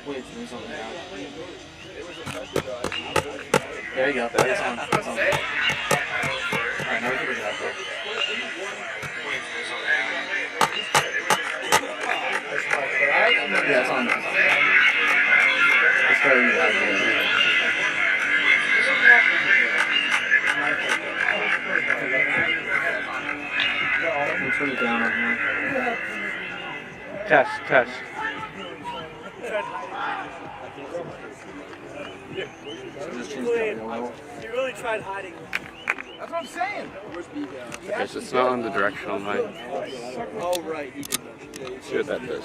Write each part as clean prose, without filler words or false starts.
Wait, there's something down. There you go. It's on. It's on. Alright, now we can bring it up, bro. Yeah, it's on. It's very loud. We'll turn it down on here. Test, test. You really tried hiding. That's what I'm saying. Because it's not on the directional mic. Oh, right. He did. See what that does.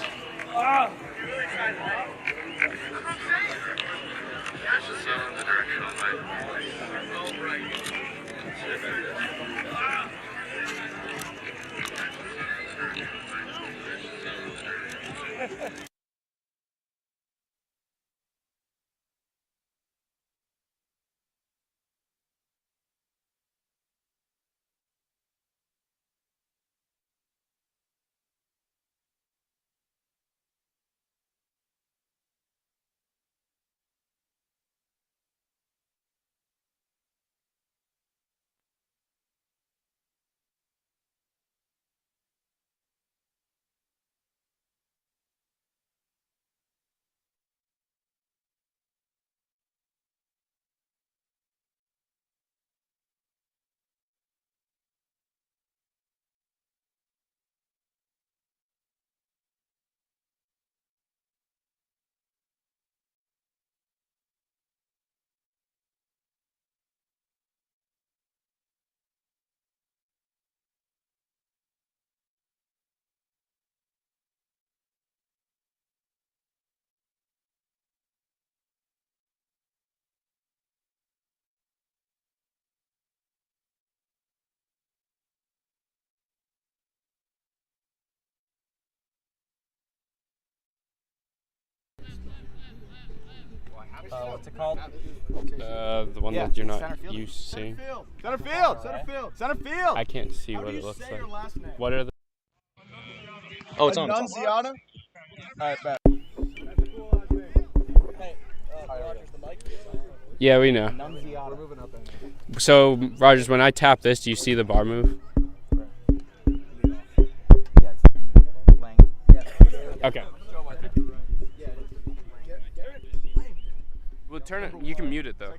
What's it called? The one that you're not used to seeing. Center field. Center field. Center field. I can't see what it looks like. What are the... Oh, it's on. Annunziata. All right, bet. Yeah, we know. Annunziata. Moving up. So, Rogers, when I tap this, do you see the bar move? Okay. Well, turn it. You can mute it though.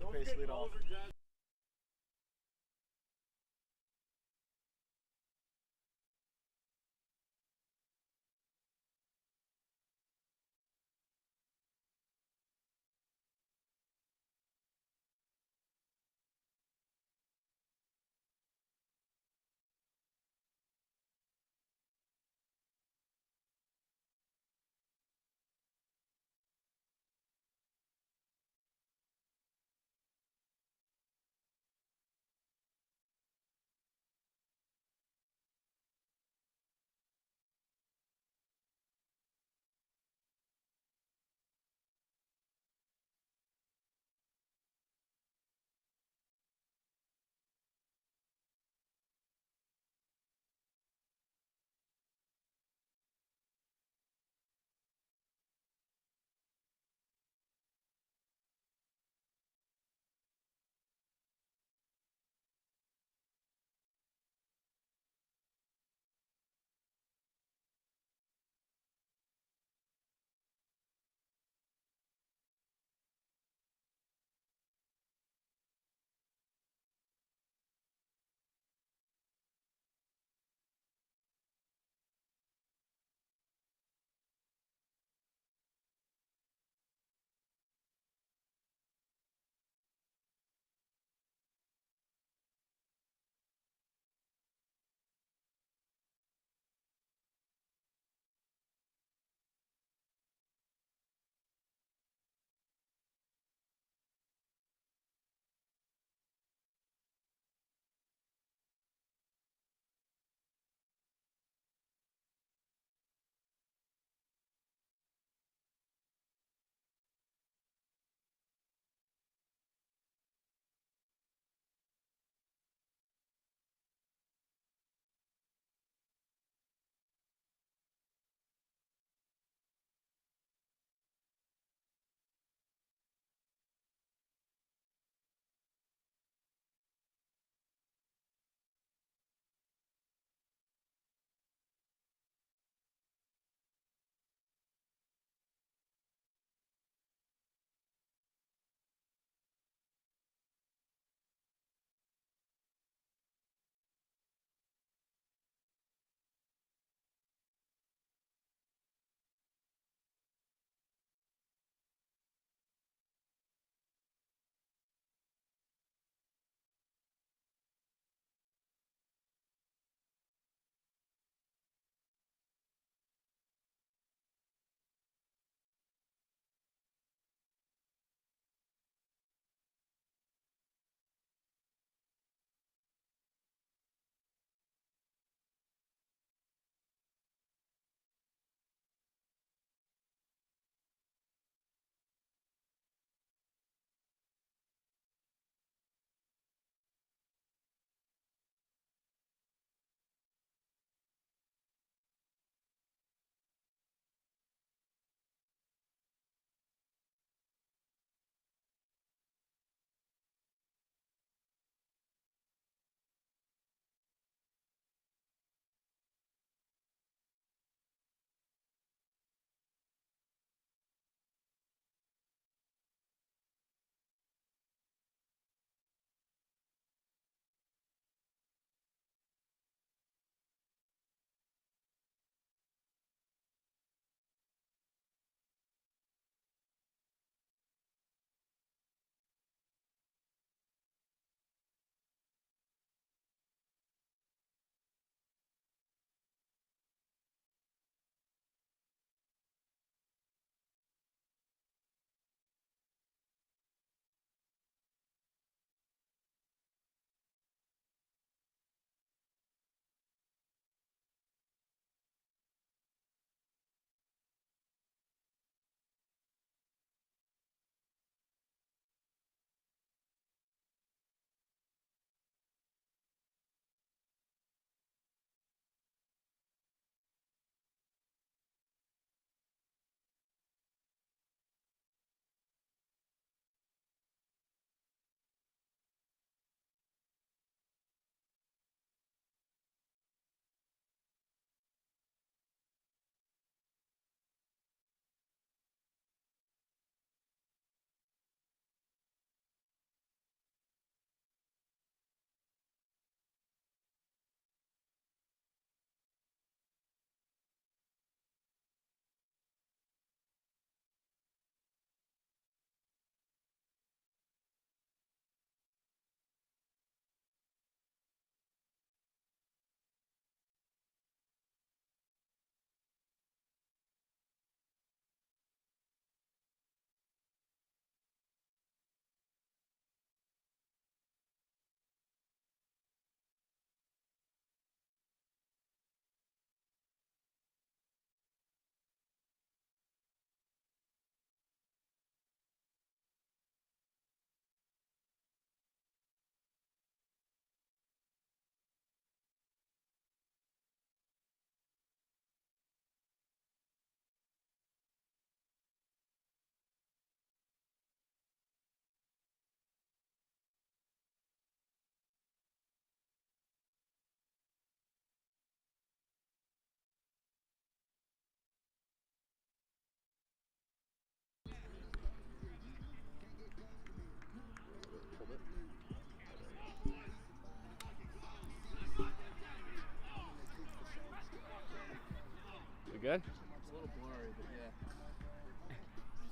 You good? It's a little blurry, but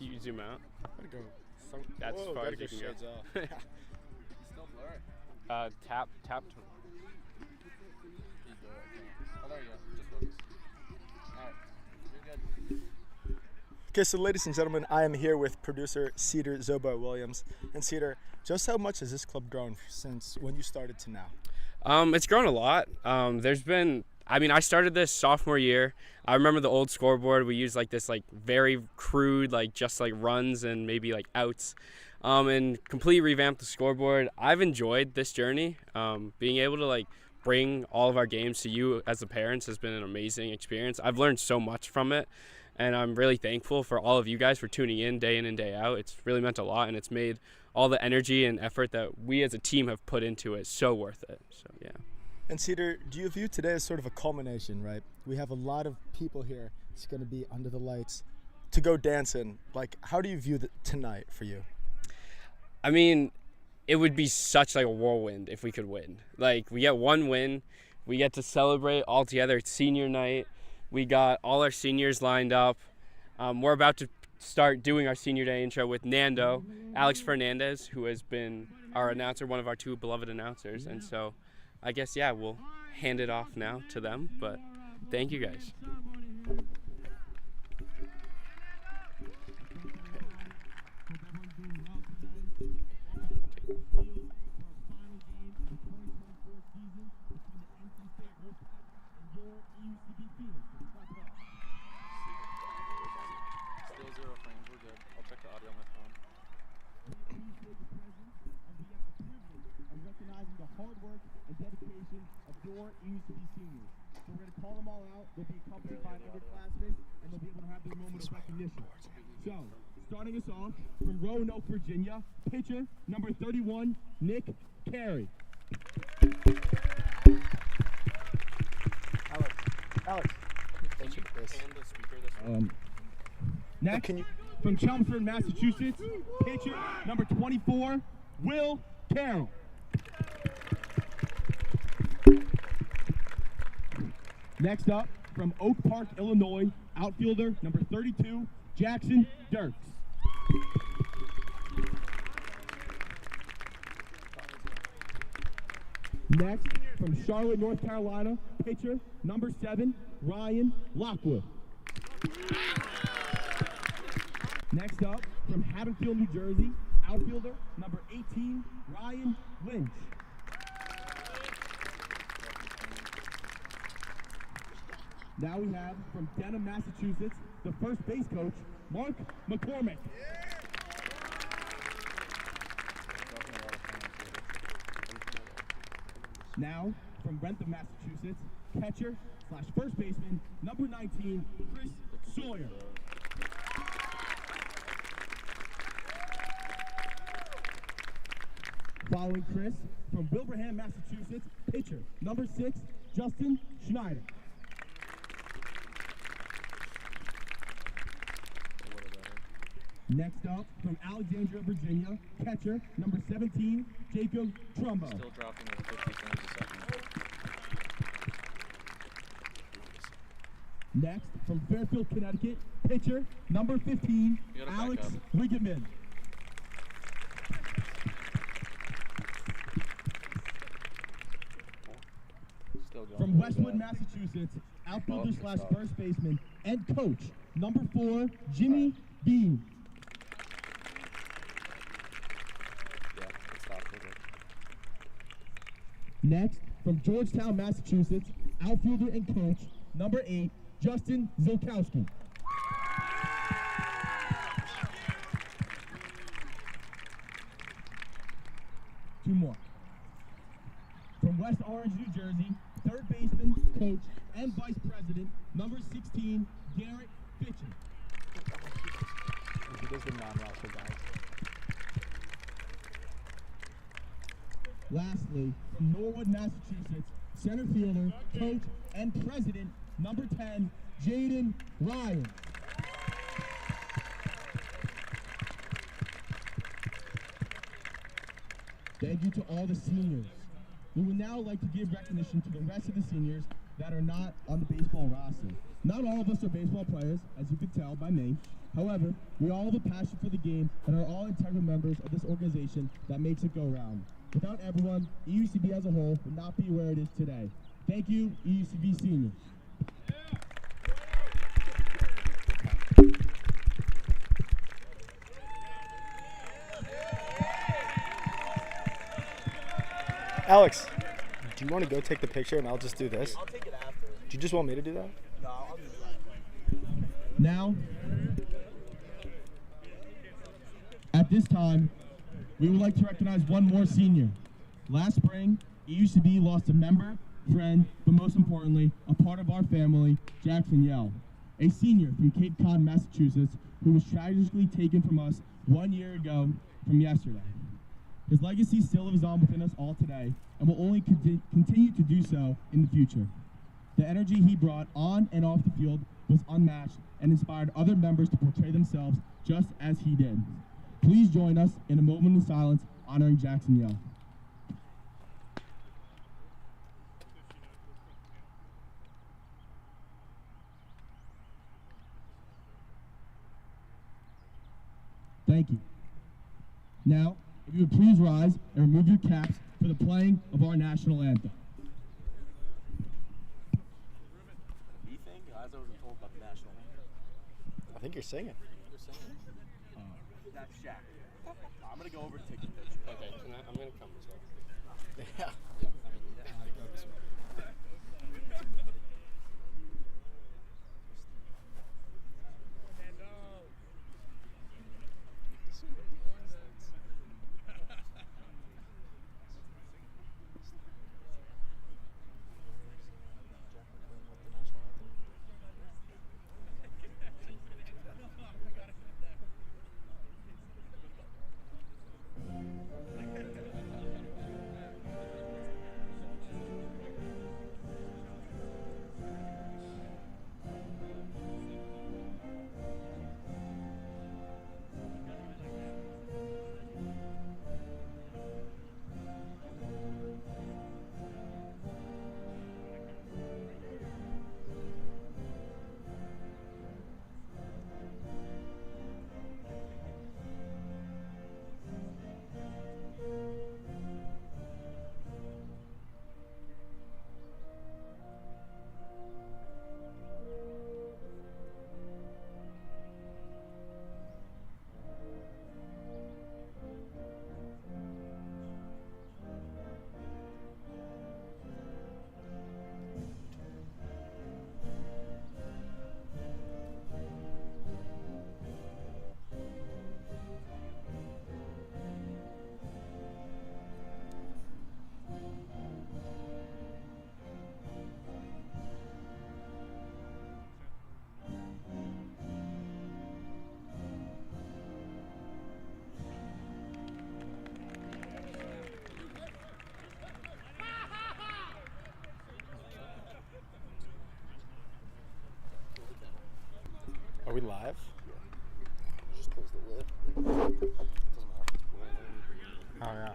yeah. You zoom out. Gotta go. That's as far as you can go. shades off. It's still blurry. Tap. Oh, there you go. Just focus. Alright. You're good. Okay, so ladies and gentlemen, I am here with producer Cedar Zoba Williams. And Cedar, just how much has this club grown since when you started to now? It's grown a lot. I started this sophomore year. I remember the old scoreboard. We used this very crude, just runs and maybe outs, and completely revamped the scoreboard. I've enjoyed this journey. Being able to bring all of our games to you as the parents has been an amazing experience. I've learned so much from it, and I'm really thankful for all of you guys for tuning in day and day out. It's really meant a lot, and it's made all the energy and effort that we as a team have put into it so worth it. So yeah. And Cedar, do you view today as sort of a culmination, right? We have a lot of people here. It's going to be under the lights to go dancing. How do you view tonight for you? I mean, it would be such a whirlwind if we could win. We get one win, we get to celebrate all together. It's senior night. We got all our seniors lined up. We're about to start doing our senior day intro with Nando, Alex Fernandez, who has been our announcer, one of our two beloved announcers. And so I guess, yeah, we'll hand it off now to them, but thank you guys. Still 0 frames. We're good. I'll check the audio on my phone. Recognizing the hard work and dedication of your EUCB seniors. So we're going to call them all out. They'll be accompanied by underclassmen, and they'll be able to have their moment of recognition. So, starting us off, from Roanoke, Virginia, pitcher number 31, Nick Carey. Alex. And the speaker this Next, from Chelmsford, Massachusetts, pitcher number 24, Will Carroll. Next up, from Oak Park, Illinois, outfielder number 32, Jackson Dirks. Next, from Charlotte, North Carolina, pitcher number 7, Ryan Lockwood. Next up, from Haddonfield, New Jersey, outfielder number 18, Ryan Lynch. Now we have from Denham, Massachusetts, the first base coach, Mark McCormick. Now, from Rentham, Massachusetts, catcher / first baseman, number 19, Chris Sawyer. Following Chris, from Wilbraham, Massachusetts, pitcher number 6, Justin Schneider. Next up, from Alexandria, Virginia, catcher number 17, Jacob Trumbo. Still dropping at 50 frames a second. Next, from Fairfield, Connecticut, pitcher number 15, You gotta back Alex up. Wigeman. Still going. From Westwood, Massachusetts, outfielder / first baseman and coach number 4, Jimmy Bean. Yeah, it stopped. We're good. Next, from Georgetown, Massachusetts, outfielder and coach number 8, Justin Zilkowski. Two more. From West Orange, New Jersey, third baseman, coach, and vice president, number 16, Garrett Fitchin. He does the non-roster guys. Lastly, from Norwood, Massachusetts, center fielder, coach, and president, number 10, Jaden Ryan. Thank you to all the seniors. We would now like to give recognition to the rest of the seniors that are not on the baseball roster. Not all of us are baseball players, as you could tell by me. However, we all have a passion for the game and are all integral members of this organization that makes it go round. Without everyone, EUCB as a whole would not be where it is today. Thank you, EUCB seniors. Alex, do you want to go take the picture and I'll just do this? I'll take it after. Do you just want me to do that? No, I'll do that. Now, at this time, we would like to recognize one more senior. Last spring, EUCB lost a member, friend, but most importantly, a part of our family, Jackson Yell, a senior from Cape Cod, Massachusetts, who was tragically taken from us 1 year ago from yesterday. His legacy still lives on within us all today and will only continue to do so in the future. The energy he brought on and off the field was unmatched and inspired other members to portray themselves just as he did. Please join us in a moment of silence honoring Jackson Yell. Thank you. Now, if you would please rise and remove your caps for the playing of our national anthem. You think? As I wasn't told about the national anthem. I think you're singing. You're singing. That's Jack. I'm gonna go over to take a picture. Okay, I'm gonna come as well. Yeah. Are we live? Just close the lid. Doesn't matter if it's boiling. Oh yeah.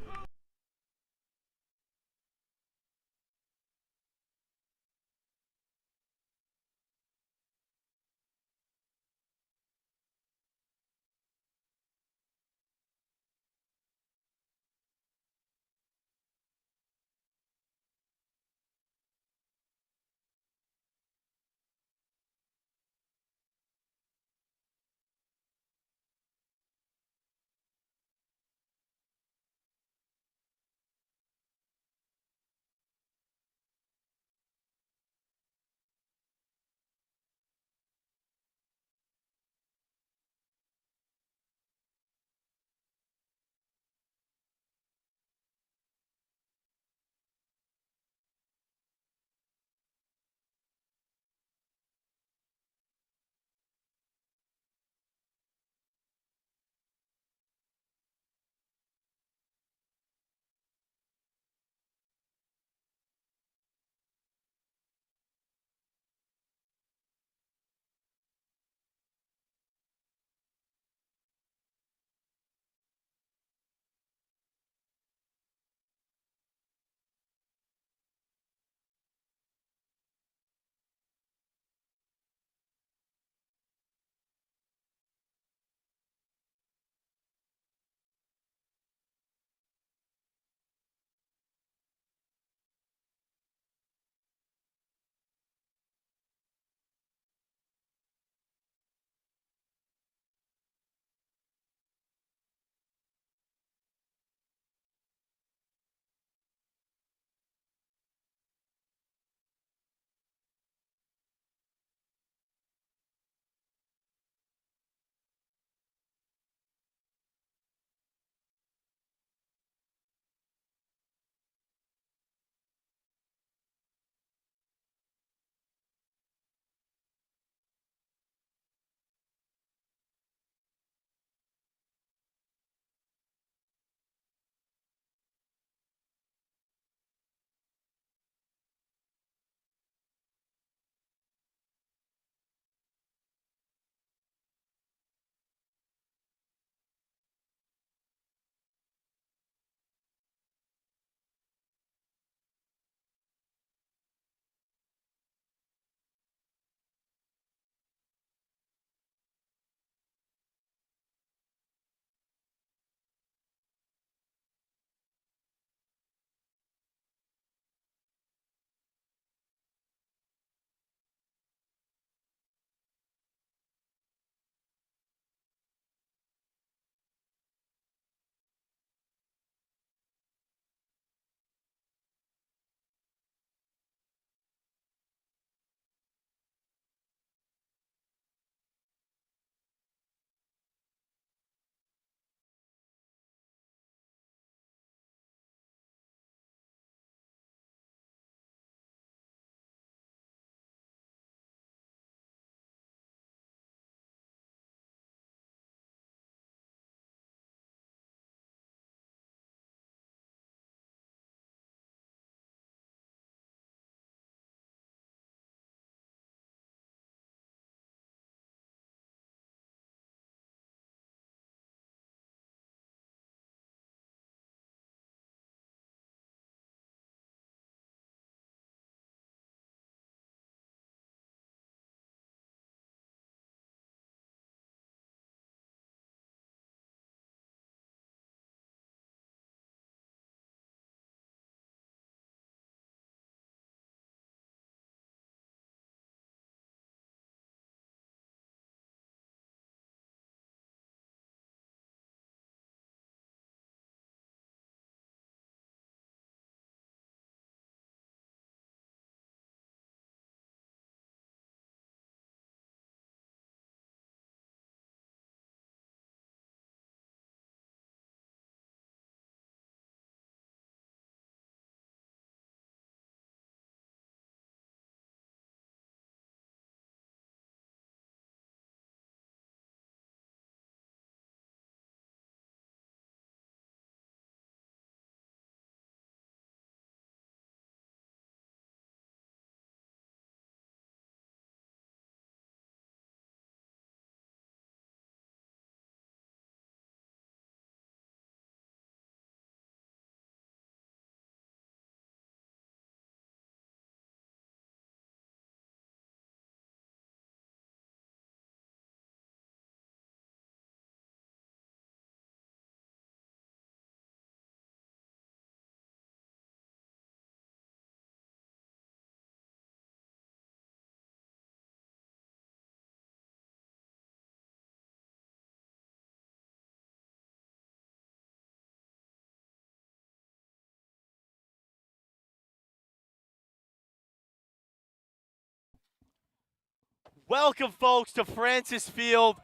Welcome, folks, to Francis Field.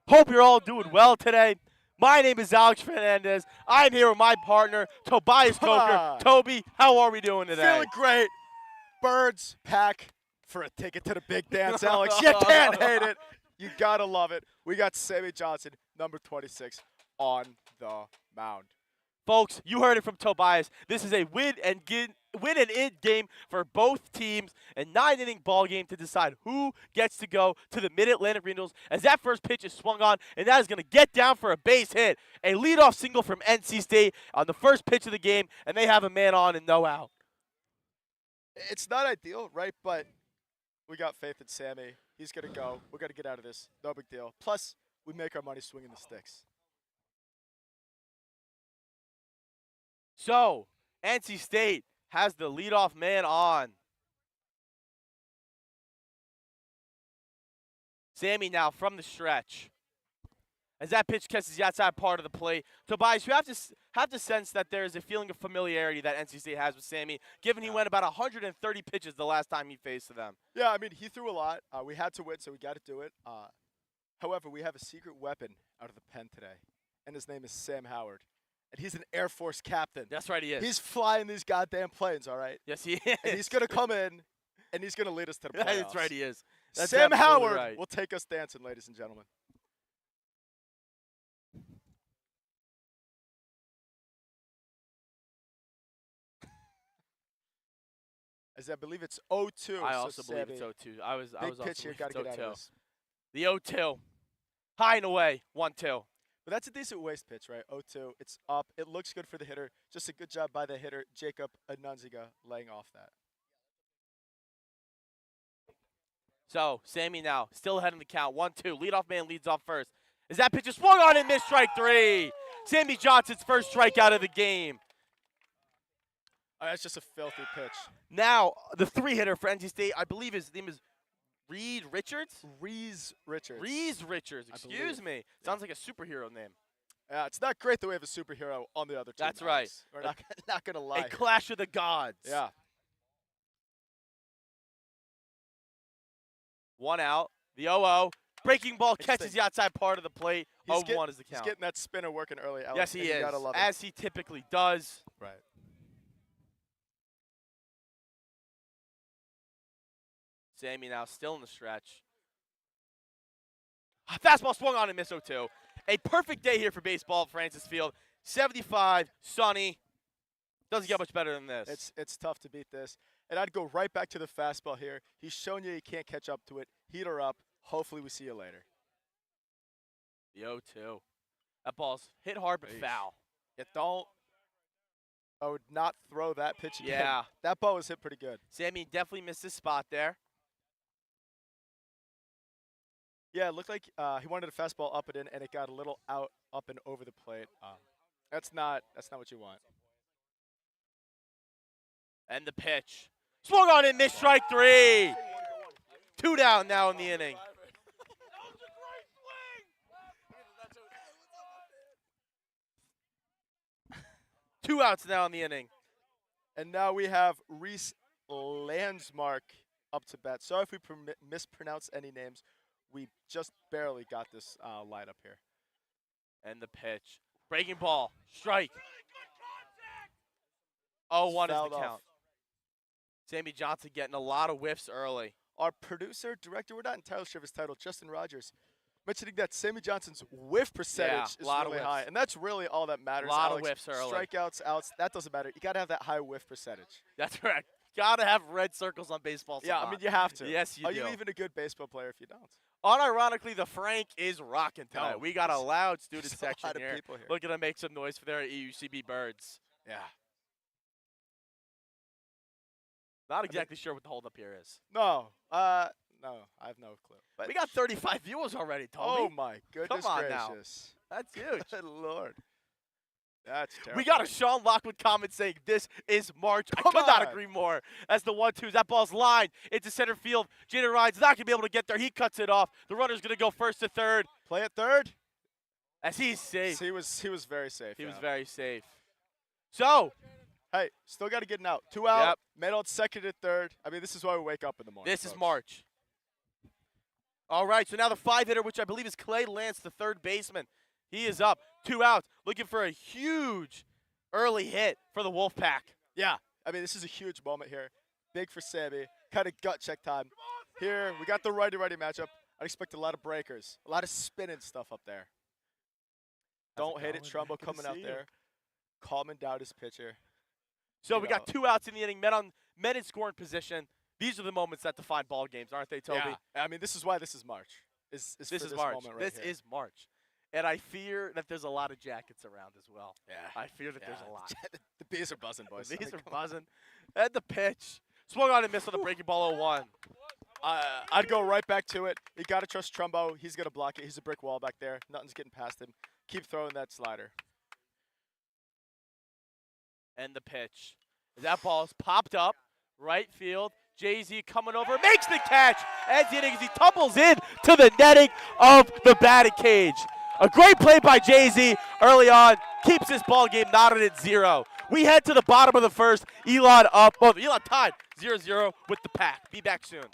Hope you're all doing well today. My name is Alex Fernandez. I'm here with my partner, Tobias Come Coker. on. Toby, how are we doing today? Feeling great. Birds pack for a ticket to the big dance, Alex. You can't hate it. You gotta love it. We got Sammy Johnson, number 26, on the mound. Folks, you heard it from Tobias. This is a win and in game for both teams, a 9-inning ball game to decide who gets to go to the Mid-Atlantic Regionals as that first pitch is swung on, and that is going to get down for a base hit. A leadoff single from NC State on the first pitch of the game, and they have a man on and no out. It's not ideal, right? But we got faith in Sammy. He's gonna go. We're gonna get out of this. No big deal. Plus, we make our money swinging the sticks. So, NC State has the leadoff man on. Sammy now from the stretch. As that pitch catches the outside part of the plate, Tobias, you have to sense that there is a feeling of familiarity that NC State has with Sammy, given he went about 130 pitches the last time he faced them. Yeah, I mean, he threw a lot. We had to win, so we got to do it. However, we have a secret weapon out of the pen today, and his name is Sam Howard. And he's an Air Force captain. That's right, he is. He's flying these goddamn planes, all right? Yes, he is. And he's going to come in, and he's going to lead us to the playoffs. That's right, he is. That's Sam absolutely Howard right. will take us dancing, ladies and gentlemen. As I believe it's 0-2. I so also believe it's Sammy, 0-2. I was big also pitch here, believing got to it's get out 0-2. of this. The 0-2. High and away, 1-2. But that's a decent waste pitch, right? 0-2. It's up. It looks good for the hitter. Just a good job by the hitter, Jacob Anunziga, laying off that. So, Sammy now still ahead in the count. 1-2. Leadoff man leads off first. As that pitch is swung on and missed, strike 3. Sammy Johnson's first strikeout of the game. That's just a filthy pitch. Now, the 3-hitter for NC State, I believe his name is Reed Richards? Reese Richards. Reese Richards, excuse believe. me. Sounds like a superhero name. Yeah, it's not great that we have a superhero on the other team. That's right. Alex. We're not going to lie. A clash of the gods. Yeah. 1 out. The 0-0. Breaking ball catches Interesting. the outside part of the plate. He's 0-1 is the He's count. getting that spinner working early, Alex. Yes, he and is, You gotta love it. as he typically does. Right. Sammy now still in the stretch. Fastball swung on and missed 0-2. A perfect day here for baseball at Francis Field. 75, sunny. Doesn't get much better than this. It's tough to beat this. And I'd go right back to the fastball here. He's shown you he can't catch up to it. Heat her up. Hopefully we see you later. The 0-2. That ball's hit hard but Eesh. foul. You don't. I would not throw that pitch again. Yeah. That ball was hit pretty good. Sammy definitely missed his spot there. Yeah, it looked like he wanted a fastball up and in, and it got a little out, up and over the plate. That's not what you want. And the pitch. Swung on and missed, strike 3. 2 down now in the inning. Two outs now in the inning. And now we have Reese Landsmark up to bat. Sorry if we mispronounce any names. We just barely got this lineup here. And the pitch. Breaking ball. Strike. 0-1 is the Fouled count. off. Sammy Johnson getting a lot of whiffs early. Our producer, director, we're not entirely sure of his title, Justin Rogers, mentioning that Sammy Johnson's whiff percentage is lot of really high. whiffs. And that's really all that matters. Lot of Alex. whiffs early. Strikeouts, outs, that doesn't matter. You got to have that high whiff percentage. That's right. Gotta have red circles on baseball. Yeah, I mean, you have to. Yes, you Are do. you even a good baseball player if you don't? Unironically, the Frank is rocking tonight. No, We got a there's- loud student there's a section lot of here. people here. Looking to make some noise for their EUCB birds. Yeah. Not exactly sure what the holdup here is. No, I have no clue. But We got 35 viewers already, Toby. oh my goodness on now. gracious. That's huge. Good Lord. That's terrible. We got a Sean Lockwood comment saying this is March. I Come could not on. agree more. As the 1-2s, that ball's lined into center field. Jaden Ryan's not going to be able to get there. He cuts it off. The runner's going to go first to third Play at third. as he's safe. He was very safe. He was yeah. very safe. So, Hey, still got to get an out. 2 out. Yep. Middle, second and third. I mean, this is why we wake up in the morning. this is folks. March. All right, so now the 5-hitter, which I believe is Clay Lance, the third baseman. He is up, 2 outs, looking for a huge early hit for the Wolfpack. Yeah, I mean, this is a huge moment here. Big for Sammy. Kind of gut check time. Here, we got the righty-righty matchup. I expect a lot of breakers, a lot of spinning stuff up there. Don't hate it, Trumbo coming out there, calming down his pitcher. So we got 2 outs in the inning, men in scoring position. These are the moments that define ball games, aren't they, Toby? Yeah, I mean, this is why this is March. This is March. Moment right this here. is March. And I fear that there's a lot of jackets around as well. Yeah. I fear that there's a lot. The bees are buzzing, boys. The bees are buzzing. And the pitch. Swung on and missed on the breaking ball 0-1. I'd go right back to it. You got to trust Trumbo. He's going to block it. He's a brick wall back there. Nothing's getting past him. Keep throwing that slider. And the pitch. That ball's popped up. Right field. Jay-Z coming over. Makes the catch. As he tumbles in to the netting of the batting cage. A great play by Jay-Z early on. Keeps this ball game knotted at 0. We head to the bottom of the first. Elon up. Oh, Elon tied 0-0 with the Pack. Be back soon.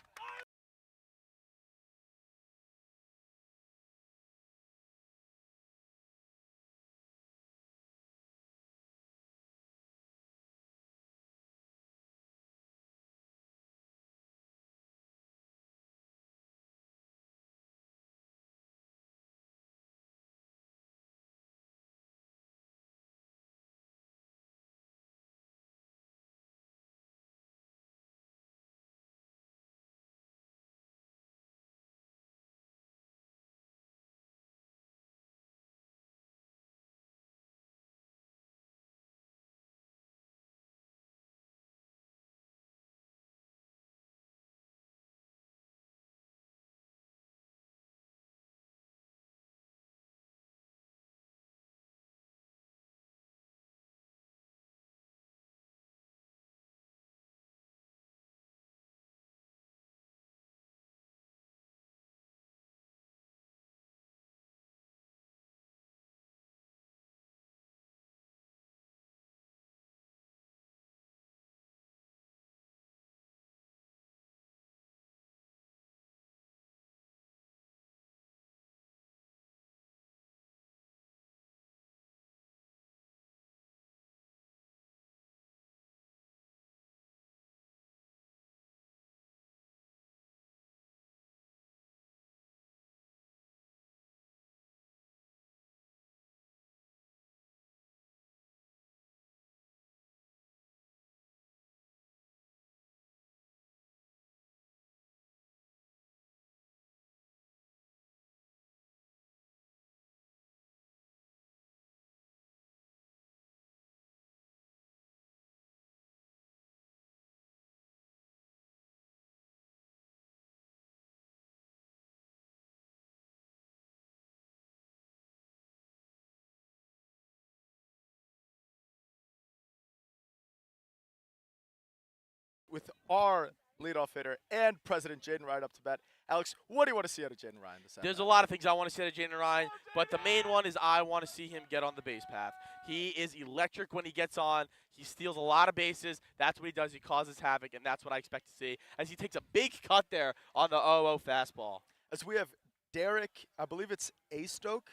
With our leadoff hitter and President Jaden Ryan up to bat. Alex, what do you want to see out of Jaden Ryan this There's a at-bat? lot of things I want to see out of Jaden Ryan, but the main one is I want to see him get on the base path. He is electric when he gets on. He steals a lot of bases. That's what he does. He causes havoc, and that's what I expect to see as he takes a big cut there on the 0-0 fastball. As we have Derek, I believe it's A-Stoke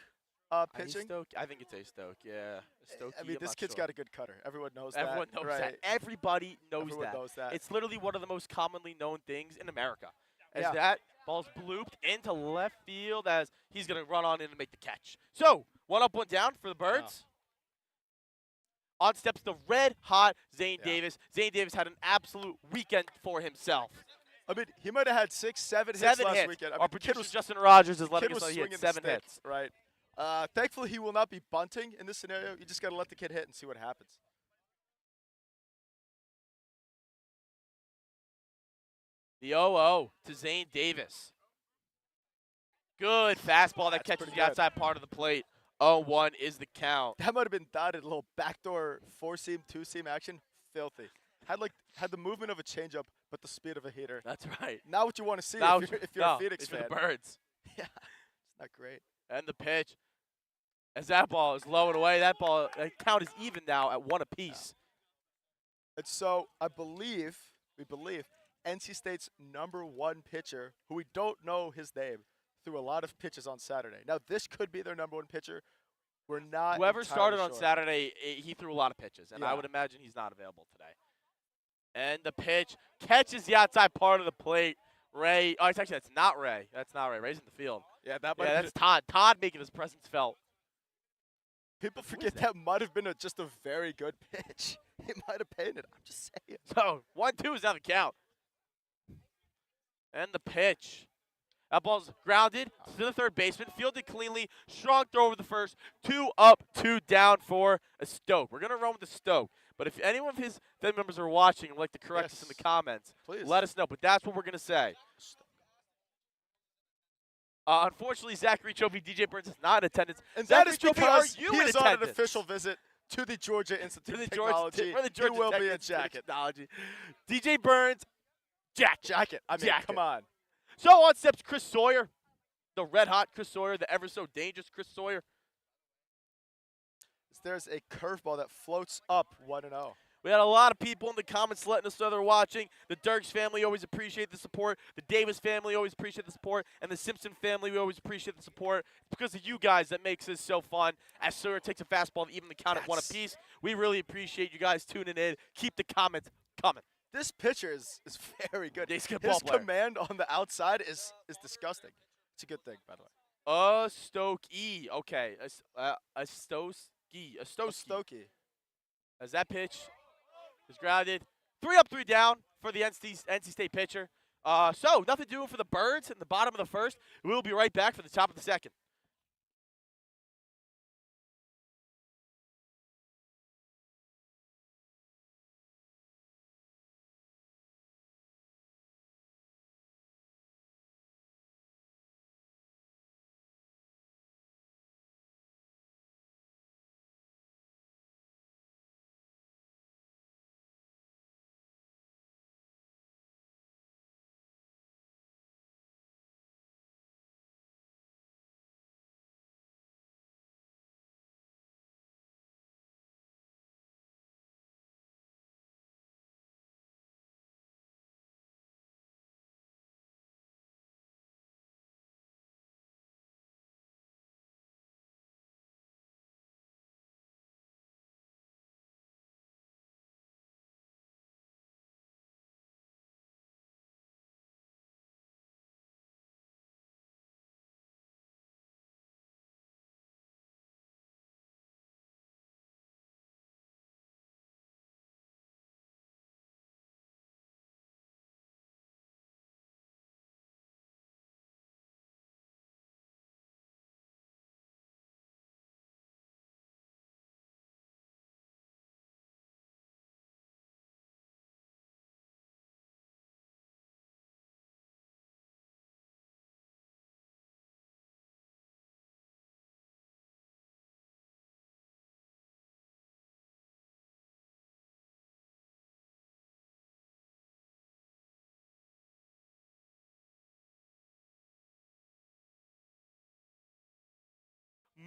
pitching. I think it's A-Stoke, yeah. Stokey, I mean, this kid's got a good cutter. Everyone knows that. Everyone knows right? that. Everybody knows Everyone that. knows that. It's literally one of the most commonly known things in America. As Yeah. that ball's blooped into left field as he's going to run on in and make the catch. So, 1 up, 1 down for the Birds. On steps the red-hot Zane Davis. Zane Davis had an absolute weekend for himself. I mean, he might have had 6, 7 hits 7 last hits. weekend. I Our mean, the kid producer was, Justin Rogers is letting kid us was know he had swinging the 7 stick, hits. right? Thankfully, he will not be bunting in this scenario. You just got to let the kid hit and see what happens. The 0-0 to Zane Davis. Good fastball that That's catches pretty the good. outside part of the plate. 0-1 is the count. That might have been dotted, a little backdoor 4-seam, 2-seam action. Filthy. Had the movement of a changeup, but the speed of a hitter. That's right. Not what you want to see Now if you're a Phoenix it's for fan. the Birds. Yeah, it's not great. And the pitch. As that ball is low and away, that count is even now at 1 apiece. And so we believe, NC State's #1 pitcher, who we don't know his name, threw a lot of pitches on Saturday. Now, this could be their number one pitcher. We're not Whoever entirely started on sure. Saturday, he threw a lot of pitches, and I Yeah. would imagine he's not available today. And the pitch catches the outside part of the plate. Ray. Oh, that's not Ray. That's not Ray. Ray's in the field. Yeah, that might Yeah, have that's Todd. Todd making his presence felt. People forget that might have been just a very good pitch. It might have painted. I'm just saying. So 1-2 is now the count. And the pitch. That ball's grounded to the third baseman, fielded cleanly, strong throw over the first. 2 up, 2 down for a Stoke. We're gonna run with the Stoke. But if any of his family members are watching and would like to correct us in the comments, Please. let us know. But that's what we're gonna say. Unfortunately, Zachary Trophy, DJ Burns is not in attendance. And Zachary that is Trophy, because are you he in is on an attendance? official visit to the Georgia Institute To the of Technology. Georgia, He will be in jacket. Technology. DJ Burns, jacket. Jacket. I mean, Jacket. come on. So on steps Chris Sawyer, the red-hot Chris Sawyer, the ever-so-dangerous Chris Sawyer. There's a curveball that floats up 1-0. We had a lot of people in the comments letting us know they're watching. The Dirks family always appreciate the support. The Davis family always appreciate the support. And the Simpson family, we always appreciate the support. It's because of you guys that makes this so fun. As Sawyer takes a fastball to even the count at 1 apiece. We really appreciate you guys tuning in. Keep the comments coming. This pitcher is very good. He's a good His ball player. command on the outside is disgusting. It's a good thing, by the way. Stokey. Okay. A Stokey. Stokey. As that pitch is grounded. 3 up, 3 down for the NC State pitcher. So nothing doing for the Birds in the bottom of the first. We'll be right back for the top of the second.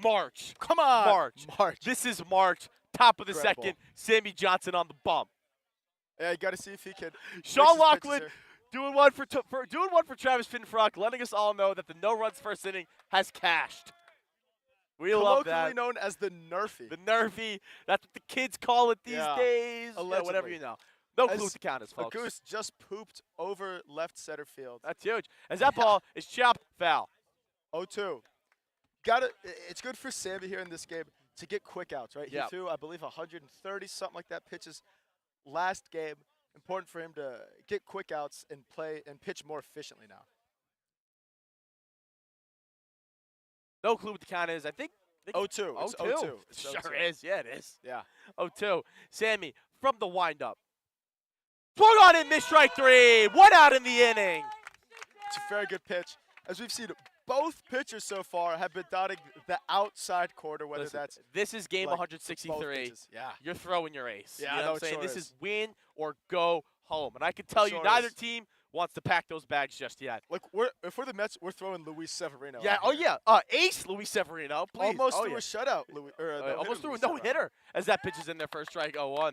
March. Come on. March. This is March. Top of the Incredible. second. Sammy Johnson on the bump. Yeah, you got to see if he can. Sean mix his pitches Loughlin here. doing one for Travis Finfrock, letting us all know that the no runs first inning has cashed. We love Colloquially that. known as the Nerfy. The nervy. That's what the kids call it these Yeah, days. Yeah, whatever allegedly. you know. No As clue what the count is, A folks. goose just pooped over left center field. That's huge. As that ball is chopped foul. 0-2. It's good for Sammy here in this game to get quick outs, right? Yeah. He threw, I believe, 130 something like that pitches last game. Important for him to get quick outs and play and pitch more efficiently now. No clue what the count is. I think 0-2. It's 0-2. 0-2. It's Sure 0-2. is. Yeah, it is. Yeah. 0-2. Sammy from the windup. Swung on in, missed strike 3. 1 out in the inning. It's a very good pitch. As we've seen, both pitchers so far have been dotting the outside corner, whether Listen, that's this is game like both 163. pitches. Yeah. You're throwing your ace. Yeah, you know no, what I'm it saying? sure This is. is win or go home. And I can tell you, sure neither is. team wants to pack those bags just yet. Like if we're the Mets, we're throwing Luis Severino. Yeah. out Oh here. yeah. Ace Luis Severino. Please. Almost oh, threw yeah. a shutout. Louis, or a no-hitter Almost threw a Luis Severino. no-hitter as that pitch is in their first strike. 0-1.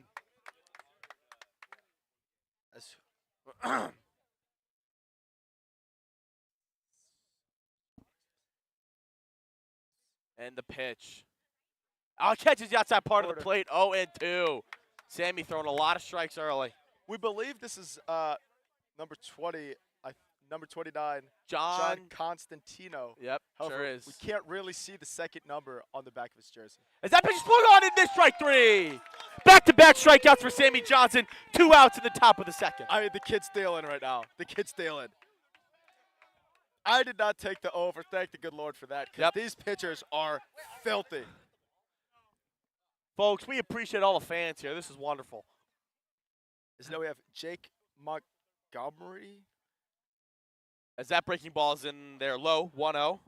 And the pitch. Oh, catches the outside part of the Order. plate. 0-2. Sammy throwing a lot of strikes early. We believe this is number 20, number 29, John. Constantino. Yep, However, sure is. we can't really see the second number on the back of his jersey. As that pitch is swung on in this strike 3. Back-to-back strikeouts for Sammy Johnson. 2 outs in the top of the second. I mean, the kid's stealing right now. The kid's stealing. I did not take the over. Thank the good Lord for that. Because Yep. these pitchers are filthy. Folks, we appreciate all the fans here. This is wonderful. So now we have Jake Montgomery. As that breaking ball is in there low, 1-0.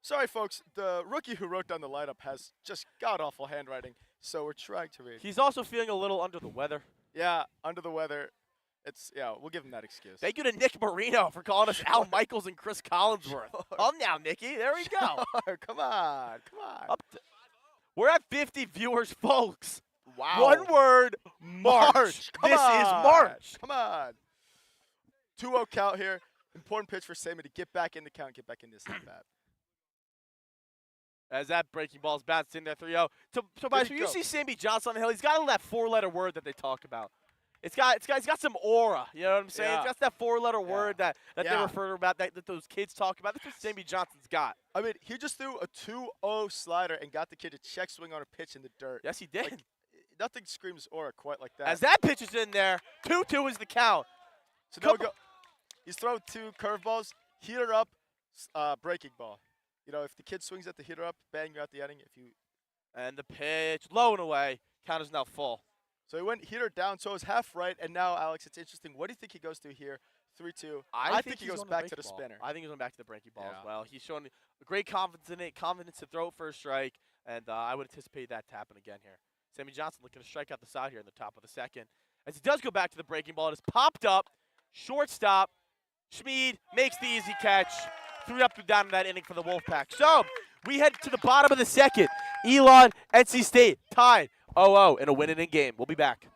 Sorry, folks. The rookie who wrote down the lineup has just god-awful handwriting, so we're trying to read. He's also feeling a little under the weather. Yeah, under the weather. We'll give him that excuse. Thank you to Nick Marino for calling us Al Michaels and Chris Collinsworth. Calm down, Nicky. There we go. Come on. We're at 50 viewers, folks. Wow. One word, March. Come This on. is March. Come on. 2-0 count here. Important pitch for Sammy to get back in the count, get back in this at bat. As that breaking ball is bounced in there, 3-0. So Bryce, when you see Sammy Johnson on the hill, he's got that 4-letter word that they talk about. It's got some aura. You know what I'm saying? Yeah. It's got that 4-letter word that they Yeah. refer to about that those kids talk about. That's what Sammy Johnson's got. I mean, he just threw a 2-0 slider and got the kid to check swing on a pitch in the dirt. Yes, he did. Like, nothing screams aura quite like that. As that pitch is in there, 2-2 is the count. So now we go. He's throwing 2 curveballs, heater up, breaking ball. You know, if the kid swings at the heater up, bang, you're out the inning. And the pitch, low and away. Count is now full. So he went heater down, so it was half right. And now, Alex, it's interesting. What do you think he goes to here? 3-2. I think he he's goes going back to the breaking ball. spinner. I think he's going back to the breaking ball as Yeah. well. He's shown great confidence in it, confidence to throw it for a strike, and I would anticipate that to happen again here. Sammy Johnson looking to strike out the side here in the top of the second. As he does go back to the breaking ball, it is popped up, shortstop. Schmid makes the easy catch. 3 up, 2 down in that inning for the Wolfpack. So we head to the bottom of the second. Elon, NC State tied 0-0 in a win-inning game. We'll be back.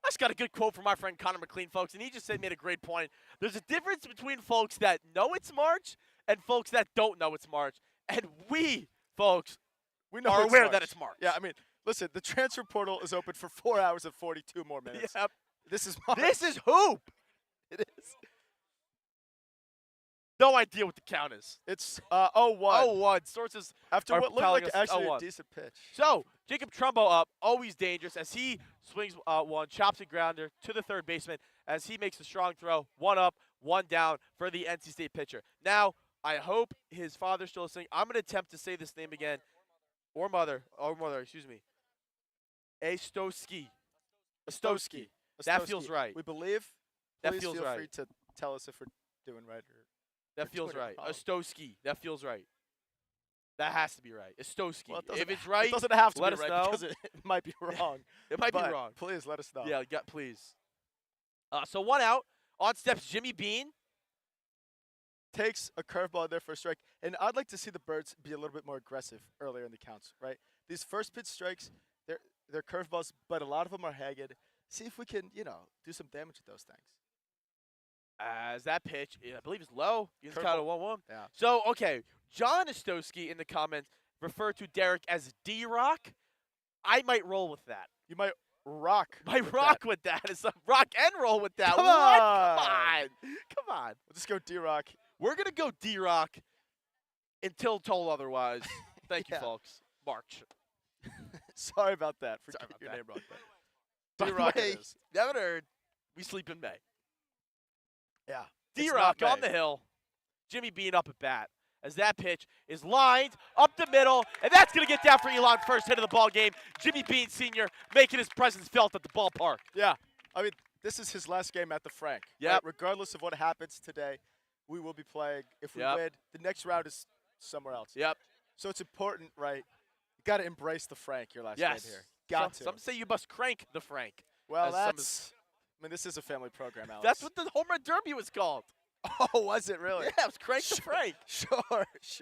I just got a good quote from my friend Connor McLean, folks, and he just made a great point. There's a difference between folks that know it's March and folks that don't know it's March. And we, folks, We know are it's aware March. that it's March. Yeah, I mean, listen, the transfer portal is open for 4 hours and 42 more minutes. Yep. This is March. This is hoop. It is. No idea what the count is. It's 0-1. 0-1. Sources After are what looked telling like us actually a 0-1. decent pitch. So, Jacob Trumbo up, always dangerous as he swings one, chops a grounder to the third baseman as he makes a strong throw. 1 up, 1 down for the NC State pitcher. Now, I hope his father's still listening. I'm going to attempt to say this name again. Or mother, excuse me. Astowski. Astowski. That feels right. We believe. That Please feels feel right. free to tell us if we're doing right or. That Or feels Twitter. right. Oh. Astowski. That feels right. That has to be right. Astowski. Well, If it's right, it doesn't have to let be us right know. because it might be wrong. It might be But wrong. Please let us know. Yeah, please. So 1 out. On steps Jimmy Bean. Takes a curveball there for a strike. And I'd like to see the Birds be a little bit more aggressive earlier in the counts, right? These first pitch strikes, they're curveballs, but a lot of them are haggard. See if we can, do some damage with those things. As that pitch, I believe, is low. He's kind of 1-1. Yeah. So, okay, John Ostowski in the comments referred to Derek as D-Rock. I might roll with that. You might rock. With that. It's a rock and roll with that. Come What? on. Come on. We'll just go D-Rock. We're going to go D-Rock until told otherwise. Thank you, Yeah. folks. March. Sorry about that. For Sorry getting about your that. name wrong. By the D-Rock way, it is. Never heard. We sleep in May. Yeah. D-Rock not on May. the hill. Jimmy Bean up at bat. As that pitch is lined up the middle, and that's going to get down for Elon. First hit of the ball game. Jimmy Bean Sr. making his presence felt at the ballpark. Yeah. I mean, this is his last game at the Frank. Yep. Right? Regardless of what happens today, we will be playing. If we Yep. win, the next round is somewhere else. Yep. So it's important, right? You got to embrace the Frank your last Yes. game here. Got to. Some say you must crank the Frank. Well, as some that's. I mean, this is a family program, Alex. That's what the home run derby was called. Oh, was it really? Yeah, it was crank the Frank. Sure.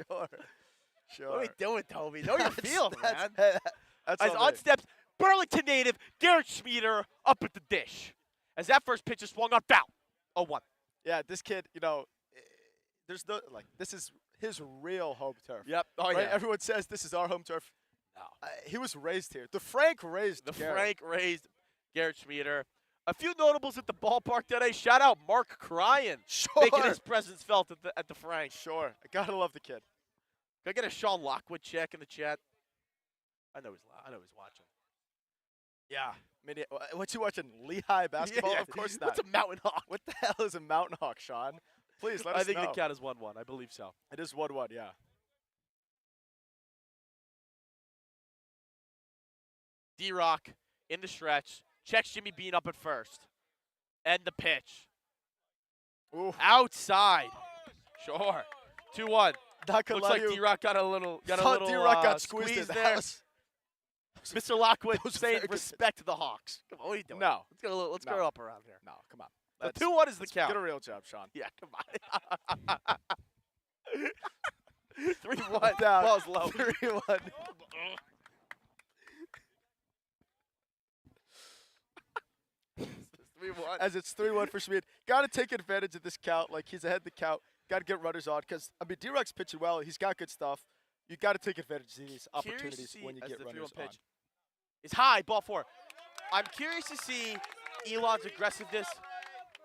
What are we doing, Toby? Know your field, man. That's As all on me. steps Burlington native Garrett Schmieder up at the dish. As that first pitch is swung on foul. 0-1. Yeah, this kid, there's no this is his real home turf. Yep. Oh, Right? yeah. Everyone says this is our home turf. No. He was raised here. The Frank raised The Garrett. Frank raised Garrett Schmieder. A few notables at the ballpark today. Shout out Mark Cryan. Sure. Making his presence felt at the Frank. Sure. I gotta love the kid. Can I get a Sean Lockwood check in the chat? I know he's watching. Yeah. I mean, what's you watching? Lehigh basketball? Yeah. Of course not. What's a Mountain Hawk? What the hell is a Mountain Hawk, Sean? Please let us I think know. the count is 1-1. I believe so. It is 1-1, yeah. D-Rock in the stretch. Checks Jimmy Bean up at first. And the pitch. Ooh. Outside. Sure. 2-1. Not gonna Looks lie like to you. D-Rock got a little Thought D-Rock got squeeze squeezed in. there. Mr. Lockwood was saying very good. respect the Hawks. Come on, what are you doing? No. Let's No. go up around here. No, come on. The Let's- 2-1 is the let's count. Get a real job, Sean. Yeah, come on. 3-1. Down. Ball's low. 3-1. It's 3-1. As it's 3-1 for Schmid. Got to take advantage of this count. Like, he's ahead of the count. Got to get runners on. Because, I mean, D-Rock's pitching well. He's got good stuff. You got to take advantage of these opportunities when you get runners on. It's high, ball 4. I'm curious to see Elon's aggressiveness.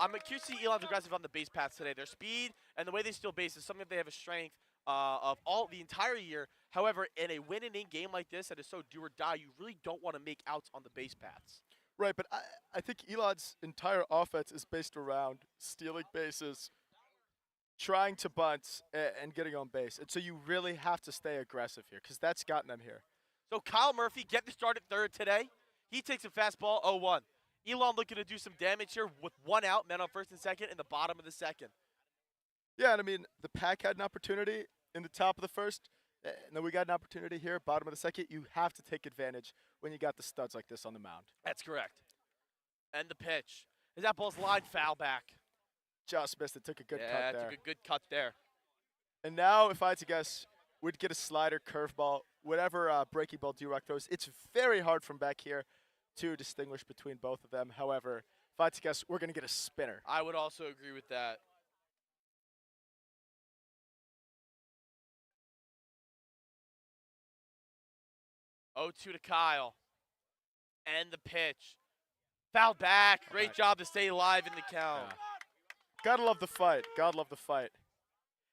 I'm curious to see Elon's aggressive on the base paths today. Their speed and the way they steal bases is something that they have a strength of all the entire year. However, in a win-and-in game like this that is so do or die, you really don't want to make outs on the base paths. Right, but I think Elon's entire offense is based around stealing bases, trying to bunt, and getting on base. And so you really have to stay aggressive here because that's gotten them here. So Kyle Murphy getting the start at third today. He takes a fastball, 0-1. Elon looking to do some damage here with 1 out, men on first and second in the bottom of the second. Yeah, and I mean, the Pack had an opportunity in the top of the first, and then we got an opportunity here, bottom of the second. You have to take advantage when you got the studs like this on the mound. That's correct. And the pitch. Is that ball's line foul back? Just missed it, took a good cut Yeah, there. took a good cut there. And now, if I had to guess, we'd get a slider, curveball, whatever breaking ball D-Rock throws. It's very hard from back here to distinguish between both of them. However, if I had to guess, we're going to get a spinner. I would also agree with that. Oh, 2 to Kyle. And the pitch. Fouled back. Great Back. job to stay alive in the count. Yeah. Gotta love the fight. Gotta love the fight.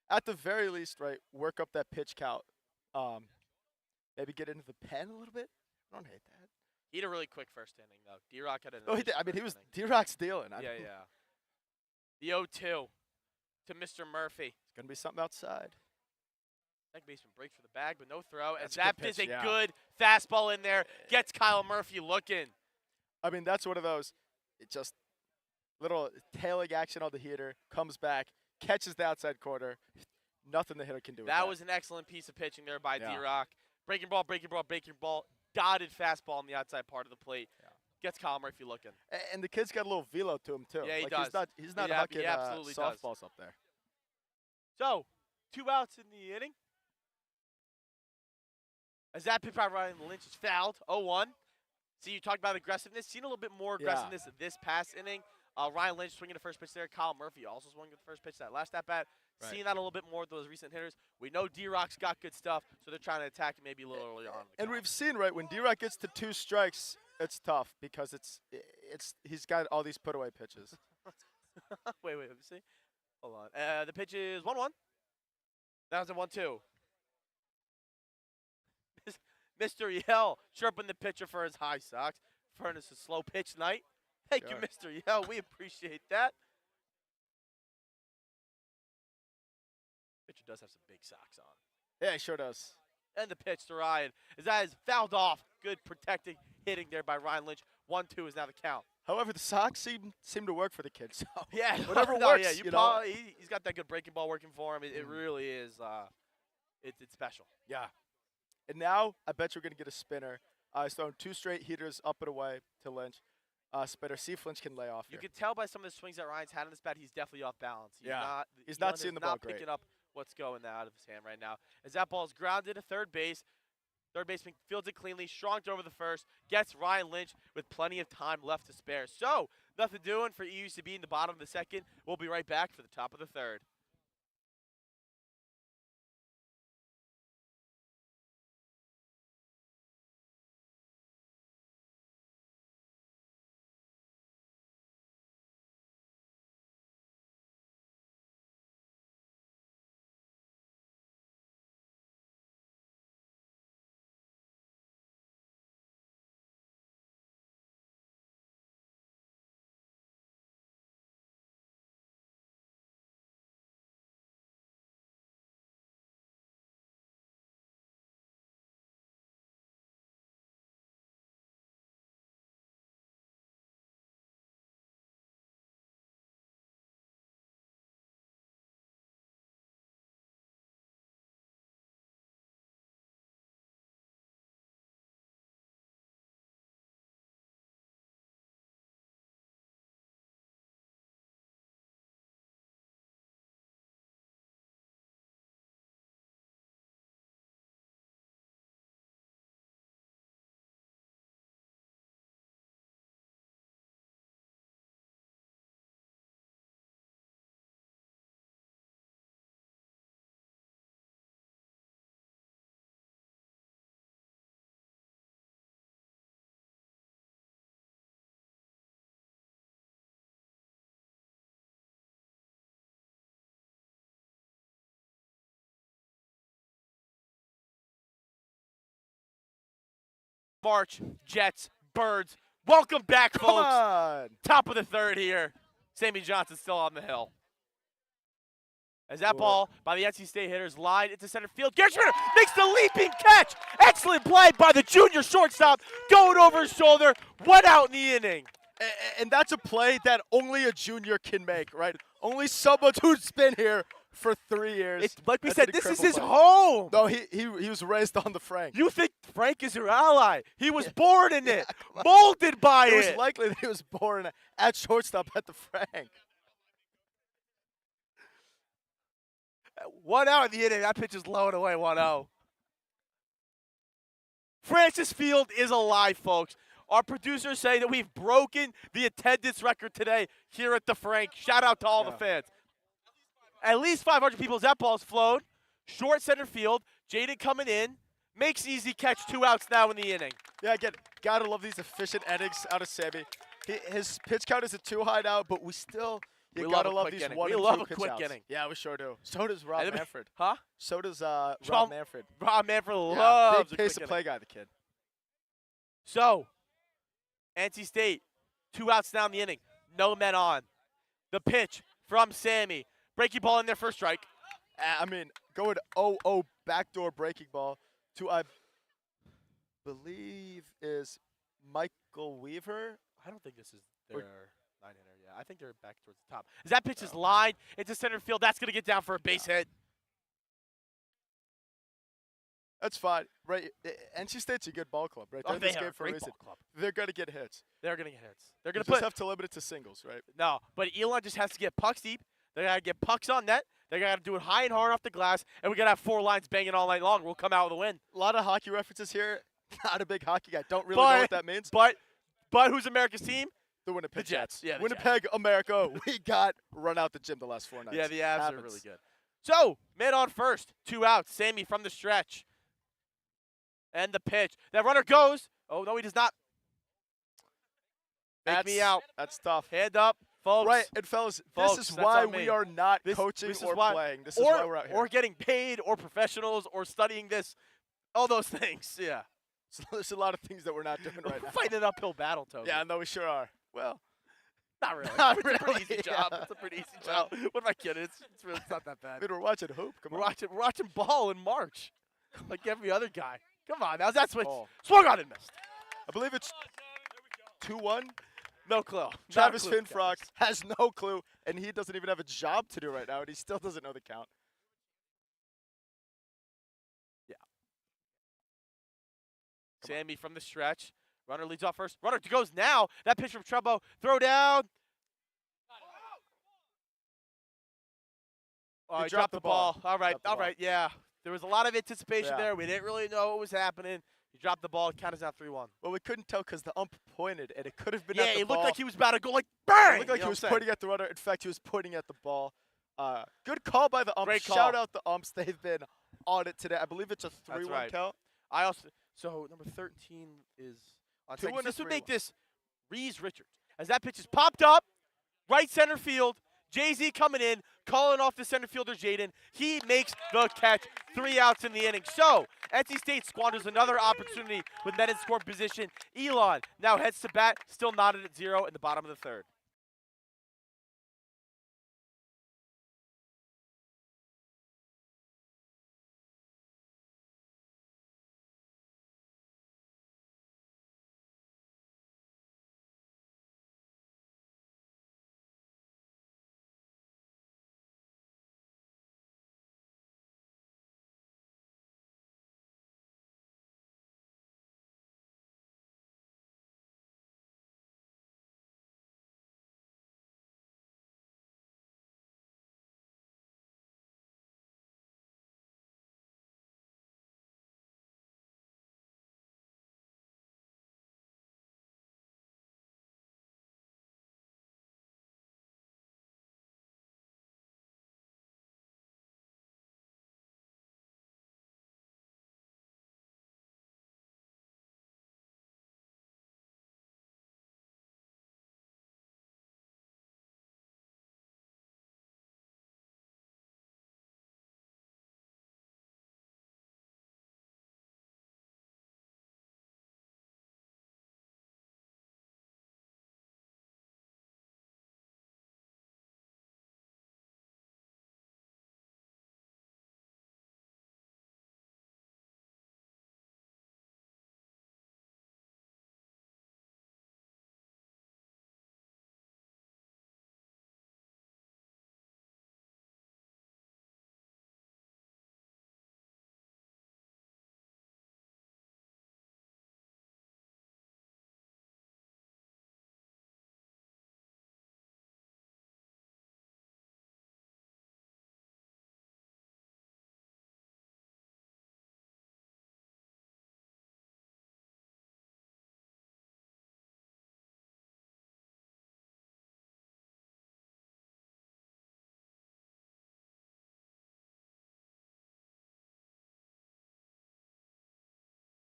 At the very least, right, work up that pitch count. Maybe get into the pen a little bit. I don't hate that. He had a really quick first inning, though. D-Rock had an Oh, he did. I mean, he was D-Rock's dealing. Yeah, yeah. The 0-2 to Mr. Murphy. It's gonna be something outside. Second baseman breaks for the bag, but no throw. That's And a good that is pitch, a yeah. good fastball in there. Gets Kyle Murphy looking. I mean, that's one of those. It just little tailing action on the heater, comes back, catches the outside corner. Nothing the hitter can do with that. That was an excellent piece of pitching there by Yeah. D-Rock. Breaking ball, breaking ball, breaking ball. Dotted fastball on the outside part of the plate. Yeah. Gets Kyle Murphy looking. And the kid's got a little velo to him too. Yeah, he like does. He's not Yeah, hucking he absolutely does. softballs up there. So, 2 outs in the inning. As that pitch by Ryan Lynch is fouled, 0-1. See, you talked about aggressiveness. Seen a little bit more aggressiveness this past inning. Ryan Lynch swinging the first pitch there. Kyle Murphy also swinging the first pitch that last at bat. Right. Seeing that a little bit more with those recent hitters. We know D-Rock's got good stuff, so they're trying to attack him maybe a little earlier on. And we've seen, right, when D-Rock gets to 2 strikes, it's tough because he's got all these put-away pitches. wait, let me see. Hold on. The pitch is 1-1. That was a 1-2. Mr. Yell chirping the pitcher for his high socks. Furnace a slow pitch night. Thank you, Mr. Yell. We appreciate that. Pitcher does have some big socks on. Yeah, he sure does. And the pitch to Ryan. As that is fouled off. Good protecting, hitting there by Ryan Lynch. 1-2 is now the count. However, the socks seem to work for the kid. So yeah, whatever no, works. Yeah, you know? He's got that good breaking ball working for him. It really is. It's special. Yeah. And now I bet you're going to get a spinner. He's throwing 2 straight heaters up and away to Lynch. Spinner. See if Lynch can lay off You here. can tell by some of the swings that Ryan's had in this bat, he's definitely off balance. He's not seeing the ball not great. picking up what's going out of his hand right now. As that ball is grounded to third base. Third baseman fields it cleanly, strong throw over the first, gets Ryan Lynch with plenty of time left to spare. So, nothing doing for EUCB in the bottom of the second. We'll be right back for the top of the third. March, Jets, Birds. Welcome back, Come folks. on. Top of the third here. Sammy Johnson still on the hill. As that ball by the NC State hitters lined into center field. Garrett Schmidt makes the leaping catch. Excellent play by the junior shortstop. Going over his shoulder. 1 out in the inning. And that's a play that only a junior can make, right? Only someone who's been here for 3 years. It's, like we That's said, an this is incredible his play. home. No, he was raised on the Frank. You think Frank is your ally. He was born in it. Molded by It it. was likely that he was born at shortstop at the Frank. 1 out in the inning. That pitch is low and away. 1-0. Francis Field is alive, folks. Our producers say that we've broken the attendance record today here at the Frank. Shout out to all the fans. At least 500 people as that ball's flown. Short center field. Jaden coming in. Makes easy catch. 2 outs now in the inning. Yeah, again, gotta love these efficient innings out of Sammy. His pitch count is a 2 hideout, but we gotta love these inning. 1 We and love 2 a pitch quick outs. inning. Yeah, we sure do. So does Rob Manfred. Huh? So does Rob Manfred. Rob Manfred Yeah, loves big a pace quick of play inning. guy, the kid. So, NC State, 2 outs down the inning. No men on. The pitch from Sammy. Breaking ball in there for a strike. I mean, going 0-0 backdoor breaking ball to, I believe, is Michael Weaver. I don't think this is their 9-hitter. Yeah, I think they're back towards the top. As that pitch is lined into center field, that's going to get down for a base hit. That's fine, right? NC State's a good ball club, right? They're Oh, in they this are game a for a great reason. ball club. They're gonna get hits. They're going to get hits. They're You going to just put have to limit it to singles, right? no, but Elon just has to get pucks deep. They got to get pucks on net. They got to do it high and hard off the glass, and we got to have 4 lines banging all night long. We'll come out with a win. A lot of hockey references here. Not a big hockey guy. Don't really know what that means. But who's America's team? The Winnipeg the Jets. Yeah, the Winnipeg, America. We got run out the gym the last 4 nights. Yeah, the Avs are Happens. really good. So, man on first, 2 outs. Sammy from the stretch. And the pitch. That runner goes. Oh, no, he does not. Make me out. That's tough. Hand up, folks. Right, and fellas, Folks, this is that's why on me. we are not This coaching is or why- playing. This is why we're out here. Or getting paid, or professionals, or studying this. All those things, yeah. So there's a lot of things that we're not doing right now. Fighting an uphill battle, Toby. Yeah, no, we sure are. Well, Not really. Not It's a pretty really, easy yeah. job. It's a pretty easy job. What am I kidding? It's not that I bad. mean, we're watching hoop. Come We're on. watching ball in March, like every other guy. Come on, now that's what Ball. swung on and missed. I believe it's 2-1. No clue. Not a Travis clue, Finfrock guys. has no clue, and he doesn't even have a job to do right now, and he still doesn't know the count. Sammy from the stretch. Runner leads off first. Runner goes now. That pitch from Trumbo. Throw down. Oh, He he dropped dropped the the ball. ball. All right, Dropped the all ball. right, yeah. There was a lot of anticipation Yeah. there. We didn't really know what was happening. He dropped the ball. Count is now 3-1. Well, we couldn't tell because the ump pointed, and it could have been Yeah, at the it ball. looked like he was about to go like bang. It looked like You he know was what I'm saying? pointing at the runner. In fact, he was pointing at the ball. Good call by the umps. Great call. Shout out the umps. They've been on it today. I believe it's a 3-1 right. count. I also number 13 is on 2-1 second. or This would make 3-1? this Reese Richards as that pitch is popped up, right center field. Jay-Z coming in, calling off the center fielder Jaden. He makes the catch. 3 outs in the inning. So NC State squanders another opportunity with men in scoring position. Elon now heads to bat, still knotted at 0 in the bottom of the 3rd.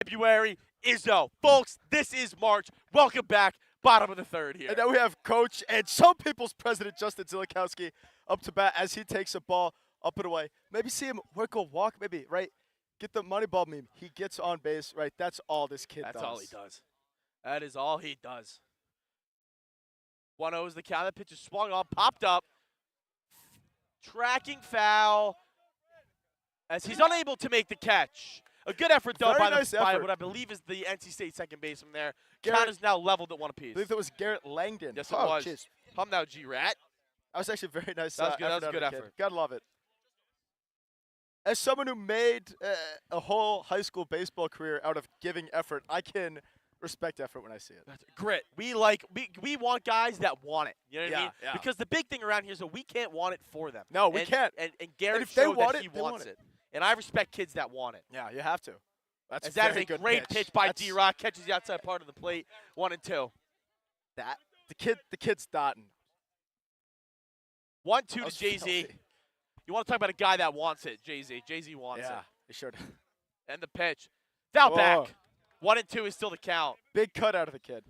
February, Izzo. Folks, this is March. Welcome back. Bottom of the 3rd here. And now we have coach and some people's president, Justin Zilikowski, up to bat as he takes a ball up and away. Maybe see him work a walk, maybe, right? Get the money ball meme. He gets on base, right? That's all this kid does. That's all he does. That is all he does. 1-0 is the count. That pitch is swung on, popped up. Tracking foul as he's unable to make the catch. A good effort done Very by, nice by effort. what I believe is the NC State second baseman there. Garrett- Count is now leveled at 1 I apiece. believe that was Garrett Langdon. Yes, it Oh, was. jeez. Hum now, G-Rat. That was actually a very nice That was good- that effort was a out good of the kid. effort. Gotta love it. as someone who made a whole high school baseball career out of giving effort, I can respect effort when I see it. That's grit. We want guys that want it. You know what I mean? Yeah. Because the big thing around here is that we can't want it for them. No, we can't. And Garrett if they showed want that it, he they want wants it. it. And I respect kids that want it. Yeah, you have to. That's As that is very a good great pitch by That's- D-Rock, catches the outside part of the plate, 1-2. That the kid's dotting. 1-2 That to was Jay-Z. filthy. You want to talk about a guy that wants it, Jay-Z. Jay-Z wants Yeah, it. he sure did. And the pitch. Foul Whoa. back. 1-2 is still the count. Big cut out of the kid.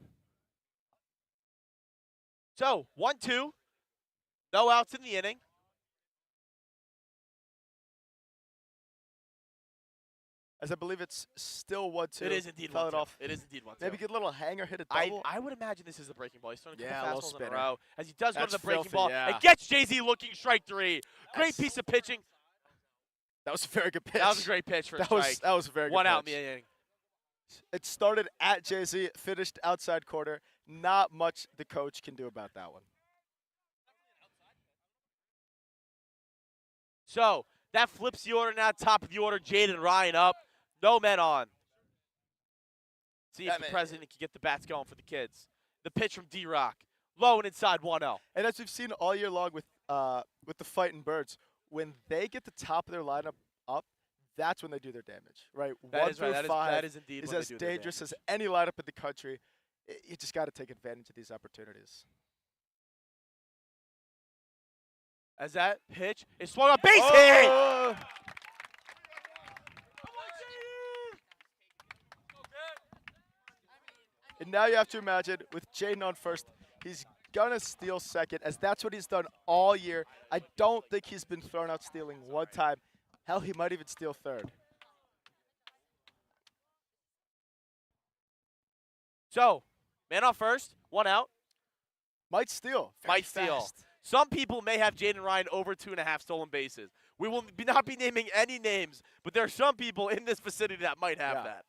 So, 1-2. No outs in the inning. As I believe it's still 1-2. It is indeed Foul 1-2. it off. It is indeed 1-2. Maybe get a little hanger, hit a double. I would imagine this is the breaking ball. He's throwing a Yeah, a couple little fastballs in a spinner. row. As he does go to That's the breaking filthy, ball. yeah. And gets Jay-Z looking strike 3. Great That's- piece of pitching. That was a very good pitch. That was a great pitch for a That strike. was a very good One out in pitch. the inning. It started at Jay-Z, finished outside corner. Not much the coach can do about that one. So, that flips the order now. Top of the order, Jaden Ryan up. No men on. See if the president can get the bats going for the kids. The pitch from D-Rock. Low and inside 1-0. And as we've seen all year long with the fighting birds, when they get the top of their lineup up, that's when they do their damage, right? That 1 is right. through That 5 is indeed is when they as do their dangerous damage. as any lineup in the country. You just got to take advantage of these opportunities. As that pitch is swung on base hit. Oh! And now you have to imagine with Jaden on first, he's gonna steal second, as that's what he's done all year. I don't think he's been thrown out stealing one time. Hell, he might even steal third. So, man on first, 1 out. Might steal. Very Might steal. fast. Some people may have Jaden Ryan over 2.5 stolen bases. We will not be naming any names, but there are some people in this vicinity that might have Yeah. that.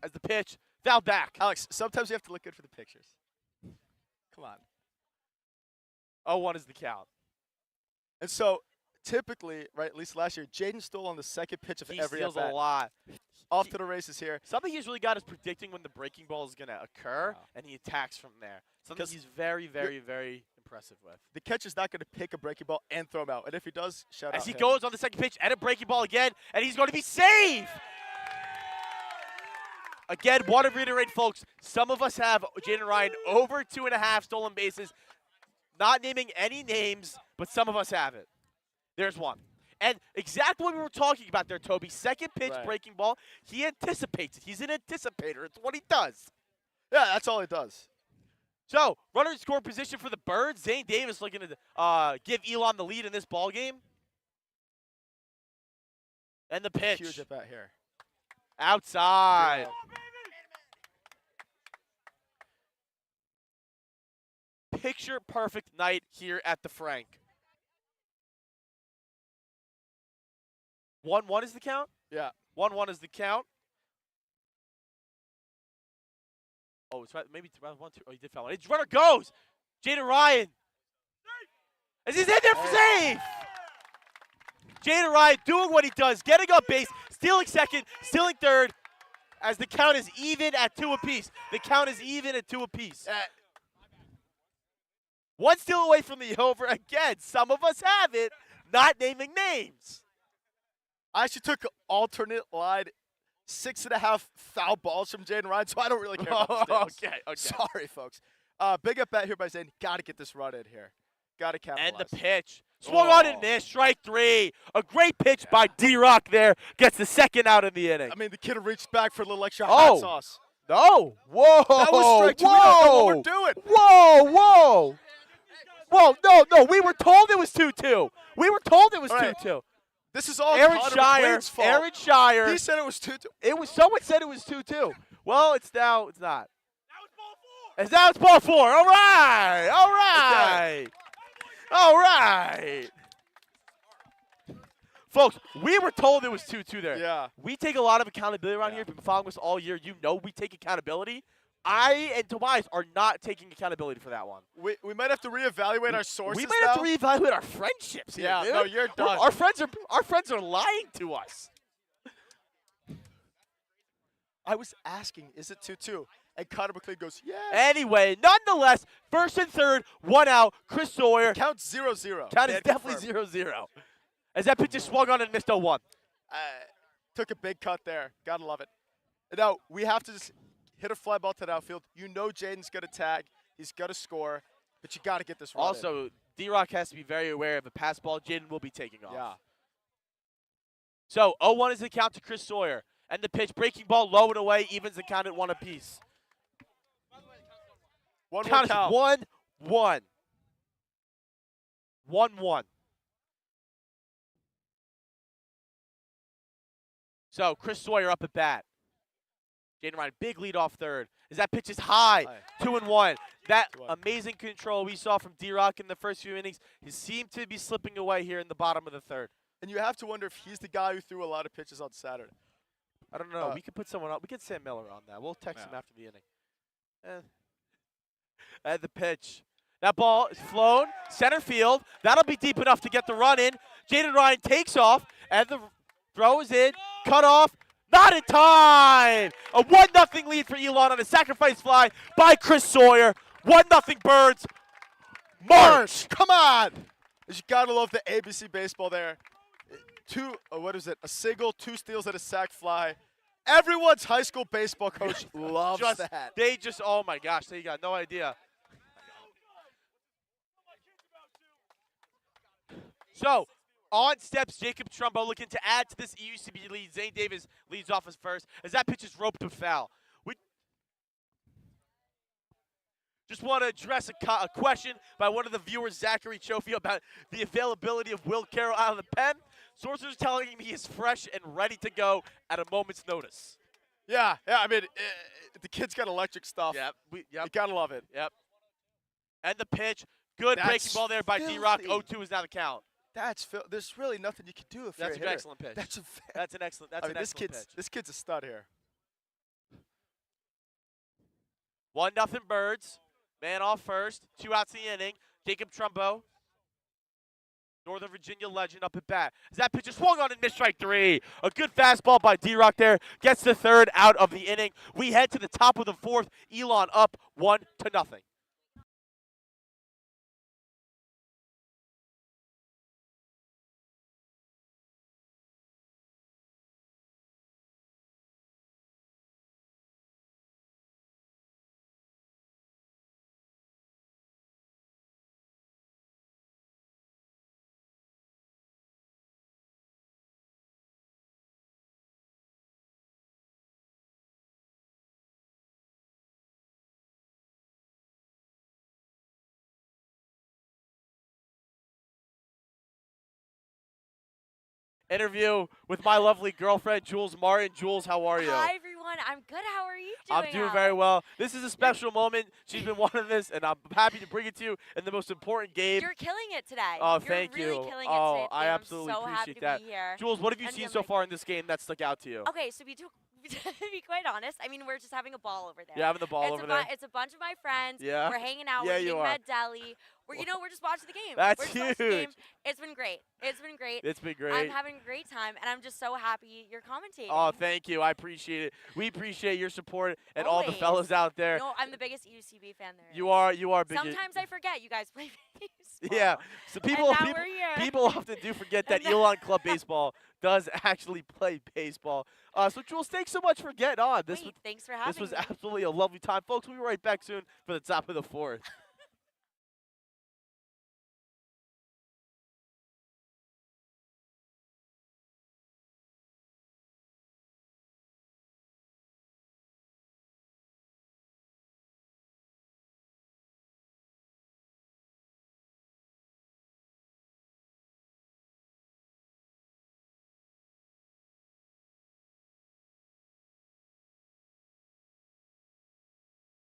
As the pitch, foul back. Alex, sometimes you have to look good for the pictures. Come on. 0-1 is the count. And so, typically, right, at least last year, Jaden stole on the second pitch of He every steals at-bat. a lot. Off to the races here. Something he's really got is predicting when the breaking ball is going to occur, and he attacks from there. Something 'Cause he's very, very, very impressive with. The catcher's not going to pick a breaking ball and throw him out. And if he does, shout out As he him. goes on the second pitch and a breaking ball again, and he's going to be safe. Again, want to reiterate, folks, some of us have Jaden Ryan over 2.5 stolen bases. Not naming any names, but some of us have it. There's one. And exactly what we were talking about there, Toby. Second pitch, Right. breaking ball. He anticipates it. He's an anticipator. It's what he does. Yeah, that's all he does. So, runner in score position for the Birds. Zane Davis looking to give Elon the lead in this ball game. And the pitch. Huge at bat here. Outside. Picture perfect night here at the Frank. 1-1 is the count? Yeah. 1-1 is the count. Oh, it's right. Maybe it's around 1-2. Oh, he did foul one. His runner goes. Jaden Ryan. As he's in there for safe. Jaden Ryan doing what he does, getting up base, stealing second, stealing third, as the count is even at 2 apiece. The count is even at 2 apiece. One steal away from the over. Again, some of us have it, not naming names. I actually took alternate line 6.5 foul balls from Jaden Ryan, so I don't really care about the steals. Okay. Sorry, folks. Big at bat here by Zane. Got to get this run in here. Got to capitalize. And the pitch. Swung on and missed. Strike 3. A great pitch by D-Rock there. Gets the second out in the inning. I mean, the kid reached back for a little extra Oh. hot sauce. No. Whoa. That was strike 2. We don't know what we're doing. Whoa. No. We were told it was 2-2. We were told it was All right. 2-2. This is all Aaron Connor Shire. McQuaid's fault. Aaron Shire. He said it was 2-2. It was. Someone said it was 2-2. Well, it's not. It's now it's ball 4. All right. Folks, we were told it was 2-2 there. Yeah. We take a lot of accountability around here. If you've been following us all year, you know we take accountability. I and Tobias are not taking accountability for that one. We might have to reevaluate our sources. We might have to reevaluate our friendships here, Yeah, dude. no, you're done. Our friends are lying to us. I was asking, is it 2-2? And Connor McLean goes, yeah. Anyway, nonetheless, first and third, 1 out. Chris Sawyer. Count 0-0. Count is definitely 0-0. As that pitch is swung on and missed 0-1. Took a big cut there. Gotta love it. Now, we have to just hit a fly ball to the outfield. You know Jaden's going to tag. He's going to score. But you got to get this run Also, D-Rock has to be very aware of a pass ball Jaden will be taking off. Yeah. So, 0-1 is the count to Chris Sawyer. And the pitch, breaking ball low and away, evens the count at 1 apiece. 1-1 Count is count. 1-1. 1-1. So, Chris Sawyer up at bat. Jaden Ryan, big lead off third. As that pitch is high, 2-1. That 2-1. amazing control we saw from D-Rock in the first few innings, he seemed to be slipping away here in the bottom of the third. And you have to wonder if he's the guy who threw a lot of pitches on Saturday. I don't know. We could put someone up. We could Sam Miller on that. We'll text him after the inning. And the pitch. That ball is flown. Center field. That'll be deep enough to get the run in. Jaden Ryan takes off. And the throw is in. Cut off. Not in time. A 1-0 lead for Elon on a sacrifice fly by Chris Sawyer. 1-0 Birds. March. Come on. You gotta love the ABC baseball there. What is it? A single, 2 steals, and a sac fly. Everyone's high school baseball coach loves that. They just, oh my gosh, they got no idea. So, on steps Jacob Trumbo looking to add to this EUCB lead. Zane Davis leads off as first as that pitch is roped to foul. We just want to address a question by one of the viewers, Zachary Chofio, about the availability of Will Carroll out of the pen. Sources are telling him he is fresh and ready to go at a moment's notice. Yeah, I mean, the kid's got electric stuff. Yep. You gotta love it. Yep. And the pitch, good breaking ball there by D-Rock. 0-2 is now the count. There's really nothing you can do if That's you're an a hitter. excellent pitch. That's an excellent. Pitch. This kid's a stud here. 1-0 Birds. Man off first. 2 outs in the inning. Jacob Trumbo, Northern Virginia legend, up at bat. As that pitch is swung on and missed strike 3. A good fastball by D-Rock there. Gets the third out of the inning. We head to the top of the fourth. Elon up 1-0. Interview with my lovely girlfriend, Jules Martin. Jules, how are you? Hi, everyone. I'm good. How are you doing? I'm doing very well. This is a special moment. She's been wanting this, and I'm happy to bring it to you in the most important game. You're killing it today. Oh, thank You're you. really killing it today. I absolutely I'm so appreciate happy that. to be here. Jules, what have you And seen you're so like- far in this game that stuck out to you? Okay, so to be quite honest, I mean, we're just having a ball over there. You're having the ball over there? It's a bunch of my friends. Yeah? We're hanging out. Yeah, We're you eating are. Med Deli. We're just watching the game. That's we're just watching the game. huge. It's been great. It's been great. It's been great. I'm having a great time, and I'm just so happy you're commentating. Oh, thank you. I appreciate it. We appreciate your support and all the Always. fellas out there. No, I'm the biggest EUCB fan there is. You are big. Sometimes I forget you guys play baseball. Yeah. So people And now we're here. people often do forget that Elon Club Baseball does actually play baseball. So Jules, thanks so much for getting on. Wait, thanks for having This was me. absolutely a lovely time. Folks, we'll be right back soon for the top of the fourth.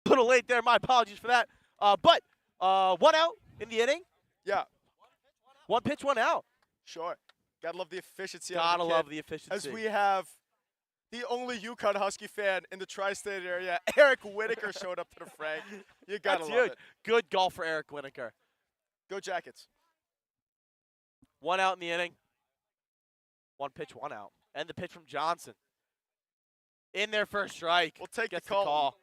A little late there. My apologies for that. But 1 out in the inning. Yeah, 1 pitch, 1 out. sure. Gotta love the efficiency. out of Gotta the kid. love the efficiency. As we have the only UConn Husky fan in the tri-state area, Eric Whitaker, showed up to the fray. You gotta That's love huge. it. Good golf for Eric Winokur. Go Jackets. 1 out in the inning. 1 pitch, 1 out. And the pitch from Johnson. In there for a strike. We'll take Gets the call.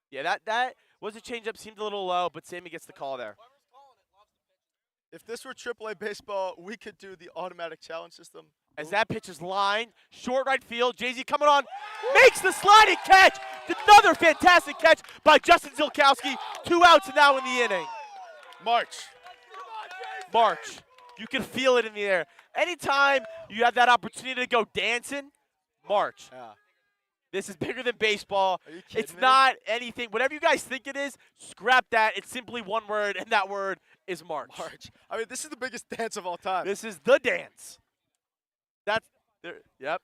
Yeah, that was a changeup. Seemed a little low, but Sammy gets the call there. If this were AAA baseball, we could do the automatic challenge system. As that pitch is lined, short right field. Jay-Z coming on, makes the sliding catch. Another fantastic catch by Justin Zilkowski. 2 outs now in the inning. March. You can feel it in the air. Anytime you have that opportunity to go dancing, march. Yeah. This is bigger than baseball. Are you kidding It's me? not anything. Whatever you guys think it is, scrap that. It's simply one word, and that word is march. March. I mean, this is the biggest dance of all time. This is the dance. That's there. Yep.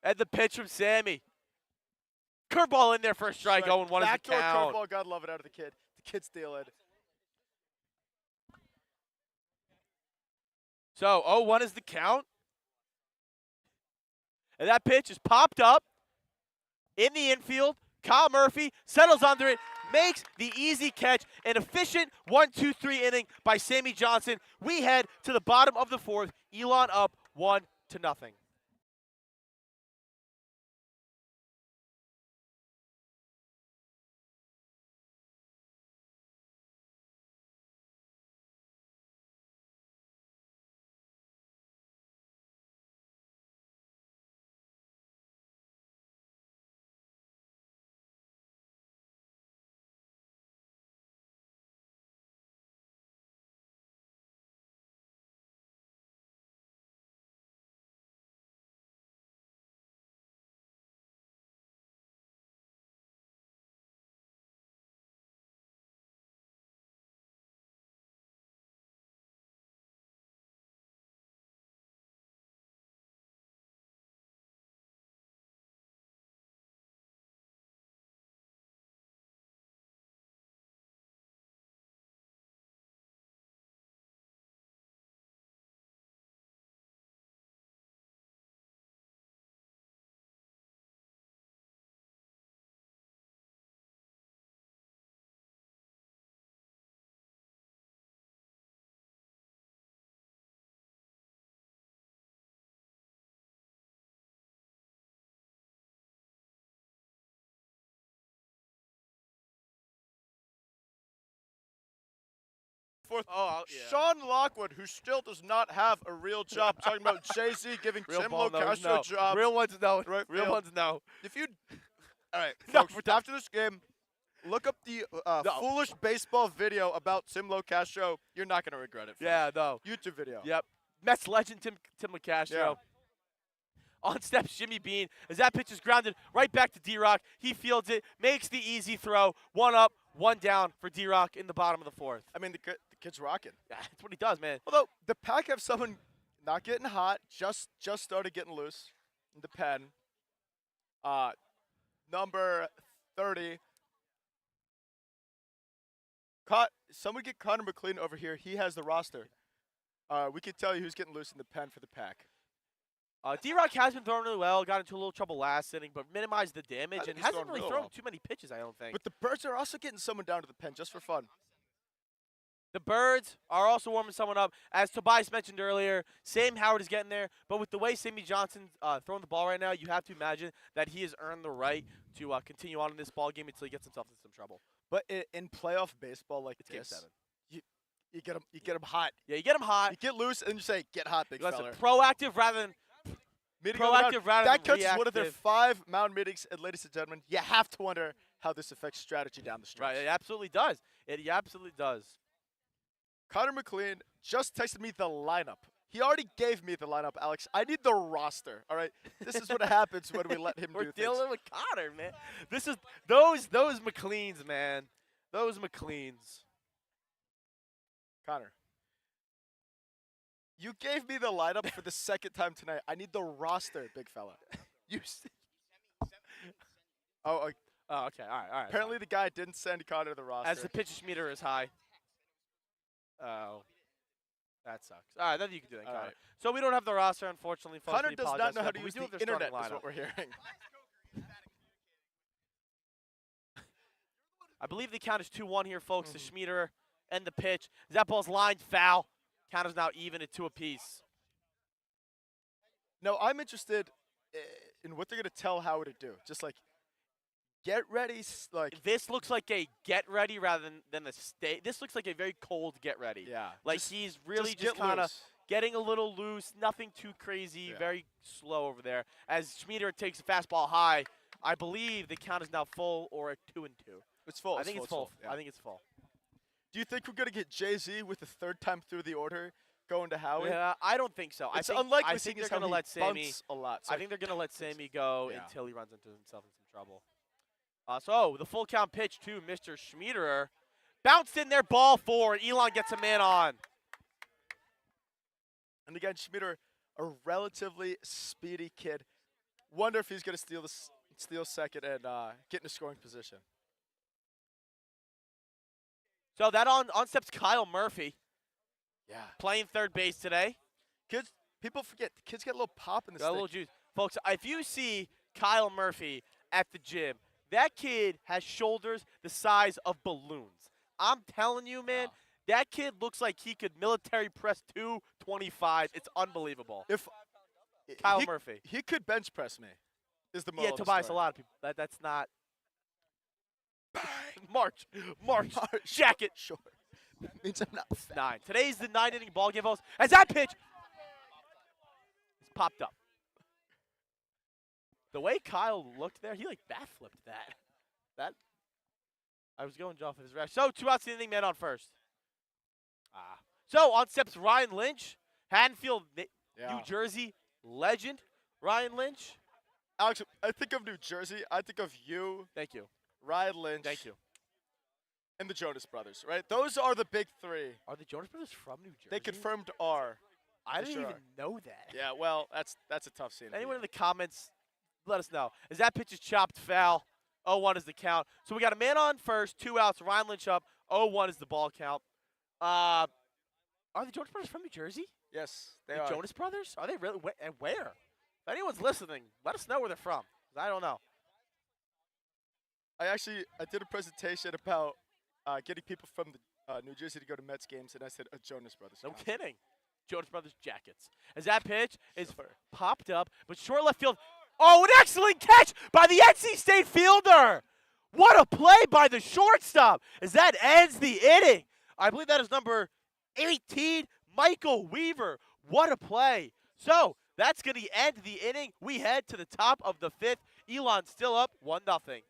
And the pitch from Sammy. Curveball in there for a strike. 0-1 is the Backdoor count. curveball. God love it out of the kid. The kid steal it. So 0-1 is the count. And that pitch is popped up in the infield. Kyle Murphy settles under it, makes the easy catch. An efficient 1-2-3 inning by Sammy Johnson. We head to the bottom of the 4th. Elon up 1-0. Fourth. Oh, yeah. Sean Lockwood, who still does not have a real job. Talking about Jay-Z giving Real Tim ball knows Locastro no. jobs. Real ones know. Right Real field. ones know. If you, all right, No, folks, we're done. after this game, look up the No. foolish baseball video about Tim Locastro. You're not gonna regret it. folks. Yeah, no. YouTube video. Yep. Mets legend Tim LeCastro. Yeah. On steps Jimmy Bean as that pitch is grounded right back to D-Rock. He fields it, makes the easy throw. 1 up, 1 down for D-Rock in the bottom of the 4th. I mean, the kid's rocking. Yeah, that's what he does, man. Although the Pack have someone not getting hot, just started getting loose in the pen. Number 30. Someone get Connor McLean over here. He has the roster. We can tell you who's getting loose in the pen for the Pack. D-Rock has been throwing really well. Got into a little trouble last inning, but minimized the damage think and he's hasn't throwing really real thrown well. too many pitches, I don't think. But the Birds are also getting someone down to the pen just for fun. The Birds are also warming someone up. As Tobias mentioned earlier, Sam Howard is getting there. But with the way Sammy Johnson's throwing the ball right now, you have to imagine that he has earned the right to continue on in this ball game until he gets himself into some trouble. But in playoff baseball like It's game this, 7. you get them hot. Yeah, you get him hot. You get loose and you say, "Get hot, big Listen, fella." proactive rather than Meeting on the mound. proactive rather That than cuts one of their reactive. 5 mound meetings. And ladies and gentlemen, you have to wonder how this affects strategy down the stretch. Right, it absolutely does. It absolutely does. Connor McLean just texted me the lineup. He already gave me the lineup, Alex. I need the roster. All right, this is what happens when we let him We're do dealing things. with Connor, man. This is those McLeans, man. Those McLeans. Connor, you gave me the lineup for the second time tonight. I need the roster, big fella. You. Oh, Oh, okay. All right. apparently the guy didn't send Connor the roster. As the pitch meter is high. Oh. That sucks. All right, nothing you can do then, All Connor. right. So we don't have the roster, unfortunately. Folks. Connor We does apologize not know for how that, to but use we do have the their starting internet, is lineup. what we're hearing. I believe the count is 2-1 here, folks. The Schmieder and the pitch. That ball's lined foul. Count is now even at 2 apiece. No, I'm interested in what they're going to tell Howard to do. Just like, get ready, like, This looks like a get ready rather than a stay. This looks like a very cold get ready. yeah. Like he's really just get kind of loose. getting a little loose, nothing too crazy, Yeah. very slow over there. As Schmieder takes a fastball high, I believe the count is now full or at 2-2. It's full. I think it's full. Yeah. I think it's full. Do you think we're going to get Jay-Z with the third time through the order going to Howard? Yeah, I don't think so. It's I unlikely think seeing they're as how going to he let Sammy. bunts a lot. So I think they're going to let Sammy go Yeah. until he runs into himself in some trouble. So the full count pitch to Mr. Schmiederer. Bounced in there, ball 4. Elon gets a man on. And again, Schmieder, a relatively speedy kid. Wonder if he's going to steal second and get in a scoring position. So that on steps Kyle Murphy, Yeah. playing third base today. Kids, people forget, the kids get a little pop in the Got a little stick. juice. Folks, if you see Kyle Murphy at the gym, that kid has shoulders the size of balloons. I'm telling you, man, that kid looks like he could military press 225. It's unbelievable. If Kyle Murphy. He could bench press me, is the moral Yeah, of the Tobias, a story. lot of people. That's not. March. Jacket. Sure. Means I'm not fat. 9. Today's the 9-inning ball game, folks. As that pitch is popped up. The way Kyle looked there, he like bat flipped that. I was going off of his rash. So 2 outs in the inning, man on first. So on steps Ryan Lynch, Haddonfield, New Jersey legend. Ryan Lynch. Alex, I think of New Jersey. I think of you, Thank you. Ryan Lynch, Thank you. and the Jonas Brothers, right? Those are the big 3. Are the Jonas Brothers from New Jersey? They confirmed are. I for didn't sure. even know that. Yeah, well, that's a tough scene. Anyone in the comments, let us know. As that pitch is chopped foul, 0-1 is the count. So we got a man on first, 2 outs, Ryan Lynch up, 0-1 is the ball count. Are the Jonas Brothers from New Jersey? Yes, they The are. Jonas Brothers? Are they really? And where? If anyone's listening, let us know where they're from. 'Cause I don't know. I did a presentation about getting people from the New Jersey to go to Mets games, and I said a Jonas Brothers. No concert. kidding. Jonas Brothers jackets. As that pitch is popped up, but short left field. Oh, an excellent catch by the NC State fielder. What a play by the shortstop as that ends the inning. I believe that is number 18, Michael Weaver. What a play. So that's going to end the inning. We head to the top of the 5th. Elon still up 1-0.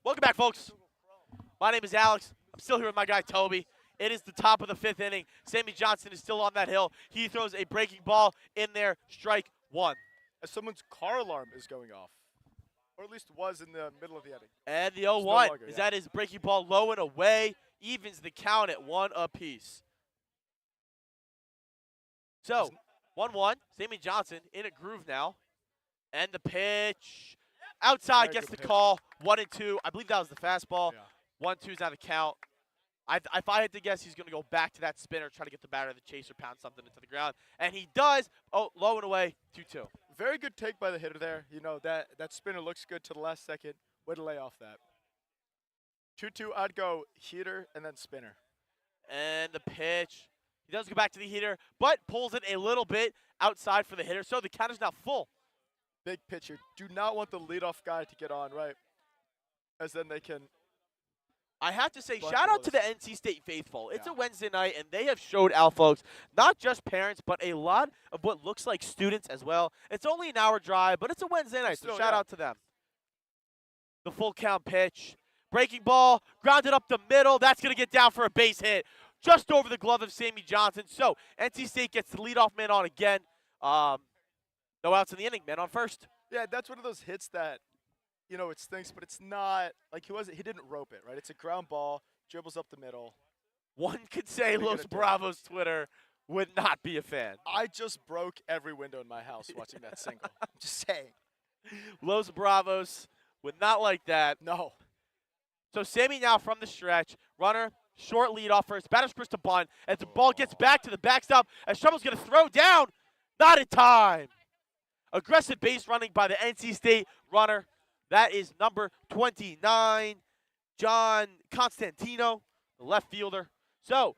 Welcome back, folks. My name is Alex. I'm still here with my guy, Toby. It is the top of the 5th inning. Sammy Johnson is still on that hill. He throws a breaking ball in there. Strike 1. As someone's car alarm is going off. or at least was in the middle of the inning. And the no 0-1 longer, is yeah. that his breaking ball low and away, evens the count at 1 apiece. So, 1-1, Sammy Johnson in a groove now. And the pitch outside Very gets good the pitch. call. 1-2. I believe that was the fastball. Yeah. 1-2 is now the count. If I had to guess, he's going to go back to that spinner, try to get the batter, the chaser, pound something into the ground. And he does. Oh, low and away, 2-2. Very good take by the hitter there. You know, that spinner looks good to the last second. Way to lay off that. 2-2, I'd go heater and then spinner. And the pitch. He does go back to the heater, but pulls it a little bit outside for the hitter. So the count is now full. Big pitcher. Do not want the leadoff guy to get on, right? As then they can. I have to say, But shout out to the notice. NC State faithful. It's Yeah. a Wednesday night, and they have showed out, folks, not just parents, but a lot of what looks like students as well. It's only an hour drive, but it's a Wednesday night, so Still, shout yeah. out to them. The full count pitch. Breaking ball, grounded up the middle. That's going to get down for a base hit. Just over the glove of Sammy Johnson. So, NC State gets the leadoff man on again. No outs in the inning, man on first. Yeah, that's one of those hits that, you know, it stinks, but it's not like he didn't rope it, right? It's a ground ball, dribbles up the middle. One could say What are you Los gonna do? Bravos Twitter would not be a fan. I just broke every window in my house watching that single. I'm just saying. Los Bravos would not like that. No. So Sammy now from the stretch. Runner, short lead off first. Batter's first to bunt. As the ball gets back to the backstop, as Trouble's going to throw down. Not in time. Aggressive base running by the NC State runner. That is number 29, John Constantino, the left fielder. So,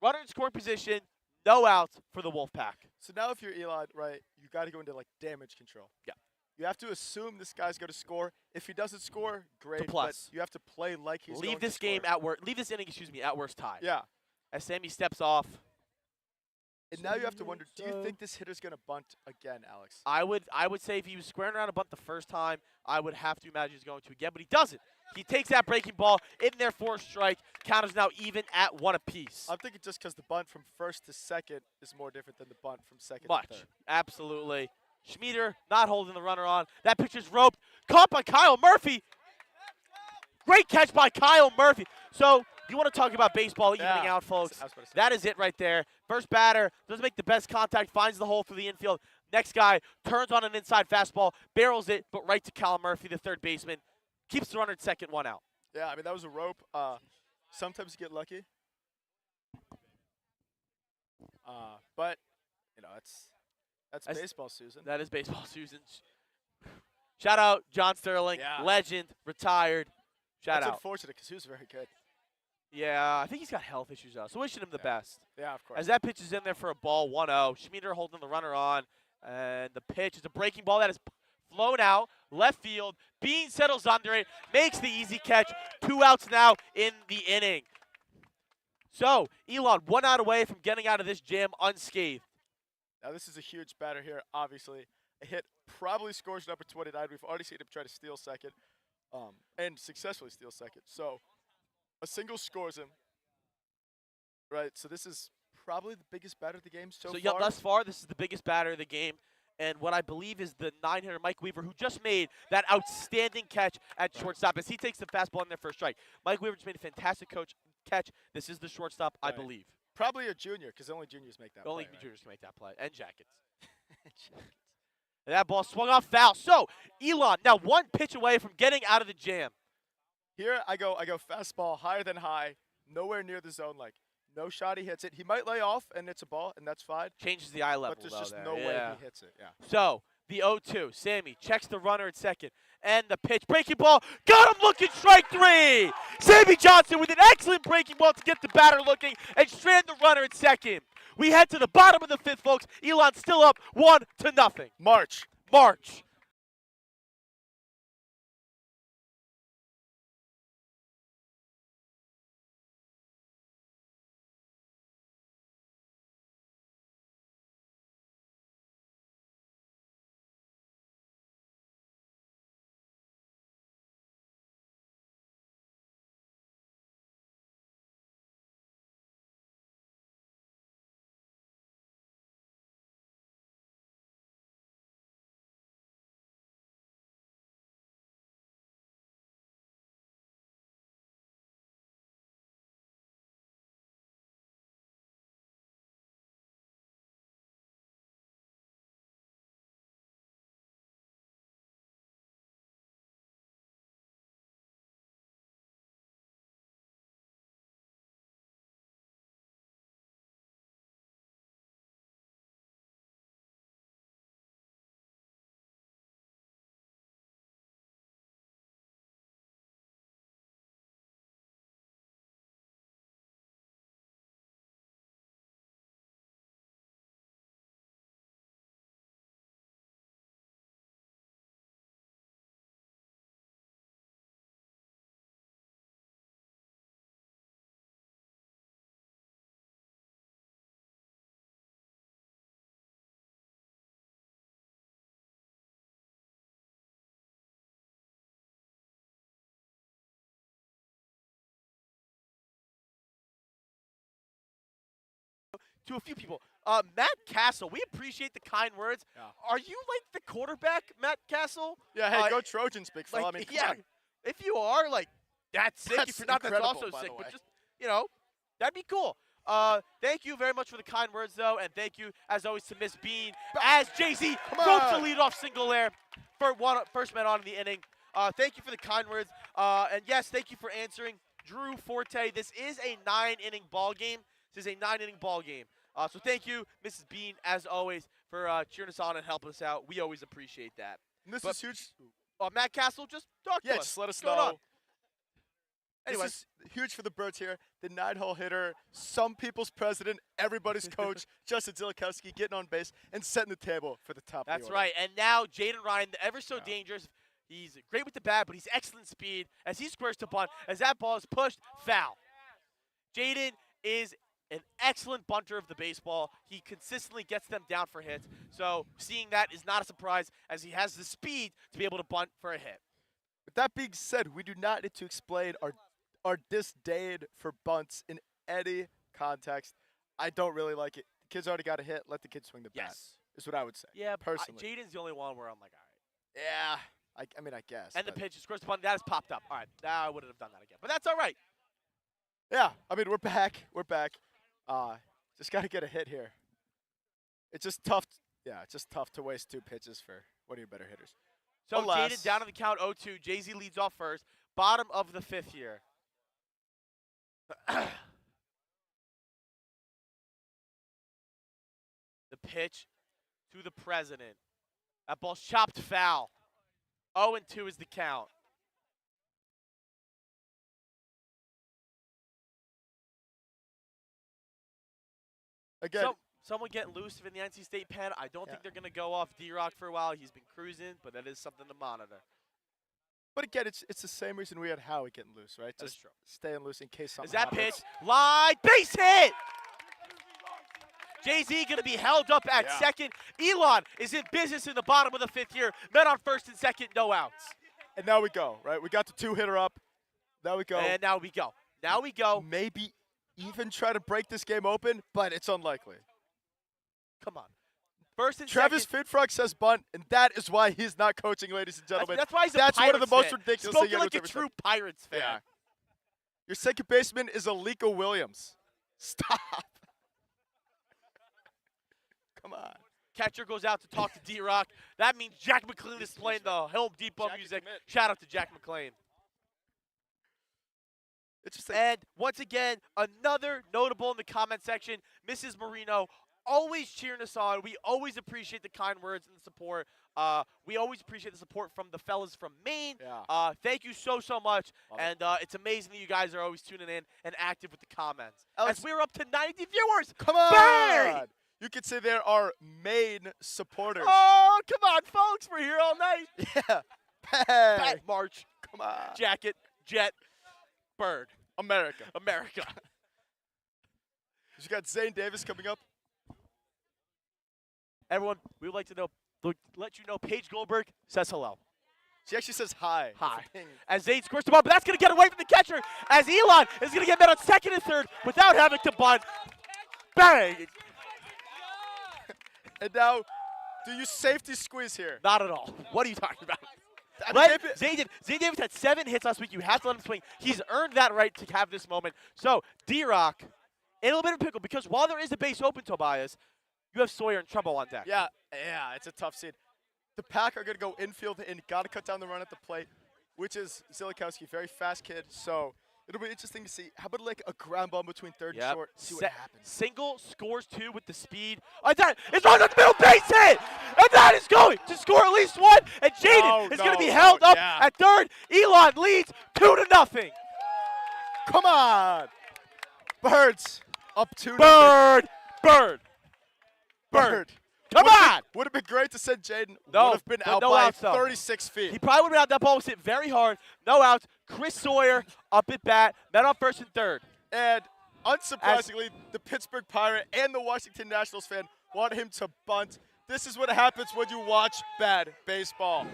runner in scoring position, no outs for the Wolfpack. So now if you're Elon, right, you got to go into like damage control. Yeah. You have to assume this guy's going to score. If he doesn't score, great. plus. But you have to play like he's going Leave this to score. game at worst. Leave this inning, at worst tie. Yeah. As Sammy steps off. And now you have to wonder, do you think this hitter's going to bunt again, Alex? I would say if he was squaring around a bunt the first time, I would have to imagine he's going to again, but he doesn't. He takes that breaking ball in there for a strike. Count is now even at 1 apiece. I'm thinking just because the bunt from first to second is more different than the bunt from second Much. to third. Absolutely. Schmieder not holding the runner on. That pitcher's roped. Caught by Kyle Murphy. Great catch by Kyle Murphy. So, you want to talk about baseball evening out, folks. I was about to say. That is it right there. First batter doesn't make the best contact, finds the hole through the infield. Next guy turns on an inside fastball, barrels it, but right to Kyle Murphy, the third baseman. Keeps the runner at second, 1 out. Yeah, I mean, that was a rope. Sometimes you get lucky. But, you know, that's baseball, Susan. That is baseball, Susan. Shout out John Sterling, Yeah. legend, retired. Shout That's out. unfortunate because he was very good. Yeah, I think he's got health issues though, so wishing him the best. Yeah, of course. As that pitch is in there for a ball, 1-0. Schmieder holding the runner on, and the pitch is a breaking ball that is flown out, left field. Bean settles under it, makes the easy catch. 2 outs now in the inning. So, Elon, 1 out away from getting out of this jam unscathed. Now, this is a huge batter here, obviously. A hit probably scores number 29. We've already seen him try to steal second and successfully steal second. So, a single scores him. Right, so this is probably the biggest batter of the game so Yeah, far. thus far, this is the biggest batter of the game. And what I believe is the 9-hitter Mike Weaver, who just made that outstanding catch at shortstop as he takes the fastball in there for a strike. Mike Weaver just made a fantastic catch. This is the shortstop, I Right. believe. Probably a junior because only juniors make that Only play, right? juniors can make that play. And Jackets. And that ball swung off foul. So, Elon, now 1 pitch away from getting out of the jam. Here I go fastball higher than high, nowhere near the zone. Like no shot he hits it. He might lay off and it's a ball and that's fine. Changes the eye level, But there's though, just there. no Yeah. way he hits it. Yeah. So, the 0-2. Sammy checks the runner at second. And the pitch. Breaking ball. Got him looking. Strike 3. Sammy Johnson with an excellent breaking ball to get the batter looking and strand the runner at second. We head to the bottom of the 5th, folks. Elon still up 1-0. March. March. to a few people. Matt Castle, we appreciate the kind words. Yeah. Are you like the quarterback, Matt Castle? Yeah, hey, go Trojans, big fella. Like, I mean, come yeah, on. if you are, like, that's sick. That's If you're not, that's incredible, also by sick. the But way. just, you know, that'd be cool. Thank you very much for the kind words, though, and thank you, as always, to Miss Bean, as Jay-Z Come ropes the on. leadoff single there for first man on in the inning. Thank you for the kind words. And, yes, thank you for answering. Drew Forte, this is a 9-inning ball game. This is a 9-inning ball game. So thank you, Mrs. Bean, as always, for cheering us on and helping us out. We always appreciate that. And this But- is huge. Matt Castle, just talk to Yeah, us. just let us What's going on? know. Anyways. This is huge for the Birds here. The 9-hole hitter, some people's president, everybody's coach, Justin Zilakowski getting on base and setting the table for the top of the That's order. right. And now Jaden Ryan, the ever so dangerous. He's great with the bat, but he's excellent speed as he squares to bunt. As that ball is pushed, foul. Jaden is an excellent bunter of the baseball. He consistently gets them down for hits. So seeing that is not a surprise as he has the speed to be able to bunt for a hit. With that being said, we do not need to explain our disdain for bunts in any context. I don't really like it. The kid's already got a hit. Let the kid swing the bat. Yes. Is what I would say. Yeah, personally. Jaden's the only one where I'm like, all right. Yeah. I mean, I guess. And the but- pitch, squares to bunt, that has popped up. All right, now I wouldn't have done that again. But that's all right. Yeah. I mean, we're back. We're back. Just got to get a hit here. It's just tough. Yeah, it's just tough to waste 2 pitches for one of your better hitters. So Alas. Jaden down on the count 0-2. Jay-Z leads off first. Bottom of the 5th here. The pitch to the president. That ball's chopped foul. 0-2 is the count. Again, Someone getting loose in the NC State pen. I don't think they're going to go off D-Rock for a while. He's been cruising, but that is something to monitor. but again, it's the same reason we had Howie getting loose, right? That is Just true. staying loose in case something Is that happens. pitch? Line, base hit! Jay-Z going to be held up at second. Elon is in business in the bottom of the 5th here. Men on first and second, no outs. And now we go, right? We got the 2-hitter up. Now we go. And now we go. Now we go. Maybe even try to break this game open, but it's unlikely. Come on. First and Travis second. Fitfrock says bunt, and that is why he's not coaching, ladies and gentlemen. That's why he's a That's one of the Pirates most fan. ridiculous Spoken things like a ever true said. Pirates fan. Yeah. Your second baseman is Aliko Williams. Stop. Come on. Catcher goes out to talk to D-Rock. That means Jack McClain is playing the Home Depot music. Shout out to Jack McClain. Interesting. And once again, another notable in the comment section, Mrs. Marino, always cheering us on. We always appreciate the kind words and the support. We always appreciate the support from the fellas from Maine. Yeah. Thank you so much. Love And it's amazing that you guys are always tuning in and active with the comments. Alex- As we're up to 90 viewers. Come on. Bang! You could say there are main supporters. Oh, come on, folks. We're here all night. Yeah. Bang. Bat March, Come on. jacket, jet, bird, America. America. You got Zane Davis coming up. Everyone, we would like to know, let you know Paige Goldberg says hello. She actually says hi. Hi. Ding. As Zane scores the ball, but that's going to get away from the catcher. As Elon is going to get met on second and third without having to bunt. Bang! And now, do you safety squeeze here? Not at all. What are you talking about? I mean, maybe- Zane Davis had 7 hits last week. You have to let him swing. He's earned that right to have this moment. So, D-Rock, in a little bit of a pickle, because while there is a base open, Tobias, you have Sawyer and Trumbo on deck. Yeah, it's a tough scene. The Pack are going to go infield and got to cut down the run at the plate, which is Zilakowski, very fast kid. So it'll be interesting to see. How about like a ground ball between third and short? See what happens. Single scores 2 with the speed. That is on the middle base hit, and that is going to score at least 1. And Jaden is going to be held up at third. Elon leads 2-0. Come on. Birds up 2-0. Bird. Come on! Would have been great to send Jaden. No, Would have been but out no by outs, though. 36 feet. He probably would have been out. That ball was hit very hard. No outs. Chris Sawyer up at bat. Men on first and third. And unsurprisingly, the Pittsburgh Pirate and the Washington Nationals fan want him to bunt. This is what happens when you watch bad baseball.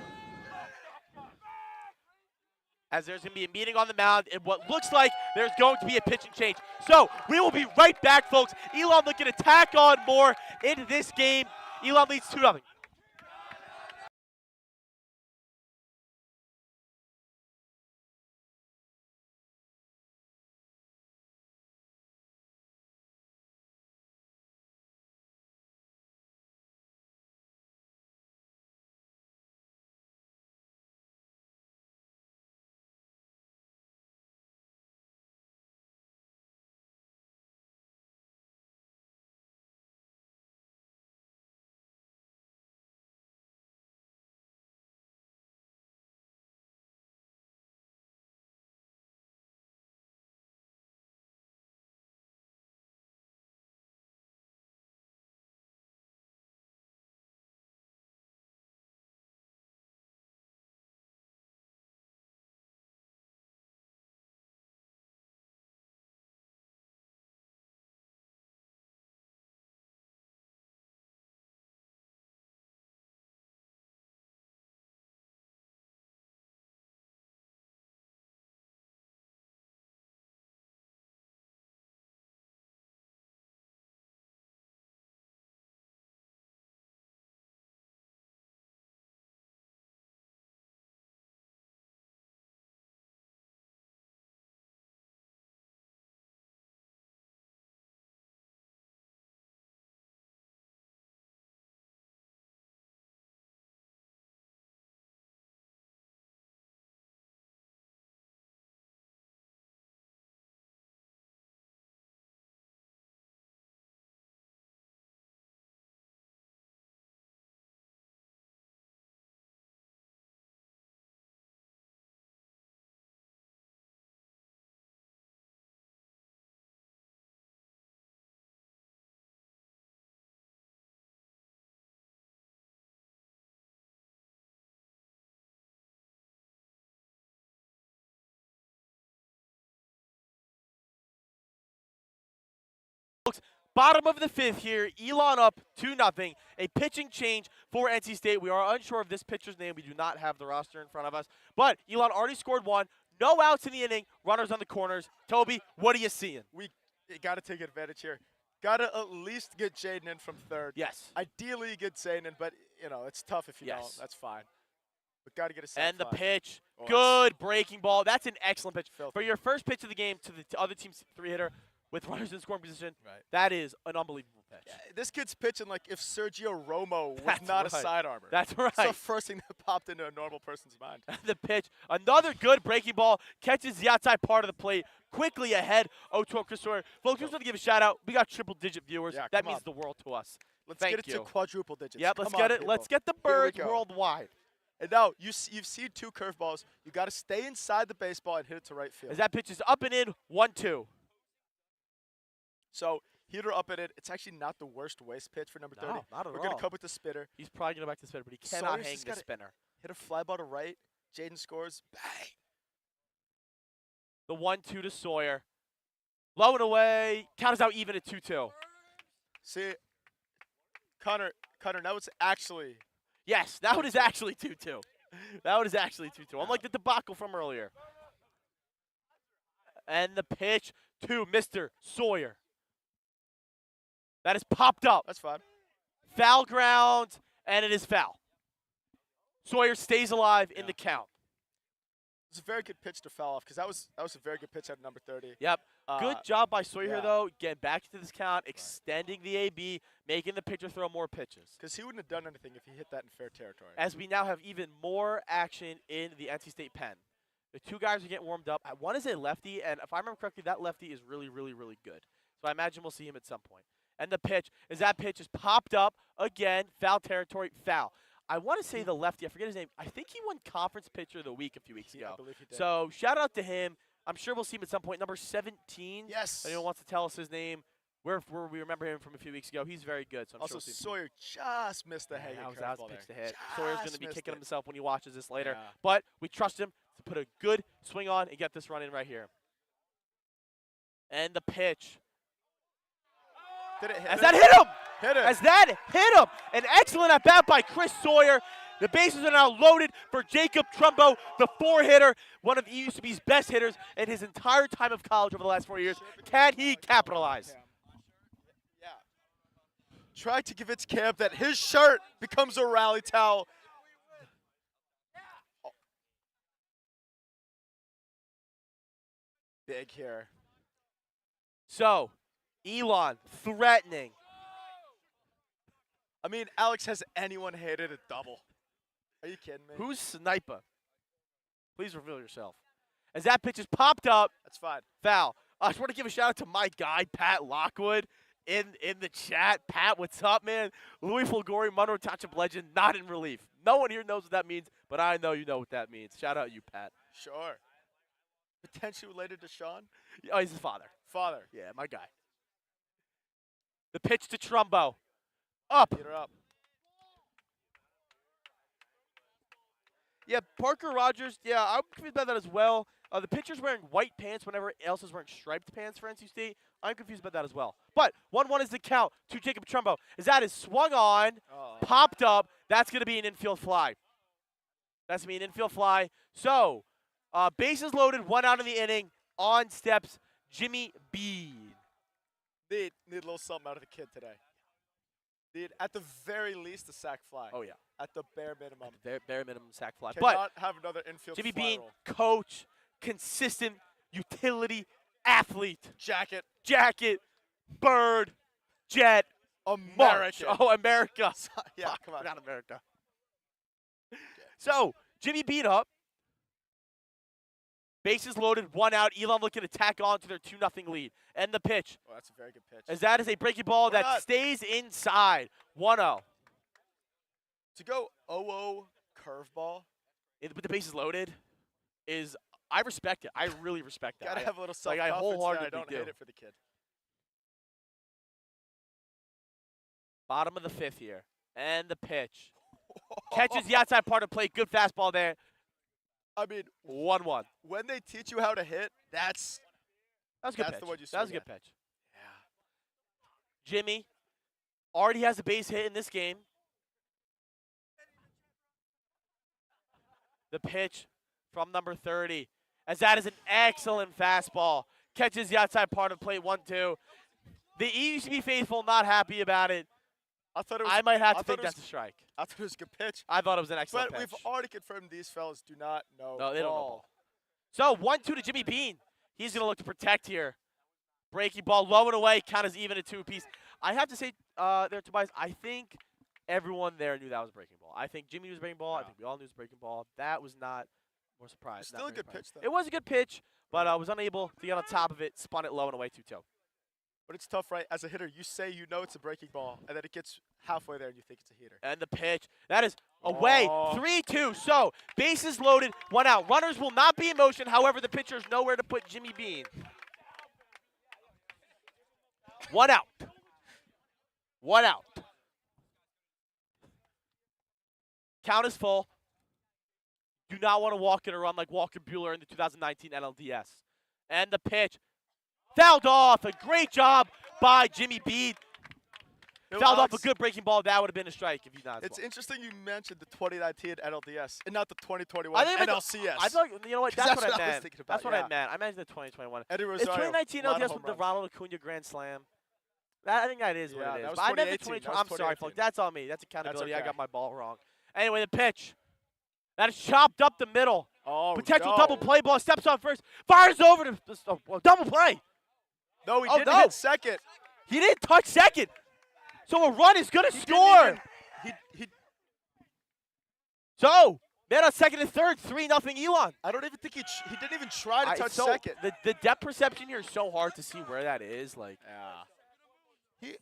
as there's going to be a meeting on the mound, and what looks like there's going to be a pitching change. So we will be right back, folks. Elon looking to tack on more into this game. Elon leads 2-0. Bottom of the 5th here, Elon up 2-0. A pitching change for NC State. We are unsure of this pitcher's name. We do not have the roster in front of us. But Elon already scored 1. No outs in the inning. Runners on the corners. Toby, what are you seeing? We got to take advantage here. Got to at least get Jaden in from third. Yes. Ideally, get Zayn in, but, it's tough if you Yes. don't. That's fine. But got to get a set And the five. pitch. Oh, Good breaking ball. That's an excellent pitch. Filthy. For your first pitch of the game to the other team's 3-hitter with runners in scoring position, Right. that is an unbelievable pitch. Yeah, this kid's pitching like if Sergio Romo was That's not a right. side armor. That's right. It's the first thing that popped into a normal person's mind. The pitch. Another good breaking ball. Catches the outside part of the plate. Quickly ahead. 0-12 Chris Sawyer. Folks, we just want to give a shout out. We got triple-digit viewers. Yeah, that come means on. the world to us. Let's Thank get it you. to quadruple digits. Yep, let's Come get on, it. Let's people. get the Here we birds go. worldwide. And now you've seen 2 curveballs. You got to stay inside the baseball and hit it to right field. As that pitch is up and in, 1-2. So heater up at it. It's actually not the worst waist pitch for number 30. No, not at We're going all. to come with the spitter. He's probably going to go back to the spinner, but he cannot Sawyer's hang just the gotta- spinner. Hit a fly ball to right. Jaden scores. Bang. The 1-2 to Sawyer. Low and away. Count us out even at 2-2. See, Connor, now it's actually. Yes, that one is actually 2-2. That one is actually 2-2. Unlike the debacle from earlier. And the pitch to Mr. Sawyer. That is popped up. That's fine. Foul ground, and it is foul. Sawyer stays alive in the count. It's a very good pitch to foul off because that was a very good pitch at number 30. Yep. Good job by Sawyer yeah. here, though. Getting back to this count, extending the AB, making the pitcher throw more pitches. Because he wouldn't have done anything if he hit that in fair territory. As we now have even more action in the NC State pen. The 2 guys are getting warmed up. One is a lefty, and if I remember correctly, that lefty is really, really, really good. So I imagine we'll see him at some point. And the pitch, as that pitch is popped up, again, foul territory, foul. I want to say the lefty, I forget his name. I think he won Conference Pitcher of the Week a few weeks ago. I believe he did. So shout out to him. I'm sure we'll see him at some point. Number 17. Yes. Anyone wants to tell us his name? Where we remember him from a few weeks ago. He's very good. So I'm Also, sure we'll see him. Sawyer just missed the hanging That was curveball a pitch to there. hit. Sawyer's going to Just be missed kicking it. himself when he watches this later. Yeah. But we trust him to put a good swing on and get this run in right here. And the pitch. Did it hit As him? that hit him! Hit him. As that hit him! An excellent at bat by Chris Sawyer. The bases are now loaded for Jacob Trumbo, the 4-hitter, one of EUCB's best hitters in his entire time of college over the last 4 years. Can he capitalize? Yeah. Try to convince Cam that his shirt becomes a rally towel. Oh. Big here. So, Elon threatening. I mean, Alex, has anyone hated a double? Are you kidding me? Who's sniper? Please reveal yourself. As that pitch is popped up, That's fine. foul. I just want to give a shout out to my guy, Pat Lockwood, in the chat. Pat, what's up, man? Louis Fulgori, Monroe Township legend, not in relief. No one here knows what that means, but I know you know what that means. Shout out you, Pat. Sure. Potentially related to Sean? Oh, he's his father. Father. Yeah, my guy. The pitch to Trumbo. Up. Get her up. Yeah, Parker Rogers, yeah, I'm confused about that as well. The pitcher's wearing white pants whenever else is wearing striped pants for NC State. I'm confused about that as well. But 1-1 is the count to Jacob Trumbo. As that is swung on, popped up. That's going to be an infield fly. That's going to be an infield fly. So, bases loaded, 1 out in the inning. On steps, Jimmy Bean. Need a little something out of the kid today. Need, at the very least, a sack fly. Oh, yeah. At the bare minimum. Bare minimum sack fly. Cannot have another infield Jimmy fly Bean, roll. coach, consistent, utility, athlete. Jacket. Jacket, bird, jet, American. march. Oh, America. Yeah, Fuck, come on. forgot America. So, Jimmy Bean up. Bases loaded, 1 out. Elon looking to tack on to their 2-0 lead. And the pitch. Oh, that's a very good pitch. As that is a breaking ball that not- stays inside. 1-0. To go 0-0 curveball, With the bases loaded is, I respect it. I really respect that. gotta have a little like, I self-confidence. wholeheartedly I don't do. hate it for the kid. Bottom of the 5th here. And the pitch. Catches the outside part of play. Good fastball there. I mean, 1-1. when they teach you how to hit, that's That was a good That's pitch. the one you That was a swing good at. pitch. Jimmy already has a base hit in this game. The pitch from number 30. As that is an excellent fastball. Catches the outside part of plate 1-2. The EUCB faithful not happy about it. I thought it was. I might have I to thought think it was- that's a strike. I thought it was a good pitch. I thought it was an excellent But pitch. we've already confirmed these fellas do not know. No, they don't know ball. ball. So 1-2 to Jimmy Bean. He's going to look to protect here. Breaking ball low and away. Count is even at 2-apiece. I have to say there, Tobias, I think everyone there knew that was a breaking ball. I think Jimmy was a breaking ball. I think we all knew it was a breaking ball. That was not more surprised. Still a good pitch, though. It was a good pitch, but I was unable to get on top of it. Spun it low and away 2-2. But it's tough, right? As a hitter, you say you know it's a breaking ball, and then it gets halfway there and you think it's a heater. And the pitch. That is away. Oh. 3-2. So, bases loaded, 1 out. Runners will not be in motion. However, the pitcher is nowhere to put Jimmy Bean. 1 out. 1 out. Count is full. Do not want to walk in a run like Walker Buehler in the 2019 NLDS. And the pitch. Fouled off. A great job by Jimmy Bean. Fouled off a good breaking ball. That would have been a strike if he's not. It's interesting you mentioned the 2019 NLDS and not the 2021 I think NLCS. I thought, you know what? 'Cause That's what that's I what I was meant. thinking about, That's what yeah. I meant. I meant the 2021. Eddie It's Rosario, 2019 lot of LDS home with the runs. Ronald Acuna Grand Slam. I think that is Yeah, what it that is. was But I meant the 2018. 2020. That was I'm sorry, folks. 2018. That's on me. That's accountability. I okay. got my ball wrong. Anyway, the pitch. That is chopped up the middle. Oh, Potential no. double play ball. Steps on first. Fires over to double play. No, he Oh, didn't no. hit second. He didn't touch second. So a run is going to score. He So, man on second and third, 3-0 Elon. I don't even think he didn't even try to touch So second. The depth perception here is so hard to see where that is. Like, Yeah.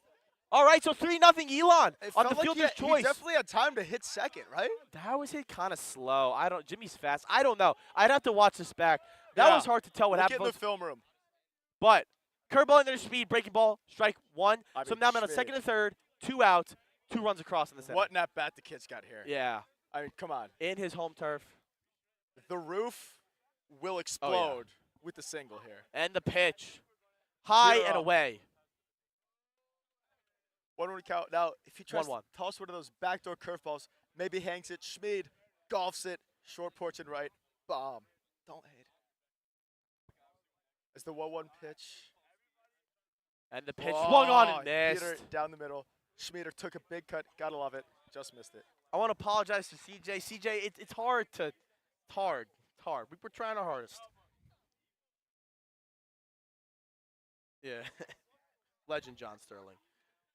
all right, so 3-0 Elon It on felt the like fielder's he choice. definitely had time to hit second, right? That was hit kind of slow. Jimmy's fast. I don't know. I'd have to watch this back. That Yeah. was hard to tell what We'll get happened. in the film room. But curveball under speed, breaking ball, strike 1. I So mean, now I'm on a speed. second and third, 2 outs, 2 runs across in the center. What an at-bat the kid's got here. Yeah, I mean, come on. in his home turf. The roof will explode with the single here. And the pitch. High 0-0. and away. 1-1 count. Now, if he tries to 1-1. toss one of those backdoor curveballs, Maybe hangs it. Schmid golfs it. Short porch and right. Bomb. Don't hate it. As the 1-1 pitch. And the pitch swung on and Peter missed. down the middle. Schmieder took a big cut. Gotta love it. Just missed it. I want to apologize to CJ. CJ, it's hard to, it's hard. We're trying our hardest. Yeah. Legend John Sterling.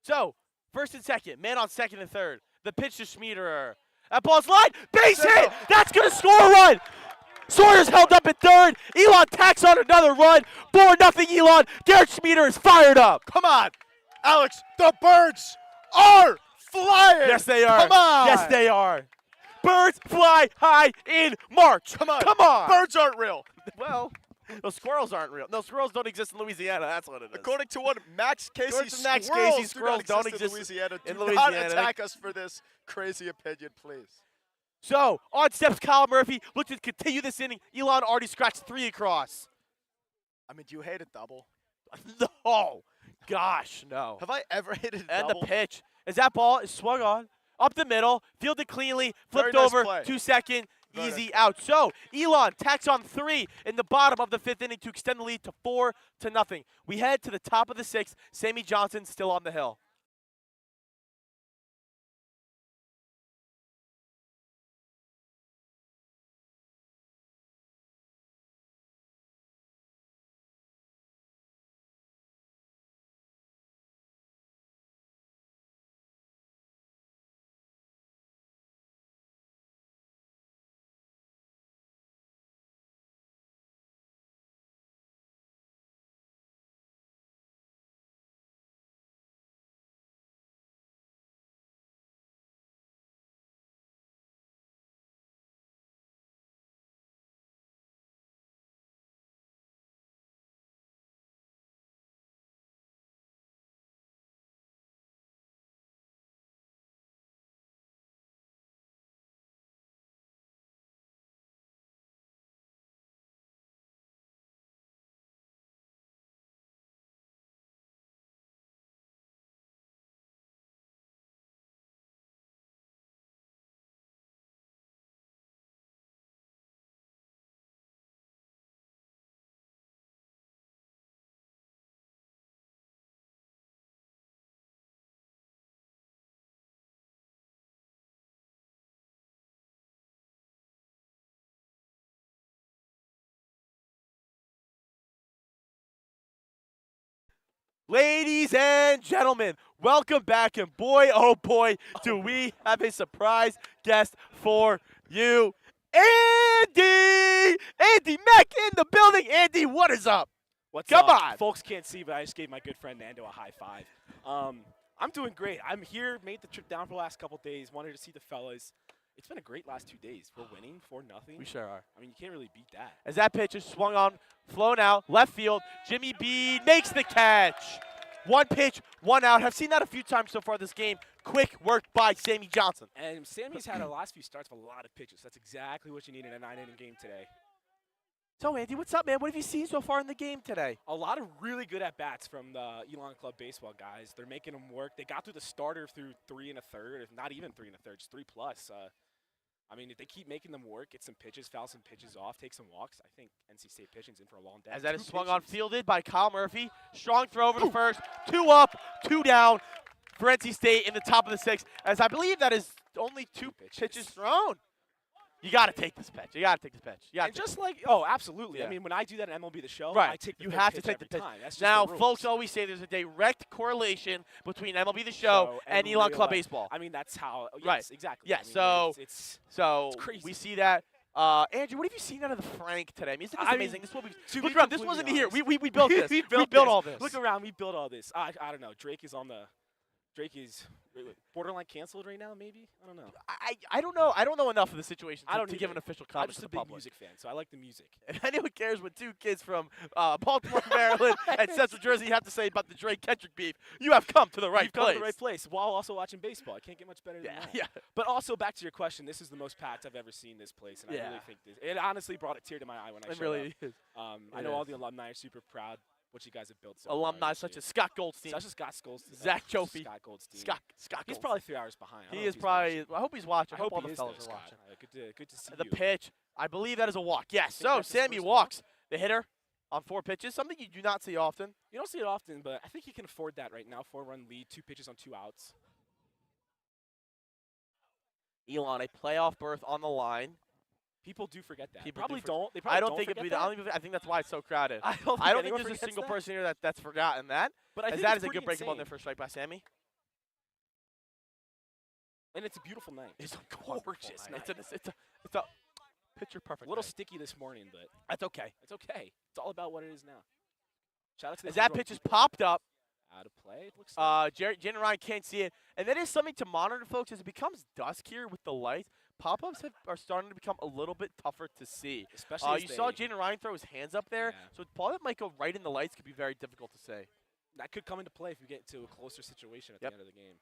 So, first and second, man on second and third. The pitch to Schmiederer. That ball's line, base hit! That's going to score a run! Sawyer's held up at third. Elon tacks on another run. 4-0 Elon. Garrett Schmieder is fired up. Come on, Alex. The birds are flying. Yes, they are. Come on. Yes, they are. Birds fly high in March. Come on. Come on. Birds aren't real. Well, those squirrels aren't real. No, squirrels don't exist in Louisiana. That's what it is. According to what Max Casey, According to Max squirrels, Casey, squirrels do not don't exist exist in Louisiana. in Do Louisiana. not attack us for this crazy opinion, please. So, on steps Kyle Murphy. Look to continue this inning. Elon already scratched 3 across. I mean, do you hate a double? No. Gosh, no. Have I ever hated a And double? the pitch. As that ball is swung on, up the middle, fielded cleanly, flipped Very nice over, play. 2 second, Very easy nice play. out. So, Elon tacks on 3 in the bottom of the 5th inning to extend the lead to 4-0. We head to the top of the 6th. Sammy Johnson still on the hill. Ladies and gentlemen, welcome back, and boy, oh boy, do we have a surprise guest for you. Andy! Andy Mack in the building. Andy, what is up? What's Come up? on. Folks can't see, but I just gave my good friend Nando a high five. I'm doing great. I'm here, made the trip down for the last couple days, wanted to see the fellas. It's been a great last 2 days. We're winning 4-0. We sure are. I mean, you can't really beat that. As that pitch is swung on, flown out, left field, Jimmy B makes the catch. 1 pitch, 1 out. I've seen that a few times so far this game. Quick work by Sammy Johnson. And Sammy's had the last few starts with a lot of pitches. That's exactly what you need in a 9-inning game today. So, Andy, what's up, man? What have you seen so far in the game today? A lot of really good at-bats from the Elon Club baseball guys. They're making them work. They got through the starter through 3 1/3, if not even 3 1/3, just 3+. I mean, if they keep making them work, get some pitches, foul some pitches off, take some walks, I think NC State pitching's in for a long day. As that is 2 swung on, pitches. fielded by Kyle Murphy. Strong throw over to first. 2 up, 2 down for NC State in the top of the 6th. As I believe that is only 2 pitches thrown. You got to take this pitch. You got to take this pitch. You gotta And take just like, oh, absolutely. Yeah. I mean, when I do that in MLB The Show, Right. I take the You third have to pitch take the every pitch. time. That's just Now, the rules. folks always say there's a direct correlation between MLB The Show and Elon real Club life. Baseball. I mean, that's how, yes, Right. exactly. Yeah, I mean, so- it's So crazy. we see that. Andrew, what have you seen out of the Frank today? I mean, isn't this I amazing? mean, this is what we to look be around. This completely wasn't here. honest- We built this. we built this. all this. Look around. We built all this. I don't know. Drake is on the. Drake is borderline canceled right now. Maybe I don't know. I don't know. I don't know enough of the situation I don't to give either. an official I'm comment just to a the big public. music fan, so I like the music. And anyone cares what 2 kids from Baltimore, Maryland, and Central Jersey have to say about the Drake Kendrick beef? You have come to the right You've come place. to the right place while also watching baseball. I can't get much better than that. Yeah. But also back to your question, this is the most packed I've ever seen this place, and I Yeah. really think this. It honestly brought a tear to my eye when I It showed really up. is. I It know all is. the alumni are super proud. what you guys have built so far Alumni this such year. as Scott Goldstein. Such as Scott Goldstein. Zach Joffy. Scott Goldstein. Scott He's Goldstein. probably 3 hours behind. I don't He know is if he's probably. watching. I hope he's watching. I I hope hope all he the is fellas there, are Scott. watching. Good to see The you. pitch, I believe that is a walk. Yes. think So that's his Sammy first walks the hitter on 4 pitches, something you do not see often. You don't see it often, but I think he can afford that right now. 4-run lead, 2 pitches on 2 outs. Elon, a playoff berth on the line. People do forget that. People probably do don't. They I probably don't think it'd forget be. that. I think that's why it's so crowded. I don't I don't think anyone there's a forgets single that. person here that's forgotten that. But I As think that it's is a good pretty breaking ball in insane. there for a strike by Sammy. And it's a beautiful night. It's a Gorgeous gorgeous night. It's a picture perfect. A little night. sticky this morning, but That's okay. it's okay. It's all about what it is now. Shout out to the As that homegrown pitch is people. popped up, Out of play, it looks like. Jen and Ryan can't see it, and that is something to monitor, folks. As it becomes dusk here with the lights, pop-ups are starting to become a little bit tougher to see. Especially You saw Jaden Ryan throw his hands up there, Yeah. so a ball that might go right in the lights could be very difficult to say. that could come into play if you get to a closer situation at Yep. the end of the game.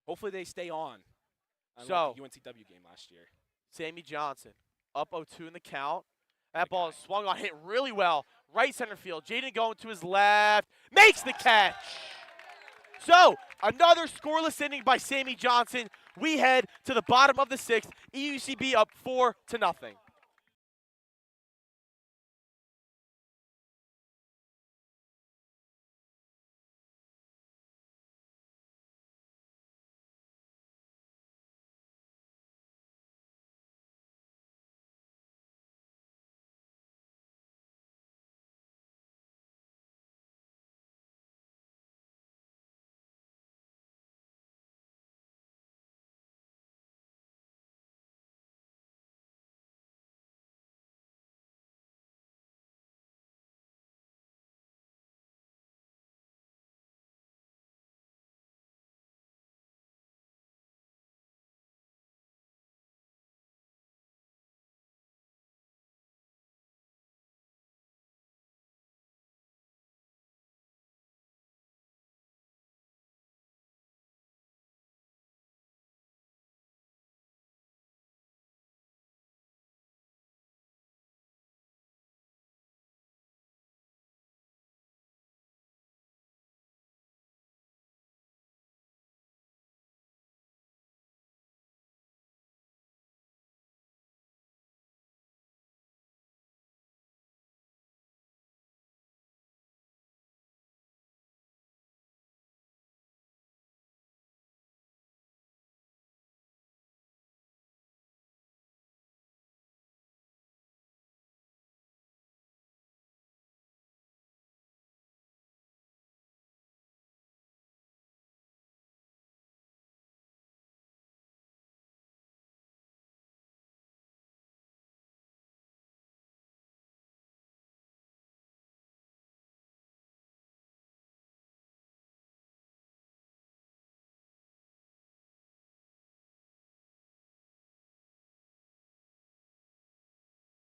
Hopefully they stay on. Unlike So- the UNCW game last year. Sammy Johnson up 0-2 in the count. That ball is swung on, hit really well. Right center field. Jaden going to his left. Makes the catch. So, another scoreless inning by Sammy Johnson. We head to the bottom of the 6th. EUCB up 4-0.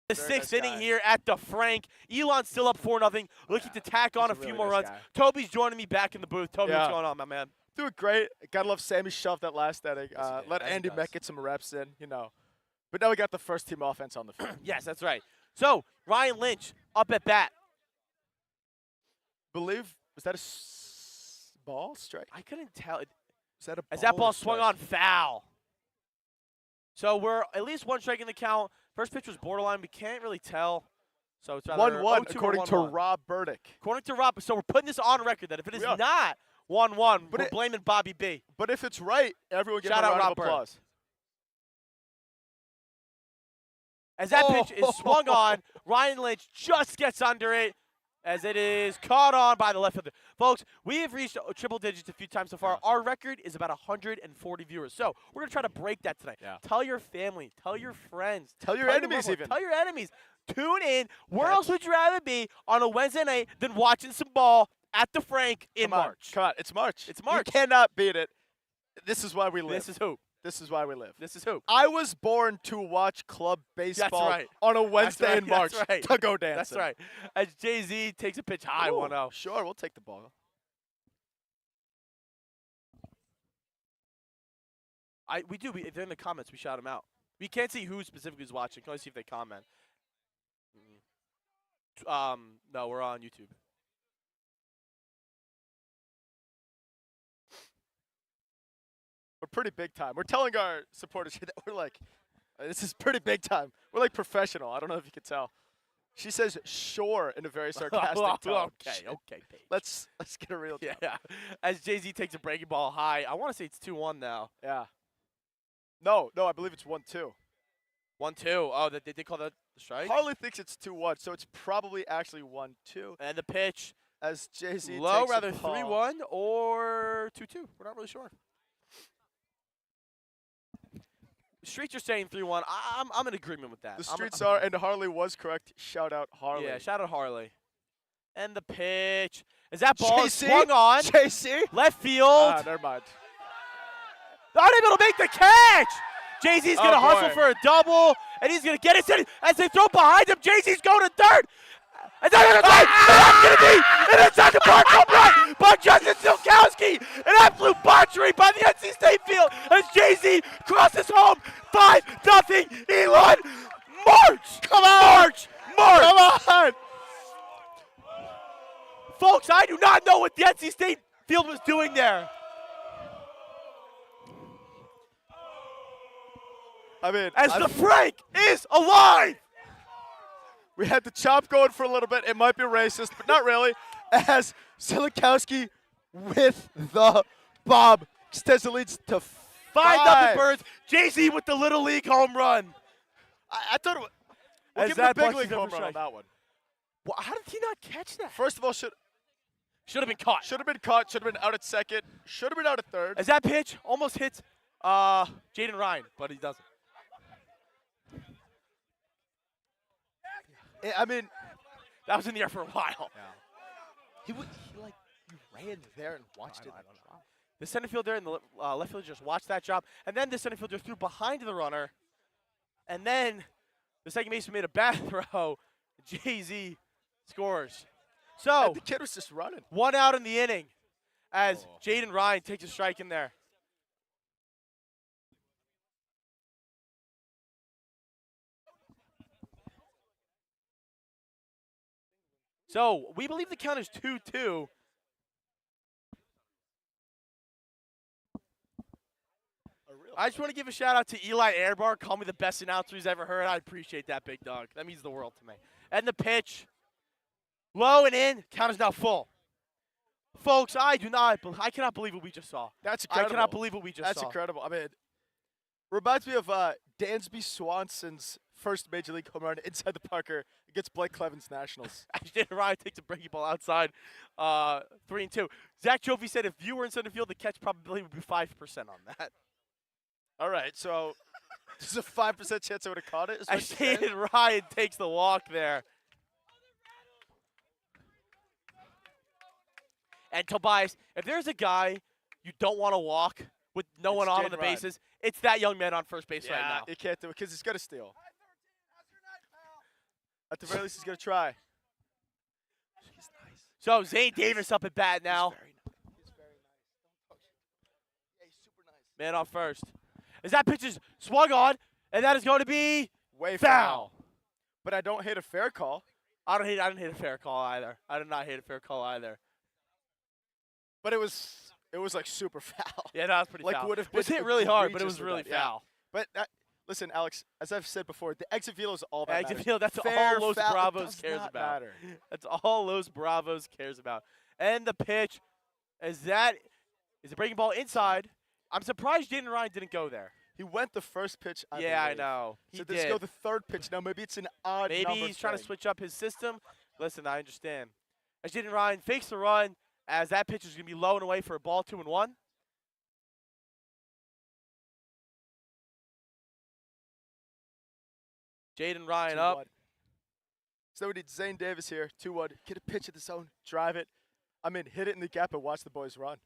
The Very 6th nice inning guy. here at the Frank. Elon's still up 4-0, looking to tack on He's a a few really more nice runs. guy. Toby's joining me back in the booth. Toby, what's Yeah. going on, my man? Doing great. Gotta love Sammy shoved that last inning. Yes, he did. Let As he Andy does. Meck get some reps in, you know. But now we got the first team offense on the field. Yes, that's right. So, Ryan Lynch up at bat. Believe, was that a ball strike? I couldn't tell. Was that a As that or ball a swung strike? on, foul. So we're at least 1 strike in the count. First pitch was borderline. We can't really tell. So it's either 1-1 0-2 or according to 1-1. Rob Burdick. According to Rob, so we're putting this on record that if it is We are. not 1-1, But we're it- blaming Bobby B. But if it's right, everyone give Shout him a out round Rob of Bird. applause. As that pitch is swung on, Ryan Lynch just gets under it as it is caught on by the left fielder. Folks, we have reached triple digits a few times so far. Yeah. Our record is about 140 viewers. So we're going to try to break that tonight. Yeah. Tell your family. Tell your friends. Tell your loved enemies ones, even. Tell your enemies. Tune in. Where Catch. else would you rather be on a Wednesday night than watching some ball at the Frank in Come on, March? Come on, it's March. It's March. You cannot beat it. This is why we live. This is hoop. This is why we live. This is hoop. I was born to watch club baseball right. on a Wednesday right, in March that's right. to go dancing. That's right. As Jay-Z takes a pitch high, Ooh, 1-0. Sure, we'll take the ball. We do. If they're in the comments, we shout them out. We can't see who specifically is watching. Can only see if they comment. No, we're on YouTube. We're pretty big time. We're telling our supporters that we're like, this is pretty big time. We're like professional. I don't know if you can tell. She says sure in a very sarcastic tone. Okay, Paige. Let's get a real time. Yeah. As Jay-Z takes a breaking ball high, I want to say it's 2-1 now. Yeah. No, I believe it's 1-2. 1-2. Oh, they did call that the strike? Harley thinks it's 2-1, so it's probably actually 1-2. And the pitch. As Jay-Z Low, takes rather a ball. 3-1 or 2-2. We're not really sure. Streets are saying 3-1. I'm in agreement with that. The streets are, and Harley was correct. Shout out Harley. Yeah, shout out Harley. And the pitch. Is that ball JC? swung on? JC? Left field. Never mind. Unable to make the catch. Jay-Z's going to Oh, hustle boy. for a double, and he's going to get it. As they throw behind him, Jay-Z's going to third. And that's going to be an inside the park home run by Justin Silkowski. An absolute botchery by the NC State field as Jay-Z crosses home. 5-0 Elon. March! Come on! March! Come on! Folks, I do not know what the NC State field was doing there. I mean, As the Frank is alive! we had the chop going for a little bit. It might be racist, but not really. As Silikowski with the bomb extends the leads to 5-0 Birds. Jay-Z with the Little League home run. I thought it was. We'll As give him that the big busts league his home upper run on strike. that one. Well, how did he not catch that? First of all, should Should have been caught. have been caught. Should have been out at second. Should have been out at third. As that pitch almost hits Jaden Ryan, but he doesn't. I mean, That was in the air for a while. he ran there and watched it. The center fielder and the left fielder just watched that job, and then the center fielder threw behind the runner, and then the second baseman made a bad throw. Jay-Z scores. So And the kid was just running. 1 out in the inning as Jaden Ryan takes a strike in there. So we believe the count is 2-2. I just want to give a shout out to Eli Airbar. Call me the best announcer he's ever heard. I appreciate that, big dog. That means the world to me. And the pitch, low and in. Count is now full. Folks, I cannot believe what we just saw. That's I incredible. cannot believe what we just That's saw. incredible. I mean, reminds me of Dansby Swanson's first major league home run inside the Parker against Blake Cleven's Nationals. Jaden Ryan takes a breaking ball outside, 3-2. Zach Jovi said if you were in center field, the catch probability would be 5% on that. All right, so there's a 5% chance I would have caught it. is what As you're saying? Jaden Ryan takes the walk there. And Tobias, if there's a guy you don't want to walk with no one It's on Jaden the Ryan. bases, it's that young man on first base right now. You can't do it because he's going to steal. At the very least, he's going to try. He's nice. So Zane Davis up at bat now. He's very nice. He's very nice. Don't touch him. Yeah, he's super nice. Man on first. As that pitch is swung on, and that is going to be Way foul. But I don't hate a fair call. I didn't hate a fair call either. I did not hate a fair call either. But it was like super foul. Yeah, that was pretty Like foul. would have It was been hit really hard, but it egregious was with really that, yeah. foul. But listen, Alex, as I've said before, the exit field is all that Exit matters. field, that's Fair, all Los foul, it Bravos does cares not about. matter. That's all Los Bravos cares about. And the pitch, is a breaking ball inside. I'm surprised Jaden Ryan didn't go there. He went the first pitch. I Yeah, I believe. know. He So did. let's go the third pitch. Now maybe it's an odd Maybe number he's trying to thing. switch up his system. Listen, I understand. As Jaden Ryan fakes the run, as that pitch is going to be low and away for a ball 2-1. Jaden Ryan 2-1. up. So we need Zane Davis here. 2-1. Get a pitch at the zone. Drive it. Hit it in the gap and watch the boys run.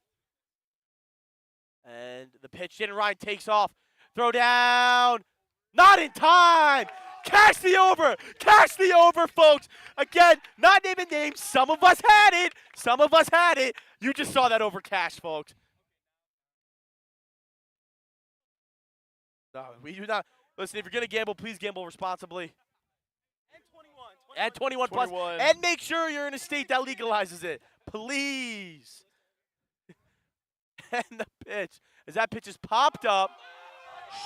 And the pitch, Jaden Ryan takes off. Throw down. Not in time. Cash the over. Cash the over, folks. Again, not naming names. Some of us had it. Some of us had it. You just saw that over cash, folks. No, we do not. Listen, if you're going to gamble, please gamble responsibly. And 21 plus. 21. And make sure you're in a state that legalizes it. Please. And the pitch. as that pitch is popped up.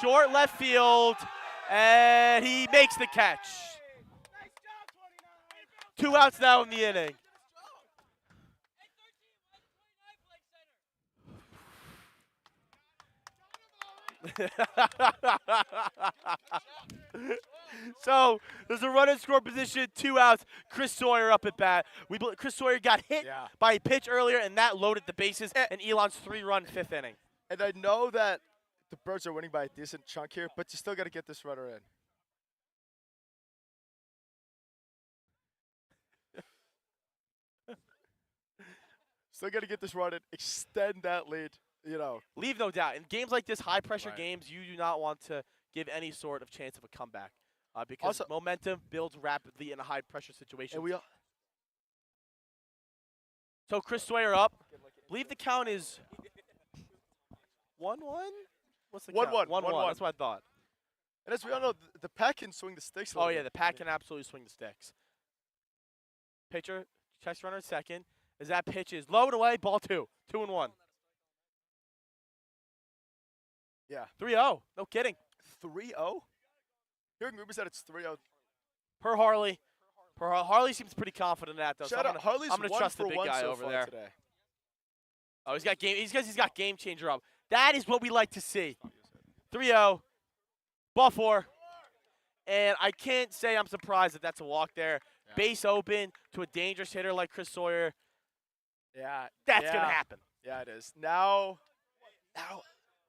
Short left field, and he makes the catch. 2 outs now in the inning. So there's a run in score position, 2 outs. Chris Sawyer up at bat. Chris Sawyer got hit by a pitch earlier, and that loaded the bases. And Elon's 3-run 5th inning. And I know that the Birds are winning by a decent chunk here, but you still got to get this runner in. Still got to get this run in, extend that lead. You know, leave no doubt. In games like this, high-pressure games, you do not want to give any sort of chance of a comeback because also, momentum builds rapidly in a high-pressure situation. And so Chris Sawyer up. I believe the count is 1-1? What's the count? 1-1. 1-1. That's what I thought. And as we all know, the Pack can swing the sticks a little bit. Yeah, the Pack can absolutely swing the sticks. Pitcher, checks runner at second. As that pitch is low and away, ball 2. 2-1. Yeah. 3-0. No kidding. 3-0? Hearing rumors that it's 3-0. Per Harley. Harley seems pretty confident in that, though. Shout out. Harley's I'm going to trust the big guy over there. Today. Oh, he's got game changer up. That is what we like to see. 3-0. Ball 4. And I can't say I'm surprised that that's a walk there. Yeah. Base open to a dangerous hitter like Chris Sawyer. Yeah. That's going to happen. Yeah, it is. Now,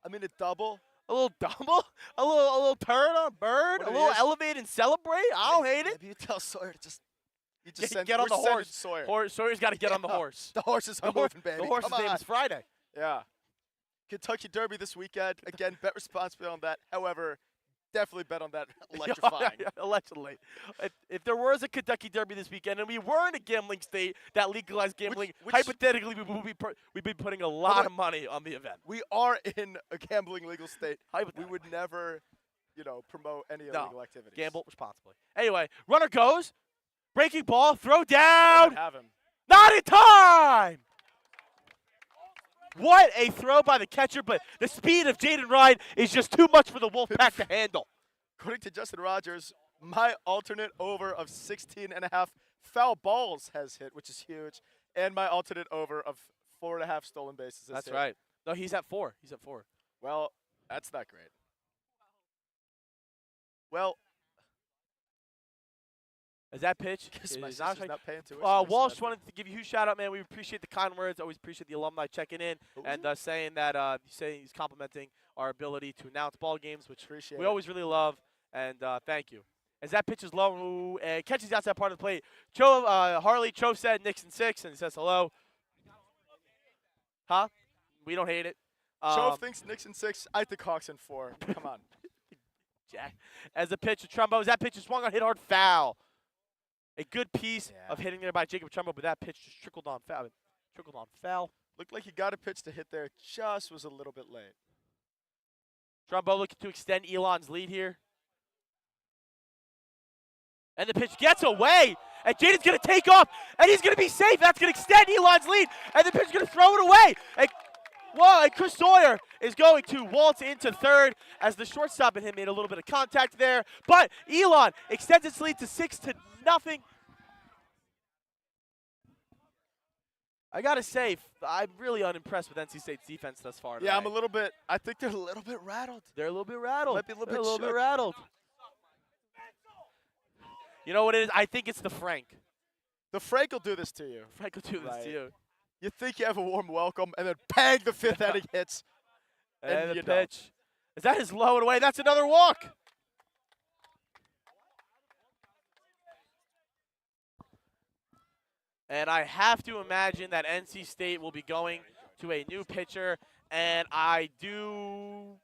I'm in a double. A little double? A little turn on a bird? A little elevate and celebrate? I don't hate it. Maybe you tell Sawyer to just get on the horse. Sawyer's got to get on the horse. The horse is moving, baby. The horse's name is Friday. Yeah. Kentucky Derby this weekend. Again, bet responsibly on that. However, definitely bet on that electrifying. Allegedly. If there was a Kentucky Derby this weekend and we were in a gambling state that legalized gambling, hypothetically we'd be putting a lot of money on the event. We are in a gambling legal state. We would never, promote any illegal activities. Gamble responsibly. Anyway, runner goes. Breaking ball. Throw down. Have him. Not in time. What a throw by the catcher, but the speed of Jaden Ryan is just too much for the Wolfpack to handle. According to Justin Rogers, my alternate over of 16.5 foul balls has hit, which is huge, and my alternate over of 4.5 stolen bases has hit. That's right. No, he's at 4. He's at 4. Well, that's not great. Well, as that pitch is not paying tuition. Walsh wanted to give you a huge shout out, man. We appreciate the kind words. Always appreciate the alumni checking in and saying that he's complimenting our ability to announce ball games, which we always really love. And thank you. As that pitch is low and catches outside part of the plate, Harley Cho said Nixon 6 and he says hello. Huh? We don't hate it. Cho thinks Nixon 6. I think Hawks in 4. Come on. Jack. As the pitch of Trumbo, as that pitch is swung on, hit hard foul. A good piece of hitting there by Jacob Trumbo, but that pitch just trickled on foul. Looked like he got a pitch to hit there, just was a little bit late. Trumbo looking to extend Elon's lead here. And the pitch gets away, and Jaden's going to take off, and he's going to be safe. That's going to extend Elon's lead, and the pitch is going to throw it away. And Chris Sawyer is going to waltz into third as the shortstop and him made a little bit of contact there. But Elon extends its lead to 6-0. I got to say, I'm really unimpressed with NC State's defense thus far today. Yeah, I think they're a little bit rattled. They're a little bit rattled. Might be a little bit rattled. You know what it is? I think it's the Frank. The Frank will do this to you. Frank will do this to you. You think you have a warm welcome, and then bang, the 5th inning hits. And the pitch. Is that his low and away? That's another walk. And I have to imagine that NC State will be going to a new pitcher, and do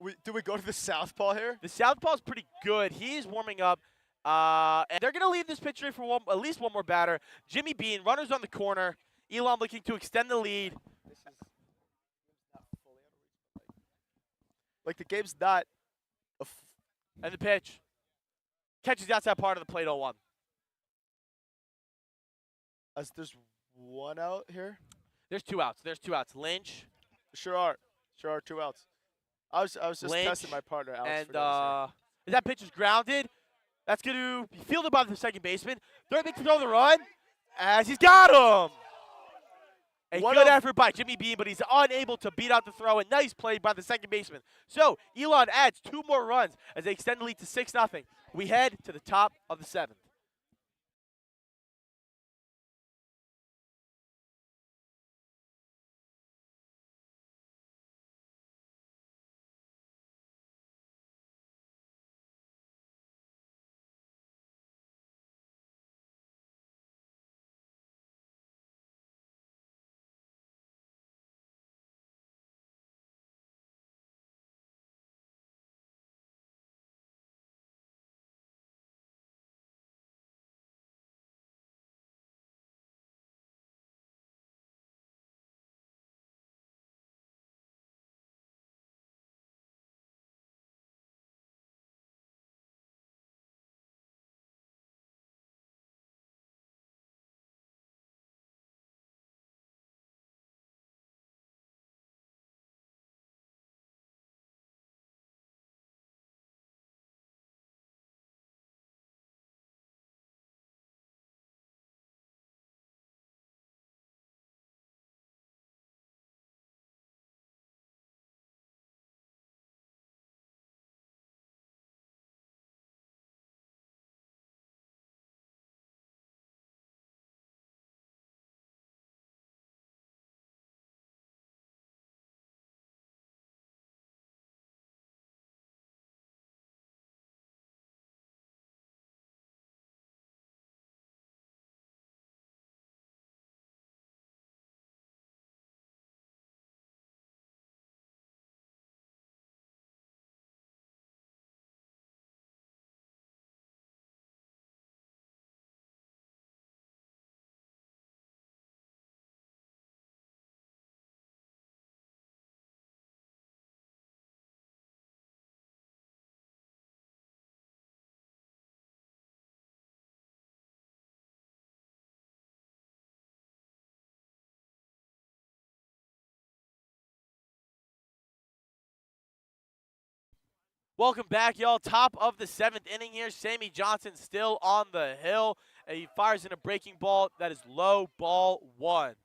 we go to the southpaw here? The southpaw is pretty good. He's warming up. And they're going to leave this pitcher for at least one more batter. Jimmy Bean, runners on the corner. Elon looking to extend the lead. This is not fully out of reach. Like the game's not. And the pitch. Catches the outside part of the plate 0-1. As there's one out here? There's 2 outs. Lynch. Sure are. Sure are 2 outs. I was just Lynch, testing my partner, Alex. And for notice that pitch is grounded. That's going to be fielded by the second baseman. Third base to throw the run as he's got him. A What good a- effort by Jimmy Bean, but he's unable to beat out the throw. A nice play by the second baseman. So Elon adds 2 more runs as they extend the lead to 6-0. We head to the top of the 7th. Welcome back, y'all. Top of the 7th inning here. Sammy Johnson still on the hill. And he fires in a breaking ball. That is low, ball 1.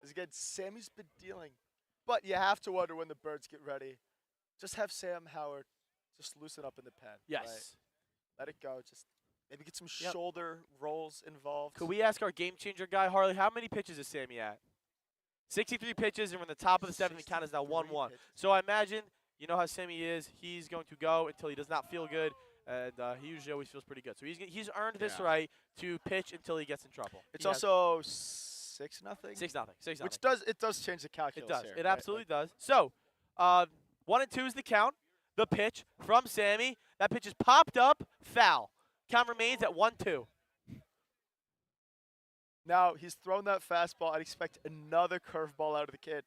As again, Sammy's been dealing. But you have to wonder when the Birds get ready. Just have Sam Howard just loosen up in the pen. Yes. Right? Let it go. Just maybe get some Yep. shoulder rolls involved. Could we ask our game changer guy, Harley, how many pitches is Sammy at? 63 pitches, and we're in the top of the 7th. The count is now 1-1. pitches. So I imagine, you know how Sammy is. He's going to go until he does not feel good, and he usually always feels pretty good. So he's earned this Yeah. right to pitch until he gets in trouble. It's He has also 6-0. 6-0. Which does change the It calculus does. here, It right? absolutely does. So, 1 and 2 is the count. The pitch from Sammy. That pitch is popped up, foul. Count remains at 1-2. Now he's thrown that fastball. I'd expect another curveball out of the kid.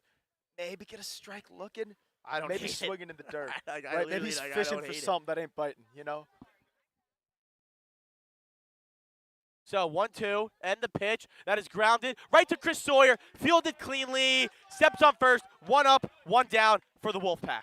Maybe get a strike looking. I don't Maybe hate it. swinging in the dirt. I Right? literally, Maybe he's like, I fishing don't for hate it. something that ain't biting. You know. So 1-2, and the pitch that is grounded right to Chris Sawyer, fielded cleanly, steps on first, 1 up, 1 down for the Wolfpack.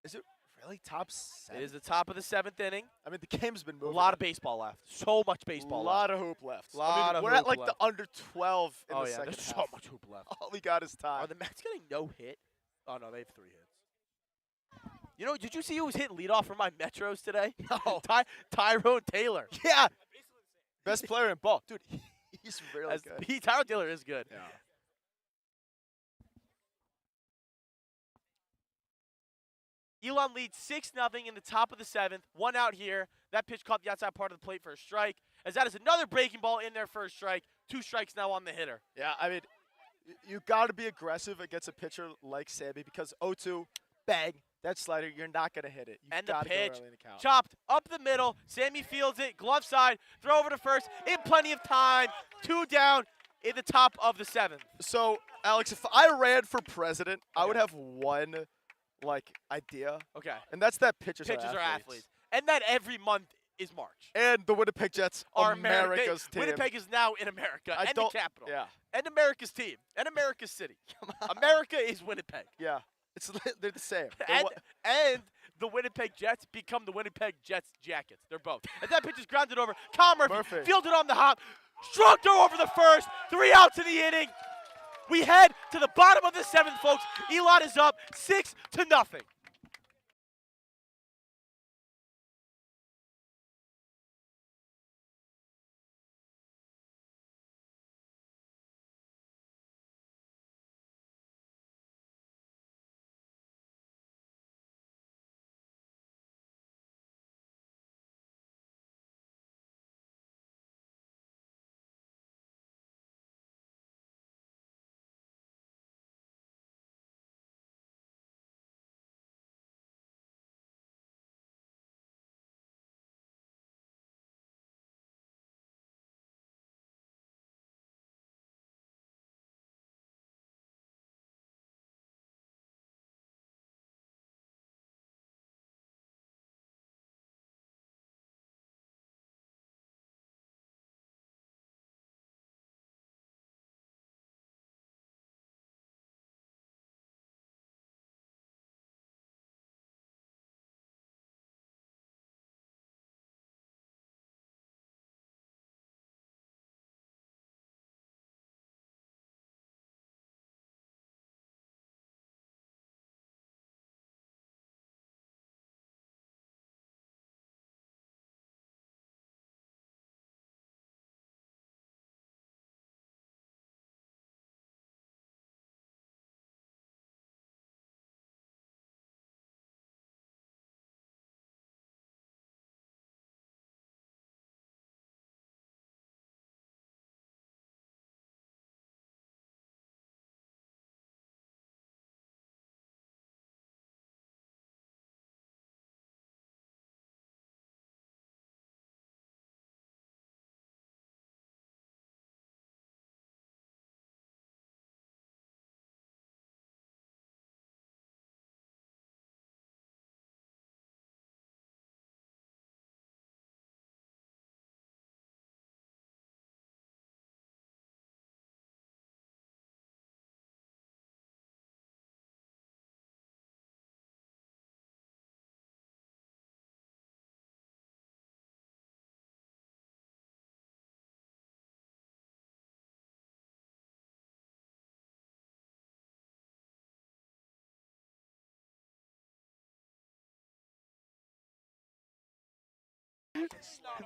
Is it really top 7? It is the top of the 7th inning. I mean, the game's been A moving. lot of baseball left. So much baseball A left. lot of hoop left. Lot of we're at hoop like left. the under 12 in Oh the yeah, second there's half. so much hoop left. All we got is time. Are the Mets getting no hit? Oh no, they have 3 hits. You know, did you see who was hitting leadoff for my Metros today? No. Tyrone Taylor. Yeah. Best player in ball. Dude, he's really good. Tyrone Taylor is good. Elon leads 6-0 in the top of the 7th. 1 out here. That pitch caught the outside part of the plate for a strike. As that is another breaking ball in there for a strike. 2 strikes now on the hitter. Yeah, I mean, you got to be aggressive against a pitcher like Sammy because 0-2, bang, that slider, you're not going to hit it. You And the gotta go pitch, early in the count. chopped up the middle. Sammy fields it, glove side, throw over to first in plenty of time. 2 down in the top of the 7th. So, Alex, if I ran for president, I would Okay. have one, idea, Okay. and that's that pitchers Pitchers are are athletes. athletes. And that every month is March. And the Winnipeg Jets Are America's team. Winnipeg is now in America and the capital. Yeah. And America's team. And America's city. America is Winnipeg. Yeah. They're the same. And the Winnipeg Jets become the Winnipeg Jets Jackets. They're both. And that pitch is grounded over. Kyle Murphy fielded on the hop. Strong throw over the first. 3 outs in the inning. We head to the bottom of the 7th, folks. Elon is up 6-0.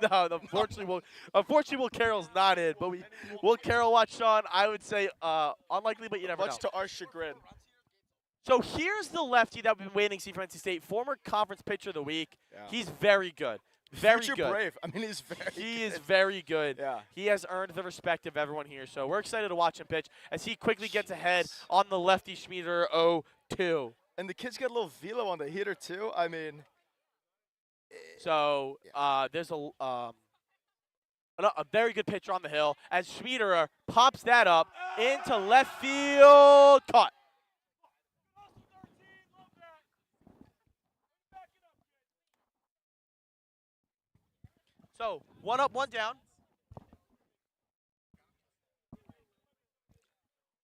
No, unfortunately, Will Carroll's not in. But Will Carroll watch Sean. I would say unlikely, but you never know. Much to our chagrin. So here's the lefty that we've been waiting to see for NC State. Former conference pitcher of the week. Yeah. He's very good. Very Future good. Brave. I mean, he's very He good. is very good. Yeah. He has earned the respect of everyone here. So we're excited to watch him pitch as he quickly gets ahead on the lefty Schmieder 0-2. And the kid's got a little velo on the heater, too. I mean. So there's a very good pitcher on the hill as Schmieder pops that up into left field. Caught. So 1 up, 1 down.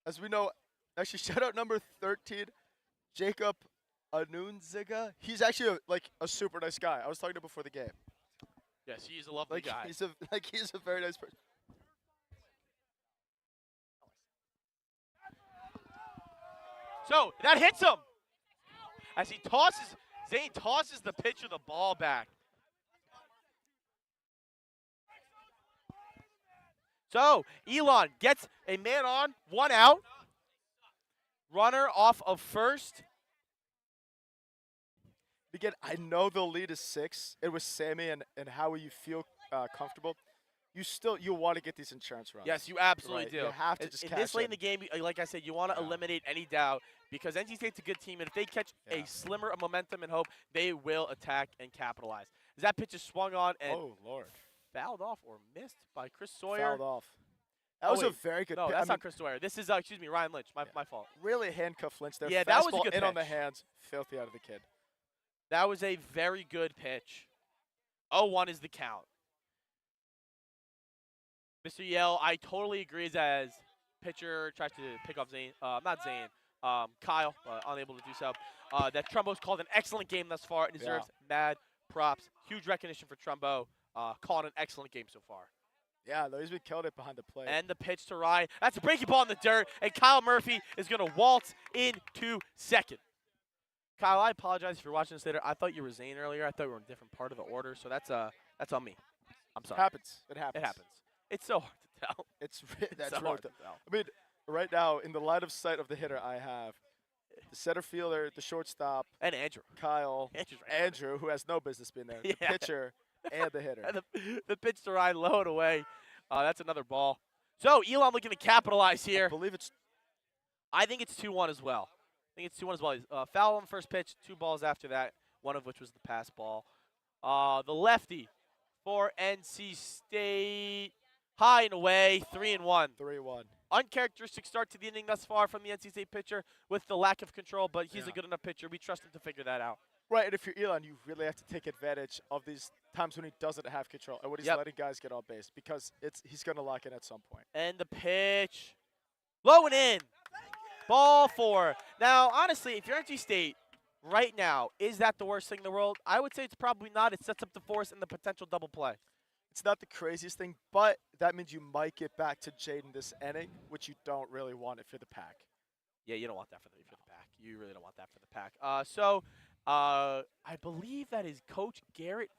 As we know, actually, shout out number 13, Jacob Anunziga. He's actually a super nice guy. I was talking to him before the game. Yes, he's a lovely guy. He's a very nice person. So that hits him as Zane tosses the pitcher the ball back. So Elon gets a man on, 1 out. Runner off of first. Again, I know the lead is 6. It was Sammy and how you feel comfortable. You want to get these insurance runs. Yes, you absolutely right? do. You have to just in cash this late in in. the game, like I said, you want to eliminate any doubt because NC State's a good team, and if they catch a slimmer of momentum and hope, they will attack and capitalize. As that pitch is swung on and fouled off or missed by Chris Sawyer. Fouled off. That was a very good. No, that's not Chris Sawyer. This is Ryan Lynch. My fault. Really handcuff Lynch there. Yeah, that was a Fastball good in pitch. on the hands. Filthy out of the kid. That was a very good pitch. 0-1 is the count. Mr. Yale, I totally agree as pitcher tries to pick off Zane, Kyle, unable to do so. That Trumbo's called an excellent game thus far and deserves mad props. Huge recognition for Trumbo, calling an excellent game so far. Yeah, though he's been killing it behind the plate. And the pitch to Ryan. That's a breaking ball in the dirt, and Kyle Murphy is going to waltz into second. Kyle, I apologize if you're watching this later. I thought you were Zane earlier. I thought we were in a different part of the order, so that's on me. I'm sorry. Happens. It happens. It happens. It's so hard to tell. That's so really hard to tell. I mean, right now, in the line of sight of the hitter, I have the center fielder, the shortstop, And Andrew. Kyle, Andrew's right Andrew, who has no business being there, the Yeah. pitcher, and the hitter. And the pitch to Ryan, low and away. That's another ball. So Elon looking to capitalize I here. believe it's I think it's 2-1 as well. Foul on the first pitch, 2 balls after that, one of which was the pass ball. The lefty for NC State, high and away, 3-1. 3-1. Uncharacteristic start to the inning thus far from the NC State pitcher with the lack of control, but he's a good enough pitcher. We trust him to figure that out. Right, and if you're Elon, you really have to take advantage of these times when he doesn't have control and when he's letting guys get on base because he's going to lock in at some point. And the pitch, low and in. Ball 4. Now, honestly, if you're NC State right now, is that the worst thing in the world? I would say it's probably not. It sets up the force and the potential double play. It's not the craziest thing, but that means you might get back to Jaden this inning, which you don't really want if you're the Pack. Yeah, you don't want that for the Pack. You really don't want that for the Pack. I believe that is Coach Garrett.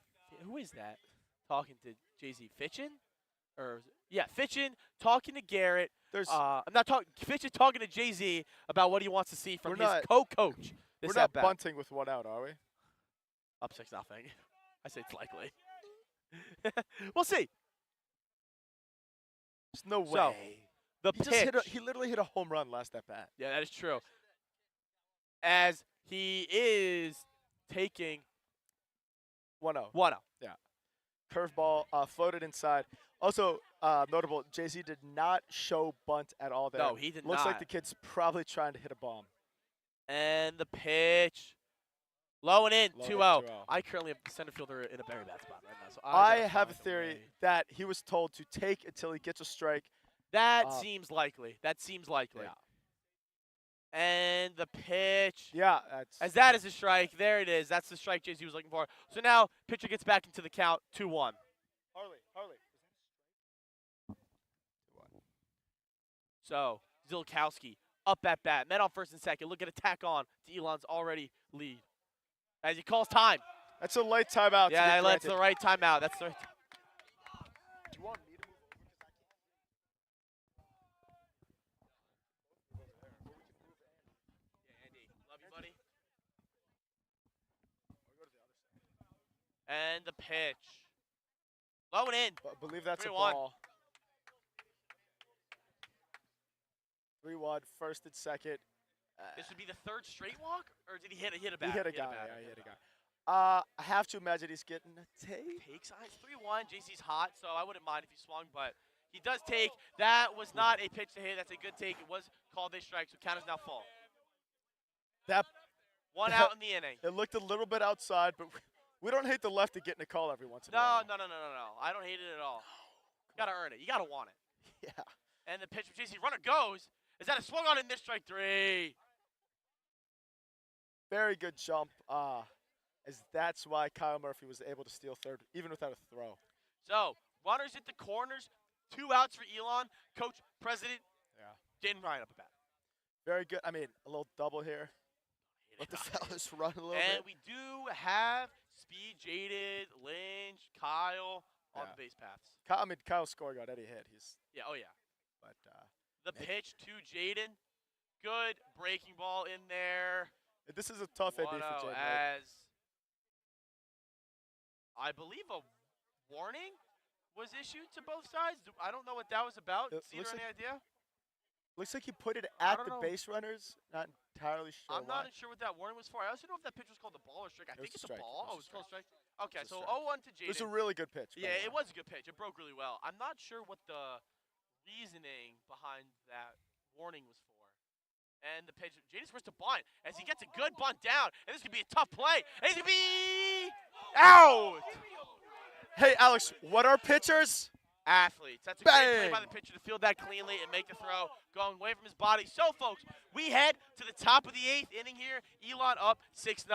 Who is that? Talking to Jay-Z Fitchin? Fitchin talking to Garrett. Fitchin talking to Jay-Z about what he wants to see from his co-coach. We're not bunting with 1 out, are we? Up 6-0. I say it's likely. We'll see. There's no way. So, the pitch. He literally hit a home run last at bat. Yeah, that is true. As he is taking 1-0. 1-0. Yeah. Curveball floated inside. Also notable, Jay-Z did not show bunt at all there. No, he did not. Looks like the kid's probably trying to hit a bomb. And the pitch. Low and in, Low 2-0. 2-0. I currently have the center fielder in a very bad spot right now. So I have a theory that he was told to take until he gets a strike. That seems likely. Yeah. And the pitch. Yeah. As that is a strike. There it is. That's the strike Jay-Z was looking for. So now pitcher gets back into the count, 2-1. Harley. So Zilkowski up at bat. Men on first and second. Look at a tack on to Elon's already lead. As he calls time. That's a late timeout. Yeah, that's the right timeout. That's the right. Do you want me to move over? Yeah, Andy. Love you, buddy. And the pitch. Low and in. I believe that's 3-1. a ball. 3-1, first and second. This would be the third straight walk, or did he hit a bat? He hit a guy. He hit a guy. I have to imagine he's getting a take. Takes on 3-1. JC's hot, so I wouldn't mind if he swung, but he does take. That was not a pitch to hit. That's a good take. It was called a strike, so count is now full. One out in the inning. It looked a little bit outside, but we don't hate the lefty getting a call every once in a while. No. I don't hate it at all. You got to earn it. You got to want it. Yeah. And the pitch from JC. Runner goes. Is that a swung on in this strike 3? Very good jump. As that's why Kyle Murphy was able to steal third, even without a throw. So, runners at the corners. 2 outs for Elon. Coach, president. Yeah. Didn't Ryan up a bat. Very good. I mean, a little double here. Let the fellas run a little bit. And we do have speed, Jaded, Lynch, Kyle on the base paths. Kyle's scoring on any hit. Yeah, oh yeah. But the pitch to Jaden. Good breaking ball in there. this is a tough ND for 1-0 Jaden. as I believe a warning was issued to both sides. I don't know what that was about. See, any idea? Looks like he put it at the know. base runners. Not entirely sure I'm why. not sure what that warning was for. I also don't know if that pitch was called the ball or strike. I think it's a strike. ball. It was It's called strike. Okay, It was a so strike. 0-1 to Jaden. It was a really good pitch. by Yeah, the it way. was a good pitch. It broke really well. I'm not sure what the reasoning behind that warning was for. And the pitch, Jaden's first to bunt as he gets a good bunt down. And this could be a tough play. And he's going to be out. Hey, Alex, what are pitchers? Athletes. That's a great play Bang! by the pitcher to field that cleanly and make the throw going away from his body. So, folks, we head to the top of the 8th inning here. Elon up 6-0.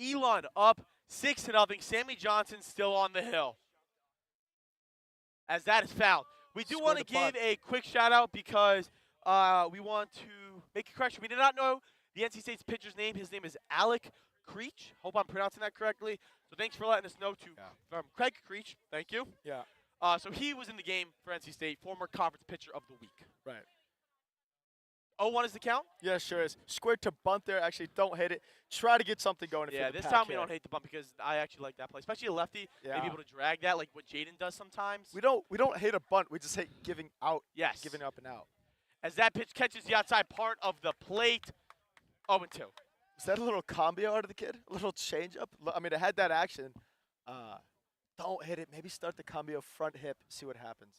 Elon up 6-0. Sammy Johnson still on the hill. As that is fouled. We do want to give a quick shout out because we want to make a correction. We did not know the NC State's pitcher's name. His name is Alec Creech. Hope I'm pronouncing that correctly. So thanks for letting us know from Craig Creech. Thank you. Yeah. So he was in the game for NC State, former conference pitcher of the week. Right. 0-1 is the count? Yeah, sure is. Squared to bunt there. Actually, don't hit it. Try to get something going. If Yeah, you're the this pack time we here. don't hate the bump because I actually like that play, especially a lefty. Yeah. Maybe able to drag that like what Jaden does sometimes. We don't hate a bunt. We just hate giving out. Yes. Giving up and out. As that pitch catches the outside part of the plate. 0-2. Is that a little combio out of the kid? A little changeup? I mean, it had that action. Don't hit it. Maybe start the combio front hip. See what happens.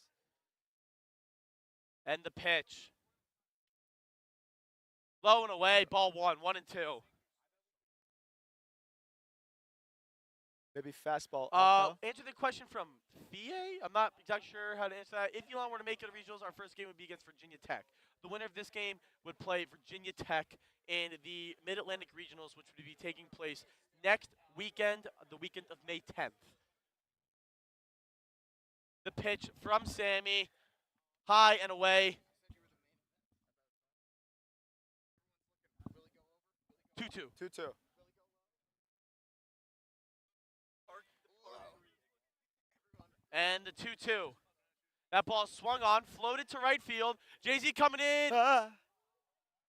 And the pitch. Low and away. Ball 1. 1-2. Maybe fastball up, though. Answer the question from Thea. I'm not exactly sure how to answer that. If Elon were to make it to regionals, our first game would be against Virginia Tech. The winner of this game would play Virginia Tech in the Mid-Atlantic Regionals, which would be taking place next weekend, the weekend of May 10th. The pitch from Sammy. High and away. 2-2. 2-2. And the 2-2. That ball swung on, floated to right field. Jay-Z coming in.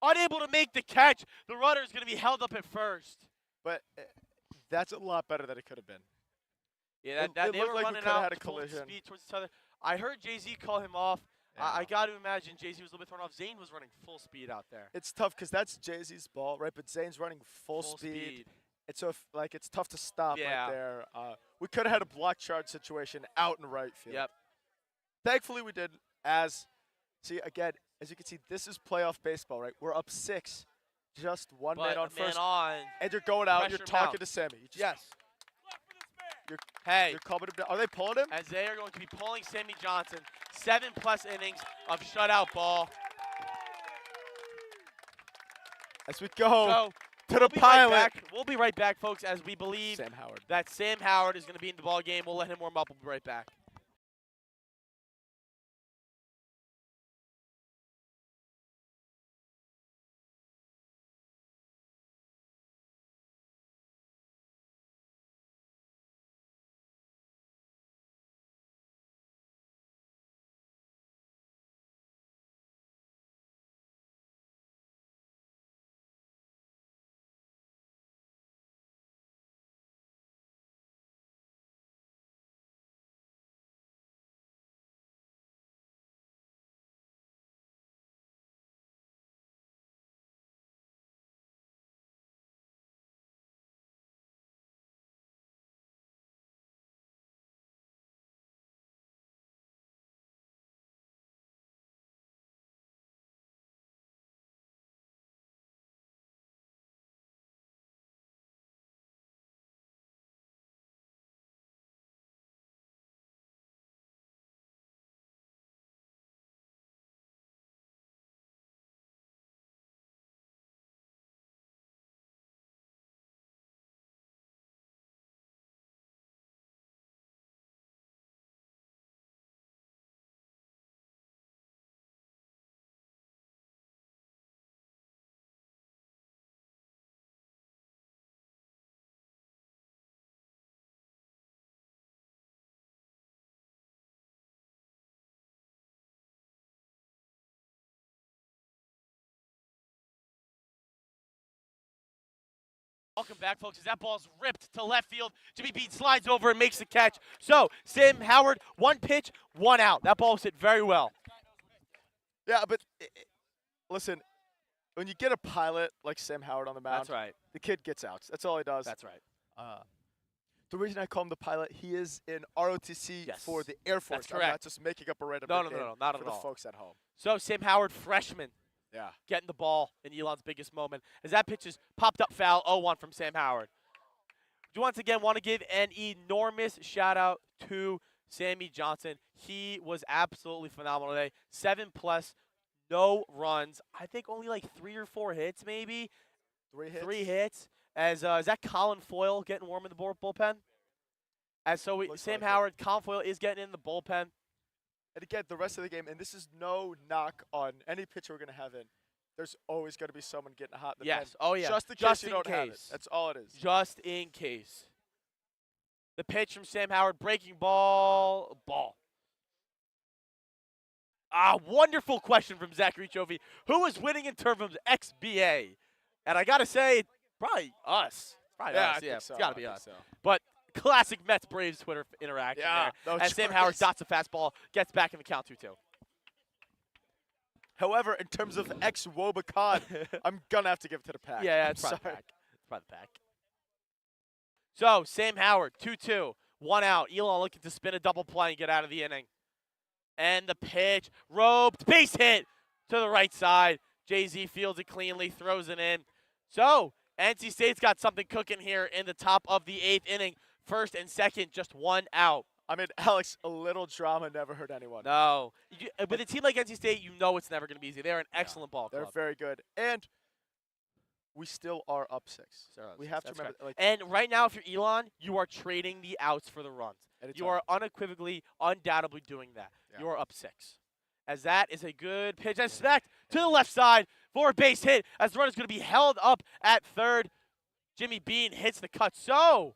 Unable to make the catch. The runner is going to be held up at first. But that's a lot better than it could have been. Yeah, It they looked were like we running coulda out had a full collision. speed towards each other. I heard Jay-Z call him off. Yeah. I got to imagine Jay-Z was a little bit thrown off. Zane was running full speed out there. It's tough because that's Jay-Z's ball, right? But Zane's running full speed. And so, it's tough to stop Yeah. right there. We could have had a block charge situation out in right field. Yep. Thankfully, we did. See, again, as you can see, this is playoff baseball, right? We're up 6. Just one man on first. And you're going out. You're Pressure talking mounts. to Sammy. You just, Yes. You're Hey, calming him down. Are they pulling him? as they are going to be pulling Sammy Johnson, 7+ innings of shutout ball. As we go So to the we'll be pilot. right back. We'll be right back, folks, as we believe Sam Howard. that Sam Howard is going to be in the ball game. We'll let him warm up. We'll be right back. Welcome back, folks, as that ball's ripped to left field. Jimmy Bean slides over and makes the catch. So, Sam Howard, 1 pitch, 1 out. That ball was hit very well. Yeah, but listen, when you get a pilot like Sam Howard on the mound, That's right. the kid gets outs. That's all he does. That's right. The reason I call him the pilot, he is in ROTC Yes. for the Air Force. That's I'm correct. not just making up a random No, nickname not for at the all. folks at home. So, Sam Howard, freshman, Yeah. getting the ball in Elon's biggest moment. As that pitch is popped up foul, 0-1 from Sam Howard. Once again, want to give an enormous shout out to Sammy Johnson. He was absolutely phenomenal today. 7+, no runs. I think only like 3 or 4 hits, maybe. 3 hits. 3 hits. As is that Colin Foyle getting warm in the bullpen? As so, Looks Sam like it. Howard, Colin Foyle is getting in the bullpen. And again, the rest of the game, and this is no knock on any pitcher we're going to have in, there's always going to be someone getting hot in the pen. Yes. Oh yeah. Just in Just case you in don't have it. case. That's all it is. Just in case. The pitch from Sam Howard, breaking ball. Wonderful question from Zachary Chovy. Who is winning in terms of XBA? And I got to say, probably us. Probably Yeah, us. I think It's so. got to I be think us. so. But classic Mets Braves Twitter interaction Yeah, there. no And Sam choice. Howard dots a fastball, gets back in the count 2-2. However, in terms of ex-Wobacan, I'm going to have to give it to the Pack. Yeah, I'm it's probably the sorry. Pack. It's probably the Pack. So, Sam Howard, 2-2, 1 out. Elon looking to spin a double play and get out of the inning. And the pitch, roped, base hit to the right side. Jay-Z fields it cleanly, throws it in. So, NC State's got something cooking here in the top of the 8th inning. First and second, just 1 out. I mean, Alex, a little drama never hurt anyone. No. With a team like NC State, you know it's never going to be easy. They're an excellent ball They're club. very good. And we still are up 6. They're up We 6, have to that's remember, like, And right now, if you're Elon, you are trading the outs for the runs. anytime. You are unequivocally, undoubtedly doing that. Yeah. You are up 6. As that is a good pitch. And smacked to the left side for a base hit. As the run is going to be held up at third. Jimmy Bean hits the cut. So,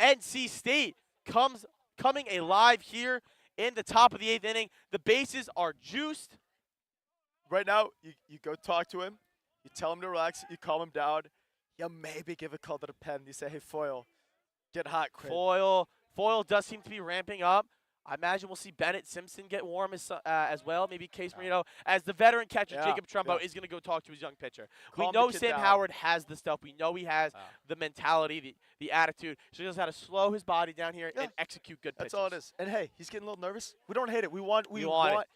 NC State coming alive here in the top of the 8th inning. The bases are juiced. Right now, you go talk to him. You tell him to relax. You calm him down. You maybe give a call to the pen. You say, hey, Foyle, get hot quick. Foyle does seem to be ramping up. I imagine we'll see Bennett Simpson get warm as well. Maybe Case Marino, as the veteran catcher Yeah, Jacob Trumbo yeah. is going to go talk to his young pitcher. Calm We the know kid Sam down. Howard has the stuff. We know he has the mentality, the attitude. So he knows how to slow his body down here Yeah. and execute good pitches. That's all it is. And hey, he's getting a little nervous. We don't hate it. We want We want it.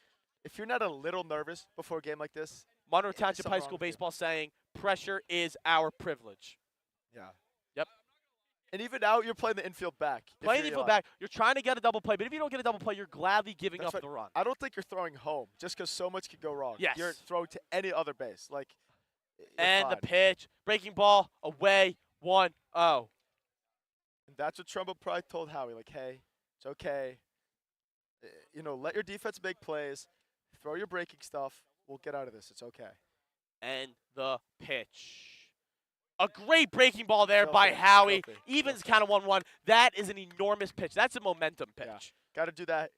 If you're not a little nervous before a game like this, Monroe there's Township something High wrong School with you. baseball saying, pressure is our privilege. yeah. Yep. And even now, you're playing the infield back. if Playing the you're infield Eli. back, you're trying to get a double play, but if you don't get a double play, you're gladly giving That's up right. the run. I don't think you're throwing home just because so much could go wrong. Yes. You're throwing to any other base. Like, you're And the fine. pitch, breaking ball, away, 1-0. And that's what Trumbo probably told Howie. Like, hey, it's okay. Let your defense make plays. Throw your breaking stuff. We'll get out of this. It's okay. And the pitch. A great breaking ball there by Filthy, Howie. filthy, Evens filthy. kind of 1-1. That is an enormous pitch. That's a momentum pitch. Yeah. Got to do that.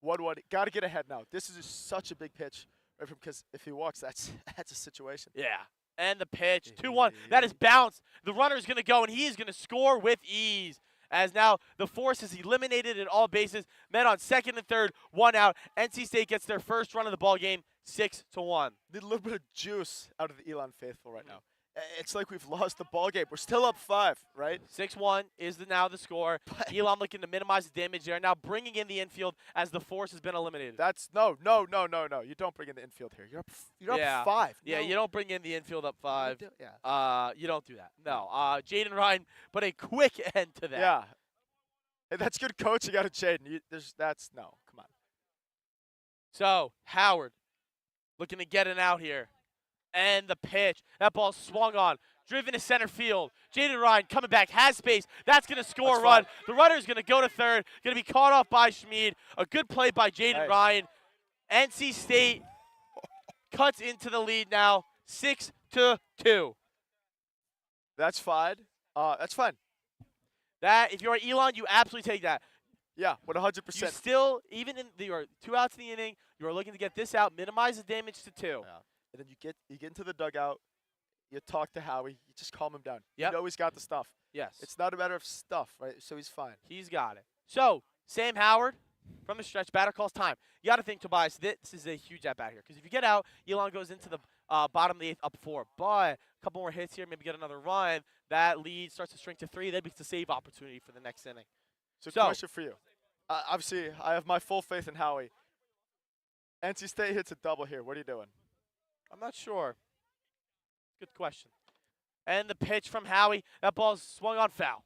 1-1. Got to get ahead now. This is such a big pitch. Right, because if he walks, that's a situation. Yeah. And the pitch, 2-1. That is bounced. The runner is going to go, and he is going to score with ease. As now the force is eliminated at all bases. Men on second and third, 1 out. NC State gets their first run of the ball game, 6-1. Need a little bit of juice out of the Elon faithful right now. It's like we've lost the ball game. We're still up 5, right? 6-1 is now the score. Elon looking to minimize the damage there. Now bringing in the infield as the force has been eliminated. That's no. You don't bring in the infield here. You're Yeah. up 5. Yeah, No. you don't bring in the infield up 5. Yeah. You don't do that. No. Jaden Ryan put a quick end to that. Yeah. Hey, that's good coaching out of Jaden. No. Come on. So, Howard looking to get it out here. And the pitch. That ball swung on. Driven to center field. Jaden Ryan coming back. Has space. That's going to score That's a run. fine. The runner is going to go to third. Going to be caught off by Schmid. A good play by Jaden Hey. Ryan. NC State cuts into the lead now. 6-2. That's fine. That's fine. That, if you're Elon, you absolutely take that. Yeah, 100%. You still, even in you are 2 outs in the inning, you are looking to get this out, minimize the damage to 2. Yeah. And then you get into the dugout. you talk to Howie, you just calm him down. Yep. You know he's got the stuff. Yes. It's not a matter of stuff, right? So he's fine. He's got it. So, Sam Howard from the stretch, batter calls time. You got to think, Tobias, this is a huge at-bat here. Because if you get out, Elon goes into the bottom of the 8th up 4. But a couple more hits here, maybe get another run. That lead starts to shrink to 3. That becomes a save opportunity for the next inning. So question for you. Obviously, I have my full faith in Howie. NC State hits a double here. What are you doing? I'm not sure. Good question. And the pitch from Howie. That ball's swung on foul.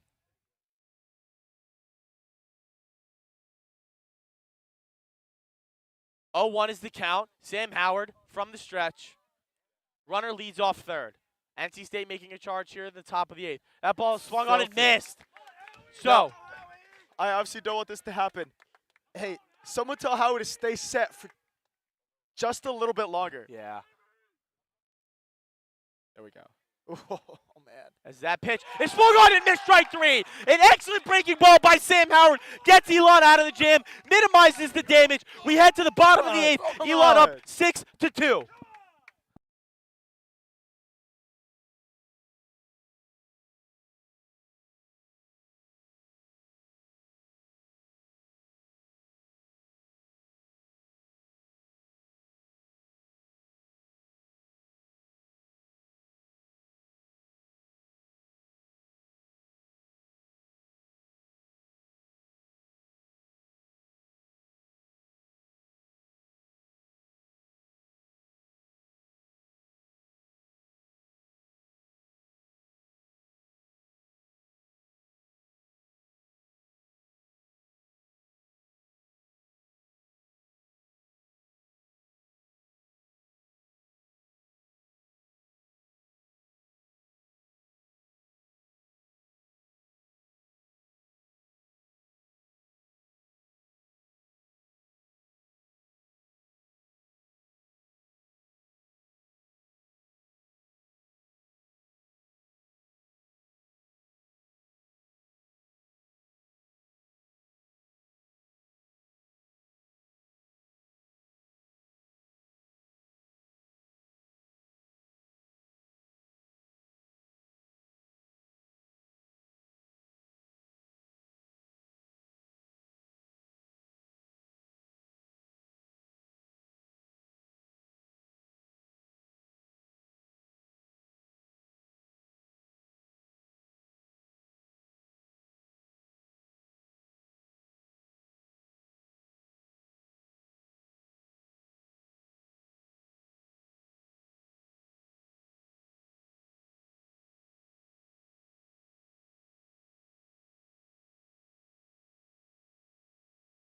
0-1 is the count. Sam Howard from the stretch. Runner leads off third. NC State making a charge here at the top of the 8th. That ball swung on and missed. So, I obviously don't want this to happen. Hey, someone tell Howie to stay set for just a little bit longer. yeah. There we go. Oh, man. As that pitch is swung on and missed, strike 3. An excellent breaking ball by Sam Howard. Gets Elon out of the jam. Minimizes the damage. We head to the bottom of the 8th. Elon up 6-2.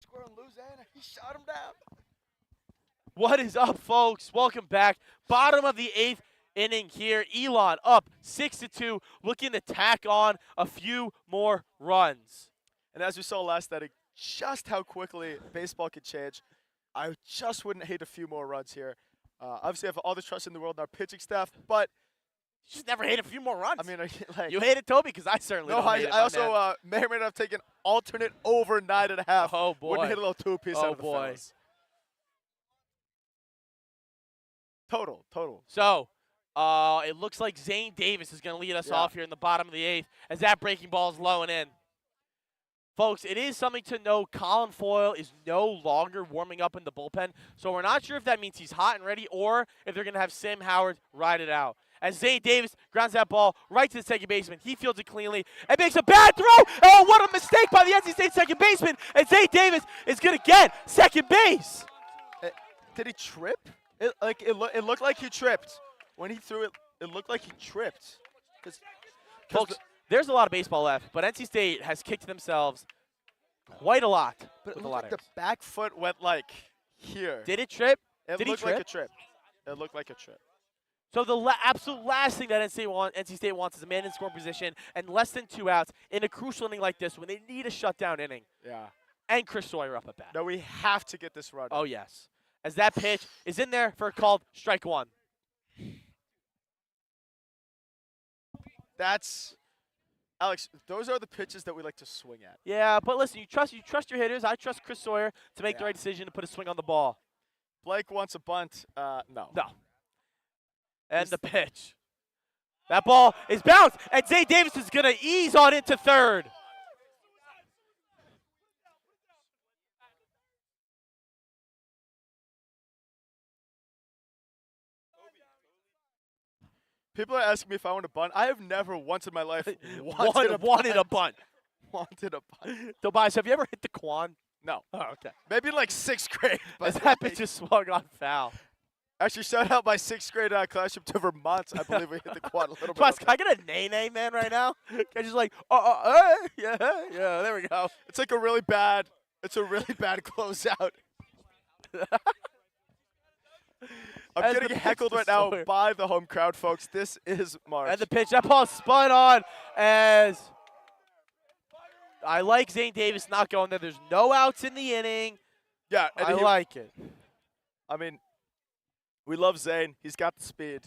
Square on Louisiana. He shot him down. What is up, folks? Welcome back. Bottom of the 8th inning here. Elon up 6-2, looking to tack on a few more runs. And as we saw last inning, just how quickly baseball can change. I just wouldn't hate a few more runs here. Obviously, I have all the trust in the world in our pitching staff, but Just never hate a few more runs. I mean, like you hated Toby because I certainly no, don't hate it, I my also man. may or may not have taken alternate over 9.5. Oh, boy. Wouldn't hit a little two-piece Oh, out of the boy. fellas. Total. So, it looks like Zane Davis is going to lead us off here in the bottom of the 8th as that breaking ball is low and in. Folks, it is something to know. Colin Foyle is no longer warming up in the bullpen, so we're not sure if that means he's hot and ready or if they're going to have Sam Howard ride it out. As Zane Davis grounds that ball right to the second baseman. He fields it cleanly and makes a bad throw. Oh, what a mistake by the NC State second baseman. And Zane Davis is going to get second base. Did he trip? It looked like he tripped. When he threw it, it looked like he tripped. Folks, there's a lot of baseball left, but NC State has kicked themselves quite a lot. But it with a looked lot like of the back foot went like here. Did it trip? It Did he looked like trip? a trip. It looked like a trip. So the absolute last thing that NC State wants is a man in scoring position and less than 2 outs in a crucial inning like this when they need a shutdown inning. Yeah. And Chris Sawyer up at bat. No, we have to get this run. Oh, yes. As that pitch is in there for a called strike 1. That's Alex. Those are the pitches that we like to swing at. Yeah, but listen, you trust your hitters. I trust Chris Sawyer to make the Yeah. right decision to put a swing on the ball. Blake wants a bunt. No. No. And the pitch. That ball is bounced, and Zay Davis is going to ease on into third. People are asking me if I want a bunt. I have never once in my life wanted a bunt. Wanted a bunt. Tobias, have you ever hit the Quan? No. Oh, okay. Maybe in like 6th grade. As But that pitch just swung on foul. actually, shout out my 6th grade class trip to Vermont. I believe we hit the quad a little bit. Tobias, can I get a nay-nay, man, right now? Can I just like, yeah, there we go. It's like a really bad closeout. I'm As the getting pitch heckled to right now Sawyer. by the home crowd, folks. This is March. And the pitch, that ball spun on as I like Zane Davis not going there. There's no outs in the inning. yeah, and I like it. I mean, we love Zane. He's got the speed.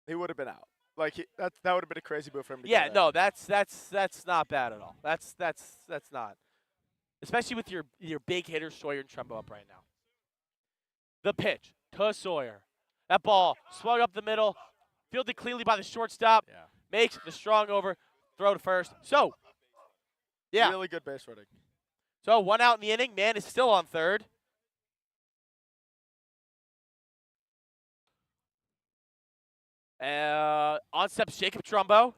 He would have been out. Like that would have been a crazy move for him to Yeah, do that. no, that's not bad at all. That's not. Especially with your big hitters Sawyer and Trumbo up right now. The pitch to Sawyer. That ball swung up the middle, fielded cleanly by the shortstop. Yeah. Makes the strong over, throw to first. So, yeah. Really good base running. So 1 out in the inning. Man is still on third. On steps Jacob Trumbo.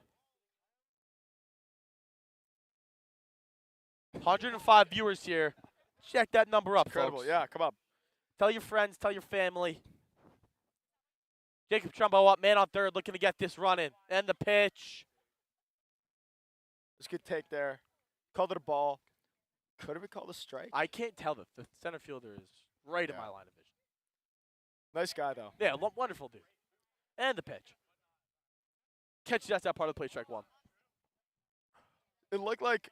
105 viewers here. Check that number up, Incredible. folks. Yeah, come on. Tell your friends, tell your family. Jacob Trumbo up, man on third, looking to get this run in. And the pitch. It's a good take there. Called it a ball. Could have been called a strike. I can't tell. The center fielder is right in Yeah. my line of vision. Nice guy, though. Yeah, wonderful dude. And the pitch. Catches that part of the play, strike one. It looked like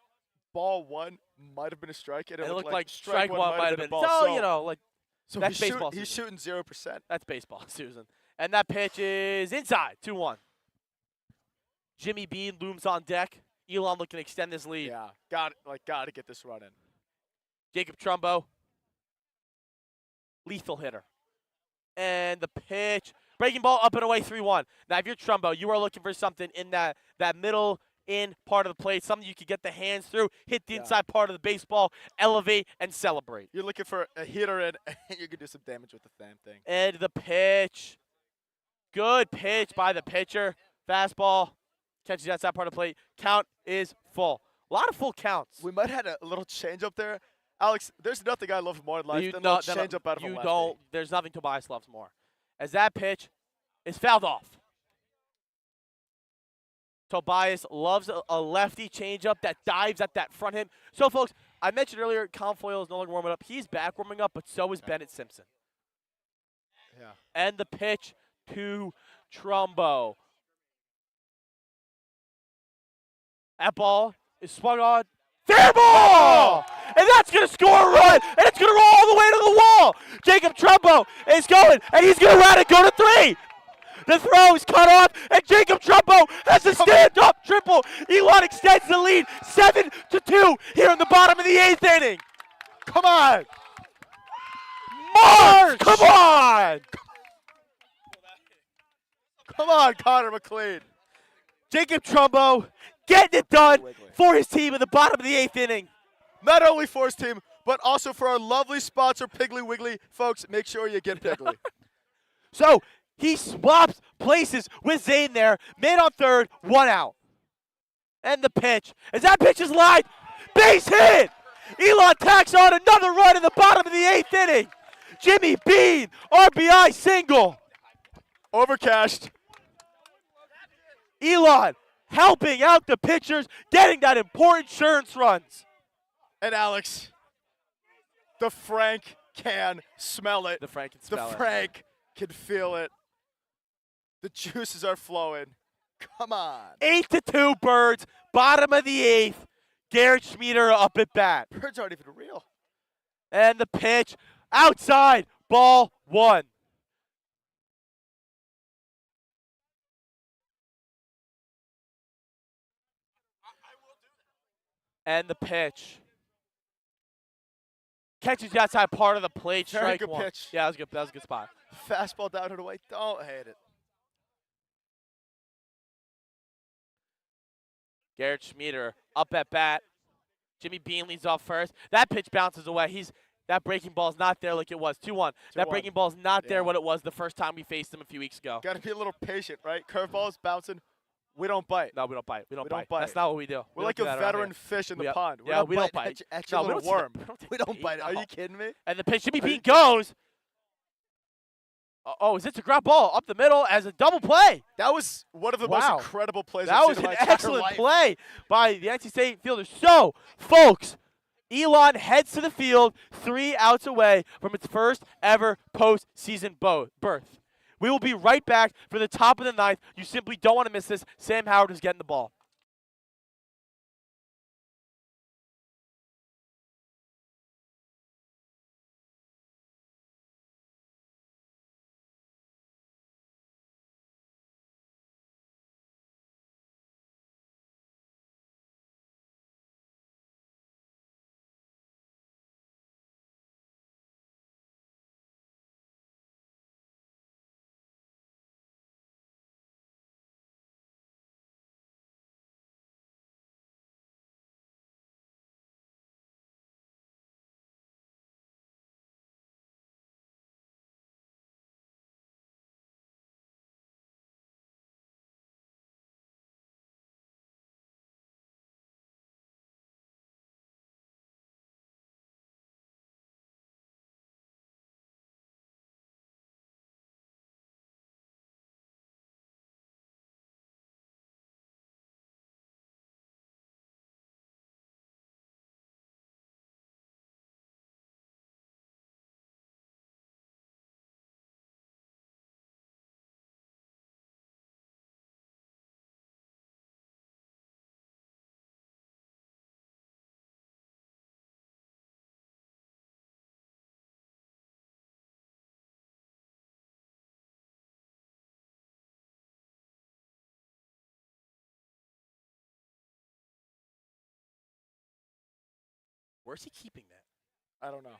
ball one might have been a strike, and It looked like like strike one might have been. a ball. So, So, you know, like, so that's he's, baseball he's season. shooting 0%. That's baseball, Susan. And that pitch is inside, 2-1. Jimmy Bean looms on deck. Elon looking to extend this lead. Yeah, got to get this run in. Jacob Trumbo, lethal hitter. And the pitch, breaking ball up and away, 3-1. Now, if you're Trumbo, you are looking for something in that middle in part of the plate, something you could get the hands through, hit the inside part of the baseball, elevate, and celebrate. You're looking for a hitter in, and you can do some damage with the damn thing. And the pitch, good pitch by the pitcher. Fastball, catches the outside part of the plate. Count is full. A lot of full counts. We might have had a little change up there. Alex, there's nothing I love more in life than a little change up out of a lefty. There's nothing Tobias loves more. As that pitch is fouled off. Tobias loves a lefty changeup that dives at that front hip. So, folks, I mentioned earlier, Confoyle is no longer warming up. He's back warming up, but so is Bennett Simpson. Yeah. And the pitch to Trumbo. That ball is swung on. Fair ball! And that's going to score a run, and it's going to roll all the way to the wall. Jacob Trumbo is going, and he's going to let it go to 3. The throw is cut off, and Jacob Trumbo has a stand-up triple. Elon extends the lead, 7-2 here in the bottom of the 8th inning. Come on. March! Come on! Come on, Connor McLean. Jacob Trumbo getting it done for his team in the bottom of the 8th inning. Not only for his team, but also for our lovely sponsor, Piggly Wiggly. Folks, make sure you get Piggly. So he swaps places with Zane there. Man on third, 1 out. And the pitch. As that pitch is lined, base hit! Elon tacks on another run in the bottom of the 8th inning. Jimmy Bean, RBI single. Overcashed. Elon helping out the pitchers, getting that important insurance runs. And Alex, the Frank can smell it. The Frank can The smell it. Frank can feel it. The juices are flowing. Come on. 8-2 Birds, bottom of the 8th. Garrett Schmieder up at bat. Birds aren't even real. And the pitch, outside, ball 1. And the pitch. Catches the outside part of the plate, Very strike good 1. pitch. Yeah, that was good. That was a good spot. Fastball down and away. Don't hate it. Garrett Schmieder up at bat. Jimmy Bean leads off first. That pitch bounces away. That breaking ball's not there like it was. 2-1. That 2-1. breaking ball's not there Yeah. what it was the first time we faced him a few weeks ago. Got to be a little patient, right? Curveball's bouncing. We don't bite. No, we don't bite. We don't We don't bite. That's bite. not what we do. We're We like don't a do that around veteran here. fish in We the are- pond. yeah, we don't bite. Extra No, we little don't see the- worm. we don't take We don't bait, bite. Are no. you kidding me? And the pitch, Jimmy Bean goes. Oh, is it a ground ball up the middle as a double play? That was one of the most Wow. incredible plays That I've was seen in an my entire excellent life. play by the NC State fielder. So, folks, Elon heads to the field 3 outs away from its first ever postseason berth. We will be right back for the top of the ninth. You simply don't want to miss this. Sam Howard is getting the ball. Where's he keeping that? I don't know.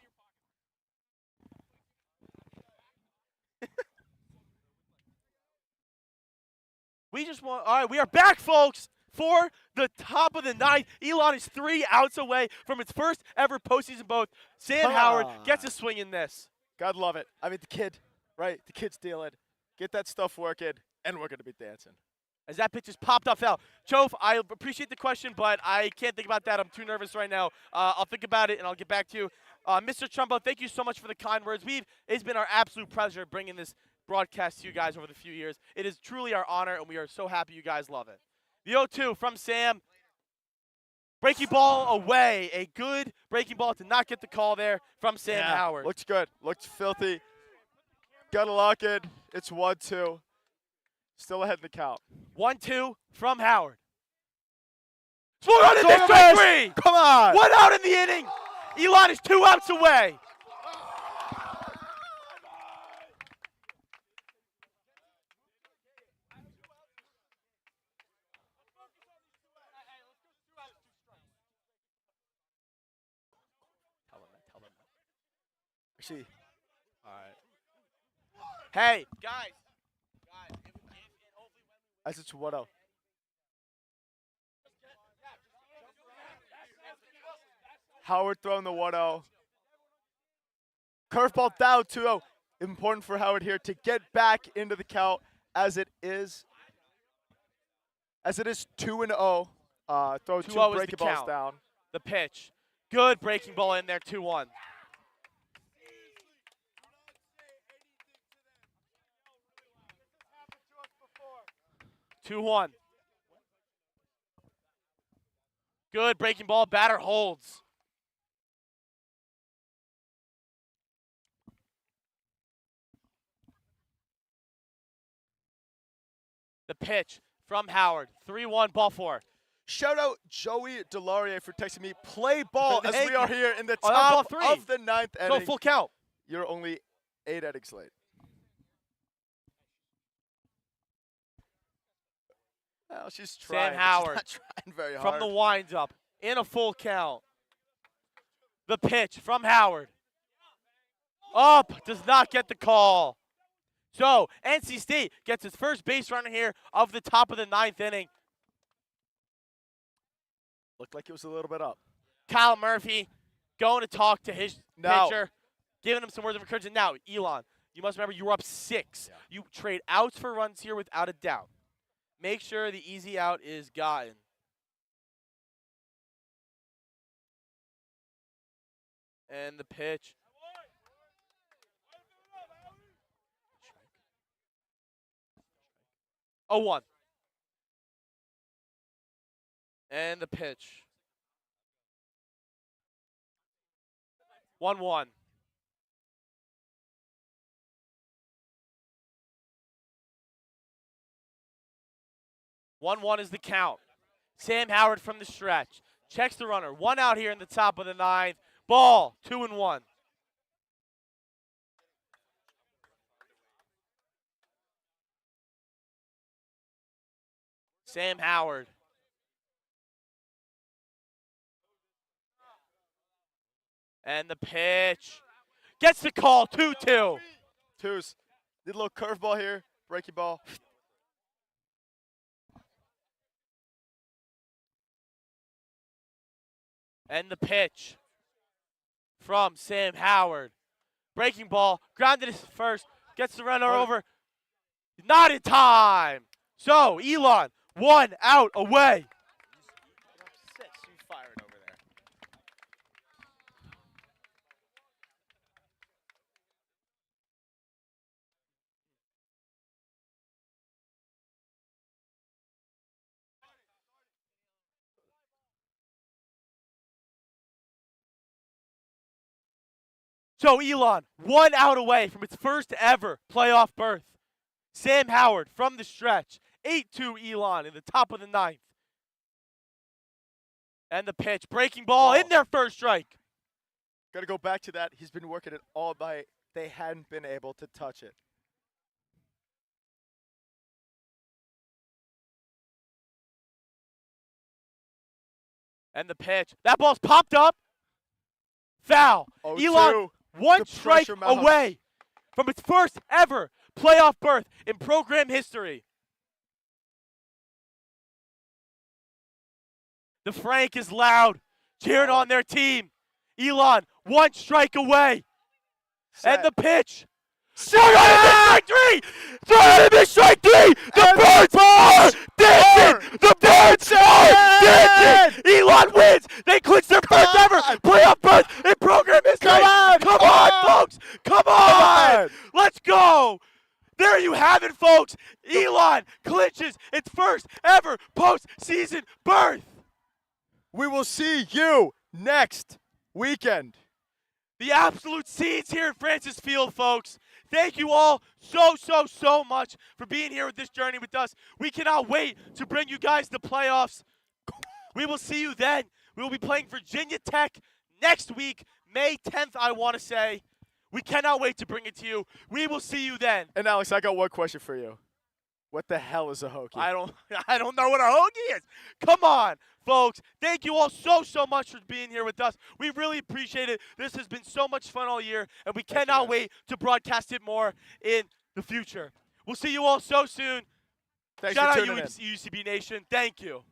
All right, we are back, folks, for the top of the ninth. Elon is 3 outs away from its first ever postseason berth. Sam Come Howard on. gets a swing in this. God love it. I mean, the kid, right? The kid's dealing. Get that stuff working, and we're going to be dancing. As that pitch is popped off out. Chof, I appreciate the question, but I can't think about that. I'm too nervous right now. I'll think about it, and I'll get back to you. Mr. Trumbo, thank you so much for the kind words. It's been our absolute pleasure bringing this broadcast to you guys over the few years. It is truly our honor, and we are so happy you guys love it. The 0-2 from Sam. Breaking ball away. A good breaking ball to not get the call there from Sam Howard. Looks good. Looks filthy. Got to lock it. It's 1-2. Still ahead in the count. 1-2 from Howard. Swung on in Swung this and strike missed. three. Come on. 1 out in the inning. Elon is 2 outs away. Tell them. Actually, All right. Hey, guys. as it's 1-0. Howard throwing the 1-0. Curveball down 2-0. Important for Howard here to get back into the count as it is. 2-0. Throw 2 2-0 is the breaking balls count. down. The pitch. Good breaking ball in there, 2-1. Good breaking ball. Batter holds. The pitch from Howard. 3-1, ball 4. Shout out Joey Delaurier for texting me, play ball, as Thank we are you. here in the Oh, that was ball top 3. of the 9th Go inning. full count. You're only 8 innings late. Well, she's trying. but Howard She's not trying very From hard. the windup in a full count. The pitch from Howard. Up, does not get the call. So, NC State gets its first base runner here of the top of the 9th inning. Looked like it was a little bit up. Kyle Murphy going to talk to his No. pitcher, giving him some words of encouragement. Now, Elon, you must remember you were up 6. Yeah. You trade outs for runs here without a doubt. Make sure the easy out is gotten. And the pitch. 0-1. And the pitch. 1-1. One is the count. Sam Howard from the stretch. Checks the runner. 1 out here in the top of the 9th. Ball, 2-1. Sam Howard. And the pitch. Gets the call, 2-2. Twos. Did a little curveball here. Breaking ball. And the pitch from Sam Howard. Breaking ball, grounded his first, gets the runner over. Not in time. So, Elon, 1 out away. Six. You fired over there. So, Elon, 1 out away from its first ever playoff berth. Sam Howard from the stretch. 8-2 Elon in the top of the 9th. And the pitch. Breaking ball in their first strike. Got to go back to that. He's been working it all night. They hadn't been able to touch it. And the pitch. That ball's popped up. Foul. 0-2. Elon, 1 The strike pressure mounts. away from its first ever playoff berth in program history. The Frank is loud, cheering on their team. Elon, 1 strike away. Set. And the pitch. Strike 3! Strike 3! The Birds are dancing! The Birds are dancing! Elon wins! They clinch their first ever playoff berth in program history! Come on, folks! Come on! Let's go! There you have it, folks! Elon clinches its first ever postseason berth! We will see you next weekend. The absolute scenes here at Francis Field, folks. Thank you all so much for being here with this journey with us. We cannot wait to bring you guys the playoffs. We will see you then. We will be playing Virginia Tech next week, May 10th, I want to say. We cannot wait to bring it to you. We will see you then. And Alex, I got one question for you. What the hell is a hokey? I don't know what a hoagie is. Come on, folks. Thank you all so much for being here with us. We really appreciate it. This has been so much fun all year, and we cannot wait to broadcast it more in the future. We'll see you all so soon. Thanks Shout for out tuning in. UCB Nation. Thank you.